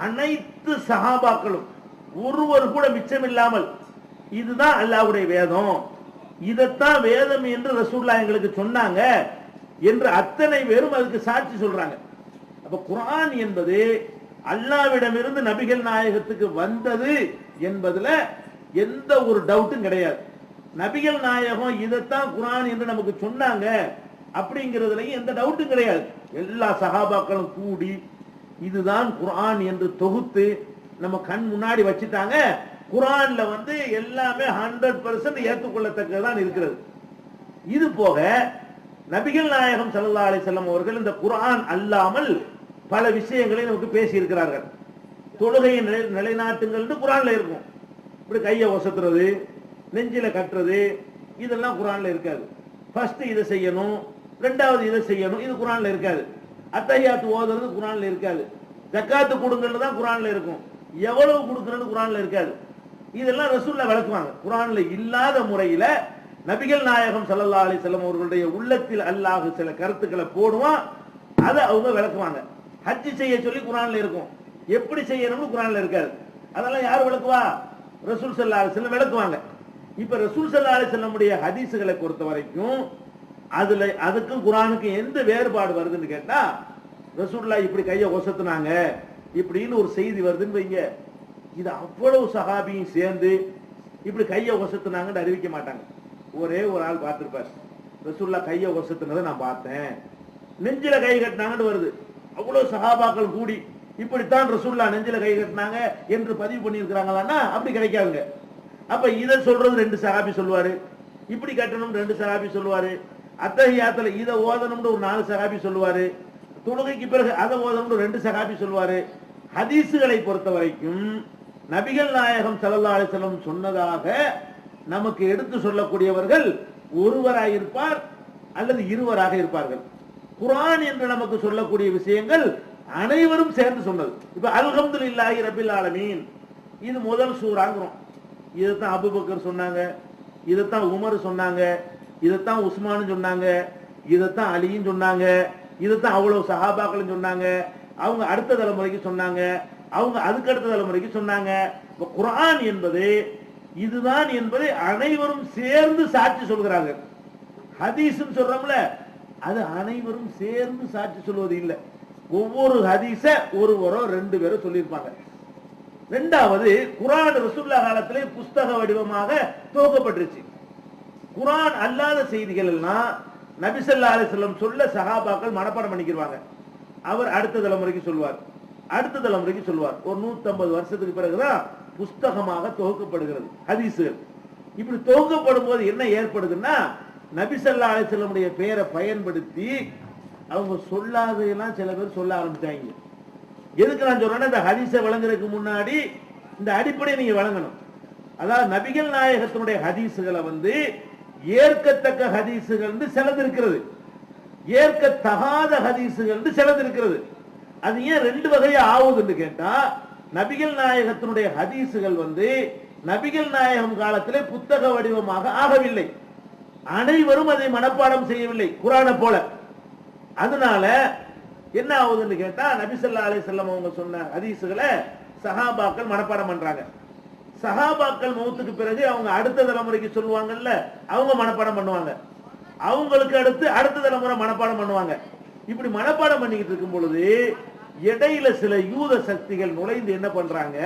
அனைத்து சஹாபாக்களும் ஒருவர் கூட மிச்சமில்லாமல் இதுதான் அல்லாஹ்வுடைய வேதம், இதத்தான் வேதம் என்று ரசூலுல்லாஹ் எங்களுக்கு சொன்னாங்க என்று அத்தனை பேரும் அதுக்கு சாட்சி சொல்றாங்க. அப்ப குர்ஆன் என்பது அல்லாஹ்விடமிருந்து நபிகள் நாயகத்துக்கு வந்தது என்பதுல எந்த ஒரு டவுட்டும் கிடையாது. நபிகள் நாயகம் இதைத்தான் குர்ஆன் என்று நமக்கு சொன்னாங்க அப்படிங்கிறதுலயும் எந்த டவுட்டும் கிடையாது. எல்லா சஹாபாக்களும் கூடி இதுதான் குர்ஆன் என்று தொகுத்து நம்ம கண் முன்னாடி வச்சுட்டாங்க. குர்ஆன்ல எல்லாமே 100% ஏற்றுக்கொள்ளத்தக்கதான் இருக்கிறது. இது போக நபிகள் நாயகம் ஸல்லல்லாஹு அலைஹி வஸல்லம் அவர்கள் இந்த குர்ஆன் அல்லாமல் பல விஷயங்களை நமக்கு பேசி இருக்கிறார்கள். தொழுகையை நிலைநாட்டுங்கள் குர்ஆன்ல இருக்கும். இப்படி கையை ஒசத்துறது, நெஞ்சில கட்டுறது, இதெல்லாம் குர்ஆன்ல இருக்காது. ஃபர்ஸ்ட் இதை செய்யணும், ரெண்டாவது இதை செய்யணும், இது குர்ஆன்ல இருக்காது. அத்தஹியாத்து ஓதுறது குர்ஆன்ல இருக்காது. ஜக்காத்து கொடுங்கன்னு தான் குர்ஆன்ல இருக்கும். எவ்வளவு கொடுக்கறன்னு குர்ஆன்ல இருக்காது. இதெல்லாம் ரசூலுல்லாஹ் விளக்குவாங்க. குர்ஆன்ல இல்லாத முறையில நபிகள் நாயகம் ஸல்லல்லாஹு அலைஹி வஸல்லம் அவர்களுடைய உள்ளத்தில் அல்லாஹ் சில கருத்துக்களை போடுவான், அதை அவங்க விளக்குவாங்க. ஹஜ் செய்ய சொல்லி குர்ஆன்ல இருக்கும், எப்படி செய்யணும்னு குர்ஆன்ல இருக்காது. அதெல்லாம் யார் விளக்குவா? ரசூல் ஸல்லல்லாஹு அலைஹி வஸல்லம் விளக்குவாங்க. இப்ப ரசூல் ஸல்லல்லாஹு அலைஹி வஸல்லமுடைய ஹதீஸ்களை பொறுத்த வரைக்கும் அதுக்கும் குர்ஆனுக்கும் எந்த வேறுபாடு வருதுன்னு கேட்டா, ரசூலுல்லாஹ் இப்படி கையை ஒசத்துனாங்க இப்படின்னு ஒரு செய்தி வருதுன்னு வைங்க, இது அவ்வளவு சஹாபியும் சேர்ந்து இப்படி கையை ஒசத்துனாங்கன்னு அறிவிக்க மாட்டாங்க. ஒரே ஒரு ஆள் பார்த்திருப்பார், ரசூலுல்லாஹ் கையை ஒசத்துனதை நான் பார்த்தேன், நெஞ்சில கை கட்டினாங்கன்னு வருது. அவ்வளவு சஹாபாக்கள் கூடி இப்படித்தான் ரசூலுல்லாஹ் நெஞ்சில கை கட்டினாங்க என்று பதிவு பண்ணியிருக்கிறாங்களான்னா அப்படி கிடைக்காதுங்க. அப்ப இதை சொல்றது 2 சஹாபி சொல்லுவாரு, இப்படி கட்டணும் 2 சஹாபி சொல்லுவாரு, அத்தஹியாத்துல இதை ஓதணும்னு ஒரு 4 சஹாபி சொல்லுவாரு, தொழுகைக்கு பிறகு அதை ஓதணும்னு 2 சஹாபி சொல்லுவாரு. ஹதீசுகளை பொறுத்த வரைக்கும் நபிகள் நாயகம் ஸல்லல்லாஹு அலைஹி வஸல்லம் சொன்னதாக நமக்கு எடுத்து சொல்லக்கூடியவர்கள் ஒருவராக இருப்பார் அல்லது இருவராக இருப்பார்கள். குர்ஆன் என்று நமக்கு சொல்லக்கூடிய விஷயங்கள் அனைவரும் சேர்ந்து சொன்னது. இப்ப அல்ஹம்துலில்லாஹி ரப்பில் ஆலமீன் இது முதல் சூறாங்கிறோம். இதைத்தான் அபூபக்கர் சொன்னாங்க, இதைத்தான் உமர் சொன்னாங்க, இதைத்தான் உஸ்மான் சொன்னாங்க, இதைத்தான் அலியும் சொன்னாங்க, இதைத்தான் அவ்வளவு சஹாபாக்களும் சொன்னாங்க, அவங்க அடுத்த தலைமுறைக்கு சொன்னாங்க, அவங்க அதுக்கு அடுத்த தலைமுறைக்கு சொன்னாங்க. குர்ஆன் என்பது இதுதான் என்பதை அனைவரும் சேர்ந்து சாட்சி சொல்கிறார்கள். ஹதீஸ் சொல்றோம்ல, அது அனைவரும் சேர்ந்து சாட்சி சொல்வது இல்லை. ஒவ்வொரு ஹதீஸ ஒருவரோ 2 பேரோ சொல்லியிருப்பாங்க. ரெண்டாவது, குர்ஆன் ரசூலுல்லாஹ் காலத்திலே புஸ்தக வடிவமாக துவக்கப்பட்டுருச்சு. குர்ஆன் அல்லாத செய்திகள் எல்லாம் நபி ஸல்லல்லாஹு அலைஹி வஸல்லம் சொல்ல சஹாபாக்கள் மனப்பாடம் பண்ணிக்கிறாங்க. அவர் அடுத்த தலைமுறைக்கு சொல்வார், அடுத்த தலைமுறைக்கு சொல்வார். ஒரு 150 வருஷத்துக்கு பிறகுதான் புஸ்தகமாக துவக்கப்படுகிறது ஹதீஸ்கள். இப்படி துவக்கப்படும் போது என்ன ஏற்படுதுன்னா, நபி ஸல்லல்லாஹு அலைஹி வஸல்லமுடைய பெயரை பயன்படுத்தி அவங்க சொல்லாததெல்லாம் சில பேர் சொல்ல ஆரம்பிச்சாங்க. எதுக்கு நான் சொல்றேன்னா, இந்த ஹதீஸை வழங்குறதுக்கு முன்னாடி இந்த அடிப்படையை நீங்க வழங்கணும். அதாவது நபிகள் நாயகத்தினுடைய ஹதீசுகளை ஏற்கத்தக்க ஹதீசுகள் சிலது இருக்கிறது, ஏற்கத்தகாத ஹதீசுகள் சிலது இருக்கிறது. அது ஏன் 2 வகையா ஆகுதுன்னு கேட்டா, நபிகள் நாயகத்தினுடைய ஹதீசுகள் நபிகள் நாயகம் காலத்திலே புத்தக வடிவமாக ஆகவில்லை. அனைவரும் அதை மனப்பாடம் செய்யவில்லை குர்ஆனை போல. அதனால என்ன ஆகுதுன்னு கேட்டா, நபி ஸல்லல்லாஹு அலைஹி வஸல்லம் அவங்க சொன்ன ஹதீசுகளை சஹாபாக்கள் மனப்பாடம் பண்றாங்க. சஹாபாக்கள் மௌத்துக்கு பிறகு அவங்க அடுத்த தலைமுறைக்கு சொல்லுவாங்கல்ல, அவங்க மனப்பாடம் பண்ணுவாங்க. அவங்களுக்கு அடுத்து அடுத்த தலைமுறை மனப்பாடம் பண்ணுவாங்க. இப்படி மனப்பாடம் பண்ணிக்கிட்டு இருக்கும் பொழுது இடையில சில யூத சக்திகள் நுழைந்து என்ன பண்றாங்க,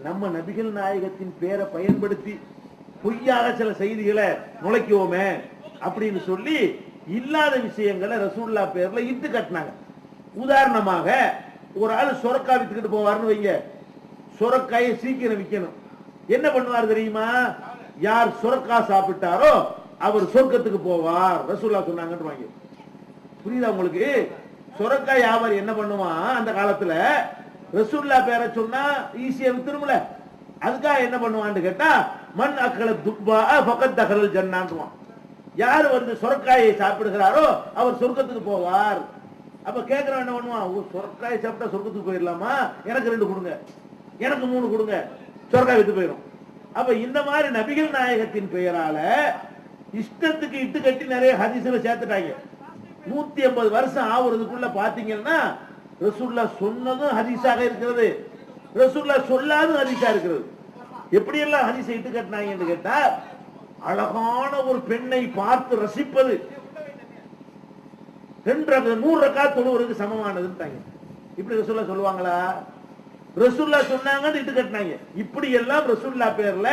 நம்ம நபிகள் நாயகத்தின் பேரை பயன்படுத்தி பொய்யாக சில செய்திகளை நுழைக்குவோமே அப்படின்னு சொல்லி இல்லாத விஷயங்களை ரசூலுல்லாஹ் பேர்ல இட்டு கட்டினாங்க. உதாரணமாக, ஒரு ஆள் சொரக்கா வித்துக்கிட்டு போவார்னு வைங்க, சுரக்காயை சீக்கிரம் விற்கணும். என்ன பண்ணுவார் தெரியுமா? யார் சுரக்காய் சாப்பிட்டாரோ அவர் சொர்க்கத்துக்கு போவார் ரசூலுல்லாஹ் சொன்னாங்கன்னு. புரியுதா உங்களுக்கு? சுரக்காய் வியாபாரி என்ன பண்ணுவான் அந்த காலத்துல, ரசூலுல்லாஹ் பேரை சொன்னா ஈஸியா வித்துரும்ல, அதுக்காக என்ன பண்ணுவான்னு கேட்டா, மன் அக்கல துப்பா ஃபகத் தகலல் ஜன்னான்னுவான். யார் வந்து சுரக்காயை சாப்பிடுகிறாரோ அவர் சொர்க்கத்துக்கு போவார். அப்ப கேட்கிறவன் என்ன பண்ணுவான்? சுரக்காயை சாப்பிட்டா சொர்க்கத்துக்கு போயிடலாமா? எனக்கு 2 கொடுங்க, எனக்கு 3 கொடுங்க, சொர்க்காய் வித்து போயிடும். அப்ப இந்த மாதிரி நபிகள் நாயகத்தின் பெயரால இஷ்டத்துக்கு இட்டு கட்டி நிறைய ஹதீஸ்ல சேர்த்துட்டாங்க. 150 வருஷம் ஆகுறதுக்குள்ள பாத்தீங்கன்னா ரசூலுல்லாஹ் சொன்னதும் ஹதீஸாக இருக்கிறது, ரசூலுல்லாஹ் சொல்லாதும் ஹதீஸா இருக்கிறது. எப்படி எல்லாம் ஹதீஸை இட்டு கட்டினாங்கன்னு கேட்டா, அழகான ஒரு பெண்ணை பார்த்து ரசிப்பது 100 ரக்காத் தொழுவதற்கு சமமானதுன்னு. இப்படி ரசூலுல்லாஹ் சொல்லுவாங்களா? ரசூலுல்லாஹ் சொன்னாங்கன்னு இட்டு கட்டினாங்க. இப்படி எல்லாம் ரசூலுல்லாஹ் பேர்ல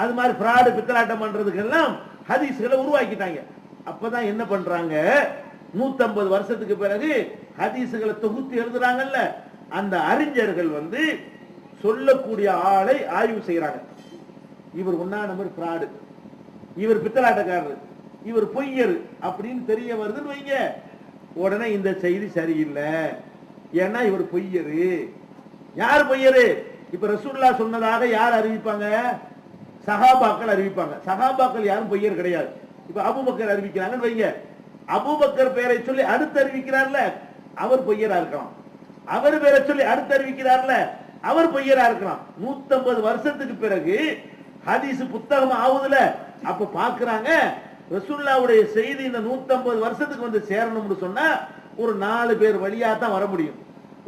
அது மாதிரி ஃப்ராடு பித்தலாட்டம் பண்றதுக்கு எல்லாம் ஹதீஸ்களை உருவாக்கிட்டாங்க. அப்பதான் என்ன பண்றாங்க, 150 வருஷத்துக்கு பிறகு ஹதீஸ்களை தொகுத்து எழுதுறாங்கல்ல, அந்த அறிஞர்கள் வந்து சொல்லக்கூடிய ஆளை ஆய்வு செய்யறாங்க. இவர் 1ஆம் நம்பர் ஃப்ராடு, இவர் பித்தலாட்டக்காரர், இவர் பொய்யர் அப்படின்னு தெரிய வருதுன்னு வைங்க, உடனே இந்த செய்தி சரியில்லை, ஏன்னா இவர் பொய்யரு. யார் பொய்யரு? இப்ப ரசூலுல்லாஹ் சொன்னதாக யார் அறிவிப்பாங்க? சஹாபாக்கள் அறிவிப்பாங்க. சஹாபாக்கள் யாரும் பொய்யர் கிடையாது. இப்ப அபூபக்கர் அறிவிக்கிறாங்கன்னு வைங்க, அபூபக்கர் பெயரை சொல்லி அடுத்து அறிவிக்கிறார்ல, அவர் பொய்யரா இருக்கலாம். அவர் பேரை சொல்லி அடுத்து அறிவிக்கிறார்ல, அவர் பொய்யரா இருக்கலாம். 150 வருஷத்துக்கு பிறகு ஹதீஸ் புத்தகம் ஆகுதுல, அப்ப பாக்குறாங்க ரசூலுல்லாஹ்வுடைய செய்தி இந்த 150 வருஷத்துக்கு வந்து சேரணும்னு சொன்னா ஒரு 4 பேர் வழியா தான் வர முடியும்,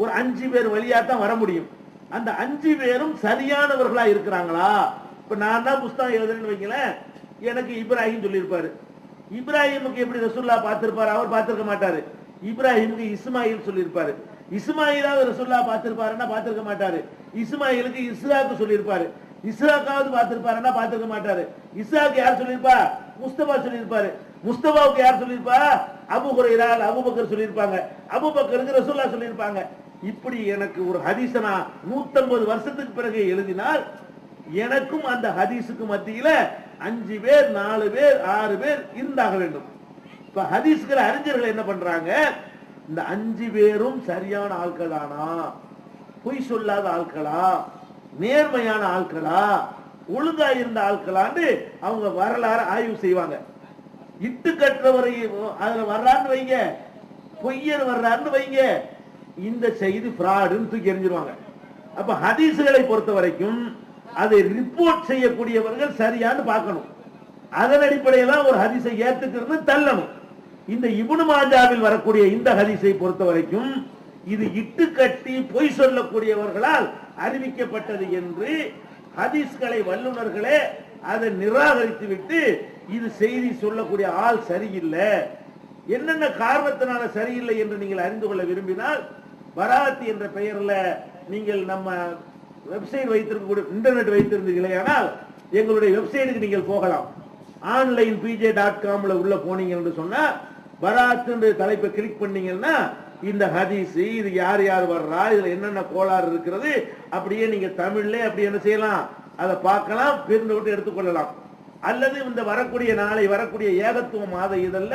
ஒரு 5 பேர் வழியா தான் வர முடியும். அந்த 5 பேரும் சரியானவர்களா இருக்கிறாங்களா? இப்ப நான் தான் புத்தகம் எழுதுறேன்னு வைங்களேன், எனக்கு இப்ராஹிம் சொல்லியிருப்பாரு. இப்ராஹிமுக்கு எப்படி ரசூலுல்லாஹ் பார்த்திருப்பாரு? அவர் பார்த்திருக்க மாட்டாரு. இப்ராஹிமுக்கு இஸ்மாயில் சொல்லியிருப்பாரு. இஸ்மாயிலாவது ரசூலுல்லாஹ் பார்த்திருப்பாருன்னா பார்த்திருக்க மாட்டாரு. இஸ்மாயிலுக்கு இஸ்ஹாக்கு சொல்லியிருப்பாரு. இஸ்ஹாக்காவது பார்த்திருப்பாருன்னா பார்த்திருக்க மாட்டாரு. இஸ்ஹாக்கு யார் சொல்லியிருப்பா? முஸ்தபா சொல்லியிருப்பாரு. முஸ்தபாவுக்கு யார் சொல்லியிருப்பா? அபூ ஹுரைரா, அபூபக்கர் சொல்லியிருப்பாங்க. அபூபக்கருக்கு ரசூலுல்லாஹ் சொல்லியிருப்பாங்க. இப்படி எனக்கு ஒரு ஹதீஸை நான் 150 வருஷத்துக்கு பிறகு எழுதினால் எனக்கும் அந்த ஹதீஸுக்கு மத்தியில 5 பேர், 4 பேர், 6 பேர் இருந்தாக வேண்டும். இப்ப ஹதீஸ்கிற அறிஞர்கள் என்ன பண்றாங்க, இந்த 5 பேரும் சரியான ஆட்கள் தானா, பொய் சொல்லாத ஆட்களா, நேர்மையான ஆட்களா, ஒழுங்கா இருந்த ஆட்களான்னு அவங்க வரலாறு ஆய்வு செய்வாங்க. இட்டு கற்றவரை அதுல வர்றான்னு வைங்க, பொய்யர் வர்றான்னு வைங்க, இந்த செய்தி ஃப்ராடுன்னு தூக்கி எறிஞ்சிருவாங்க. அப்ப ஹதீஸ்களை பொறுத்த வரைக்கும் அதை ரிப்போர்ட் செய்யக்கூடியவர்கள் சரியான்னு பார்க்கணும். அதன் அடிப்படையில ஒரு ஹதீஸை ஏத்துக்கிறது தள்ளணும். இந்த இப்னு மாஜாவில் வரக்கூடிய இந்த ஹதீஸை பொறுத்த வரைக்கும் இது இட்டு கட்டி பொய் சொல்லக்கூடியவர்களால் அறிவிக்கப்பட்டது என்று ஹதீஸ்களை வல்லுநர்களே அதை நிராகரித்து விட்டு இது செய்தி சொல்லக்கூடிய ஆள் சரியில்லை, என்னென்ன காரணத்தினால சரியில்லை என்று நீங்கள் அறிந்து கொள்ள விரும்பினால் பராத் என்ற பெயர்ல நீங்கள் நம்ம வெப்சைட் வைத்திருக்கக்கூடிய இன்டர்நெட் வைத்திருந்தீர்களே, ஆனால் எங்களுடைய வெப்சைட்டுக்கு நீங்கள் போகலாம். onlinepj.com உள்ள போனீங்க என்று சொன்னா பராத் என்ற தலைப்பை கிளிக் பண்ணீங்கன்னா இந்த ஹதீஸ் இது யார் யார் வர்றா, இதுல என்னென்ன கோளாறு இருக்கிறது அப்படியே நீங்க தமிழ்ல அப்படி என்ன செய்யலாம், அதை பார்க்கலாம், பிரிண்ட் விட்டு எடுத்துக்கொள்ளலாம். அல்லது இந்த வரக்கூடிய நாளை வரக்கூடிய ஏகத்துவ மாத இதழ்ல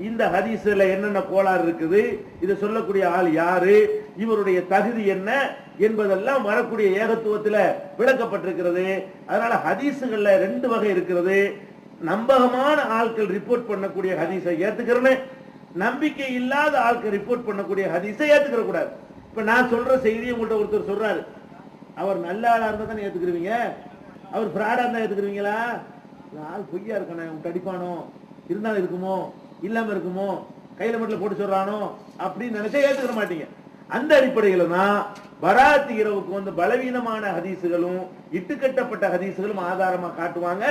இந்த ஹதீஸ்ல என்னென்ன கோளாறு இருக்குது, இதை சொல்லக்கூடிய ஆள் யாரு, இவருடைய தகுதி என்ன என்பதெல்லாம் வரக்கூடிய ஏகத்துவத்தில் விளக்கப்பட்டிருக்கிறது. அதனால ஹதீஸுகள்ல 2 வகை இருக்கிறது. நம்பகமான ஆட்கள் ரிப்போர்ட் பண்ணக்கூடிய ஹதீஸை ஏத்துக்கிறேன்னு, நம்பிக்கை இல்லாத ஆட்கள் ரிப்போர்ட் பண்ணக்கூடிய ஹதீஸை ஏத்துக்கிற கூடாது. இப்ப நான் சொல்ற செய்தியை உங்கள்கிட்ட ஒருத்தர் சொல்றாரு, அவர் நல்ல ஆளா இருந்தா தானே ஏத்துக்கிறீங்க, அவர் ஃப்ராடா இருந்தா ஏத்துக்கிறீங்களா? ஆள் பொய்யா இருக்கானே, உங்க அடிப்பானோ, இருந்தாலும் இருக்குமோ இல்லாம இருக்குமோ, கையில மட்டும் போட்டு சொல்றானோ அப்படின்னு நினைச்சா ஏத்துக்கிற மாட்டீங்க. அந்த அடிப்படையில தான் பராத் இரவுக்கு வந்து பலவீனமான ஹதீஸுகளும் இட்டுக்கட்டப்பட்ட ஹதீஸுகளும் ஆதாரமா காட்டுவாங்க.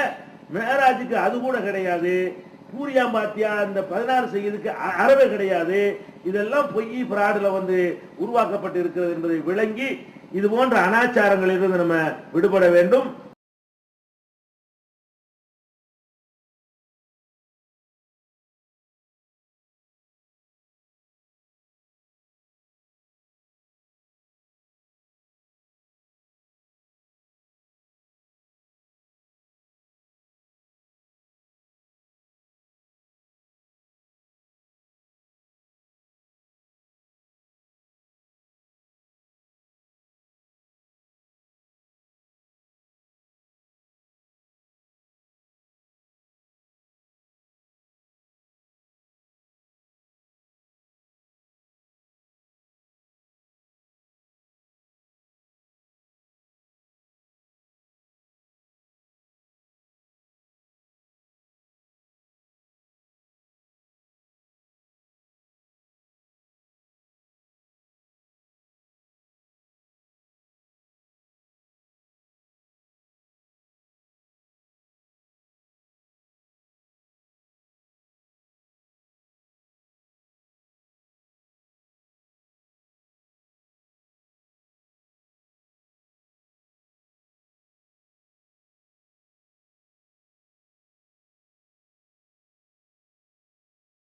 மேராஜுக்கு அது கூட கிடையாது, பூரியாம்பாத்தியா இந்த 16 செய்யதுக்கு அறவே கிடையாது. இதெல்லாம் பொய் ஃப்ராடுல வந்து உருவாக்கப்பட்டு இருக்கிறது என்பதை விளங்கி இது போன்ற அனாச்சாரங்களிலிருந்து நம்ம விடுபட வேண்டும்.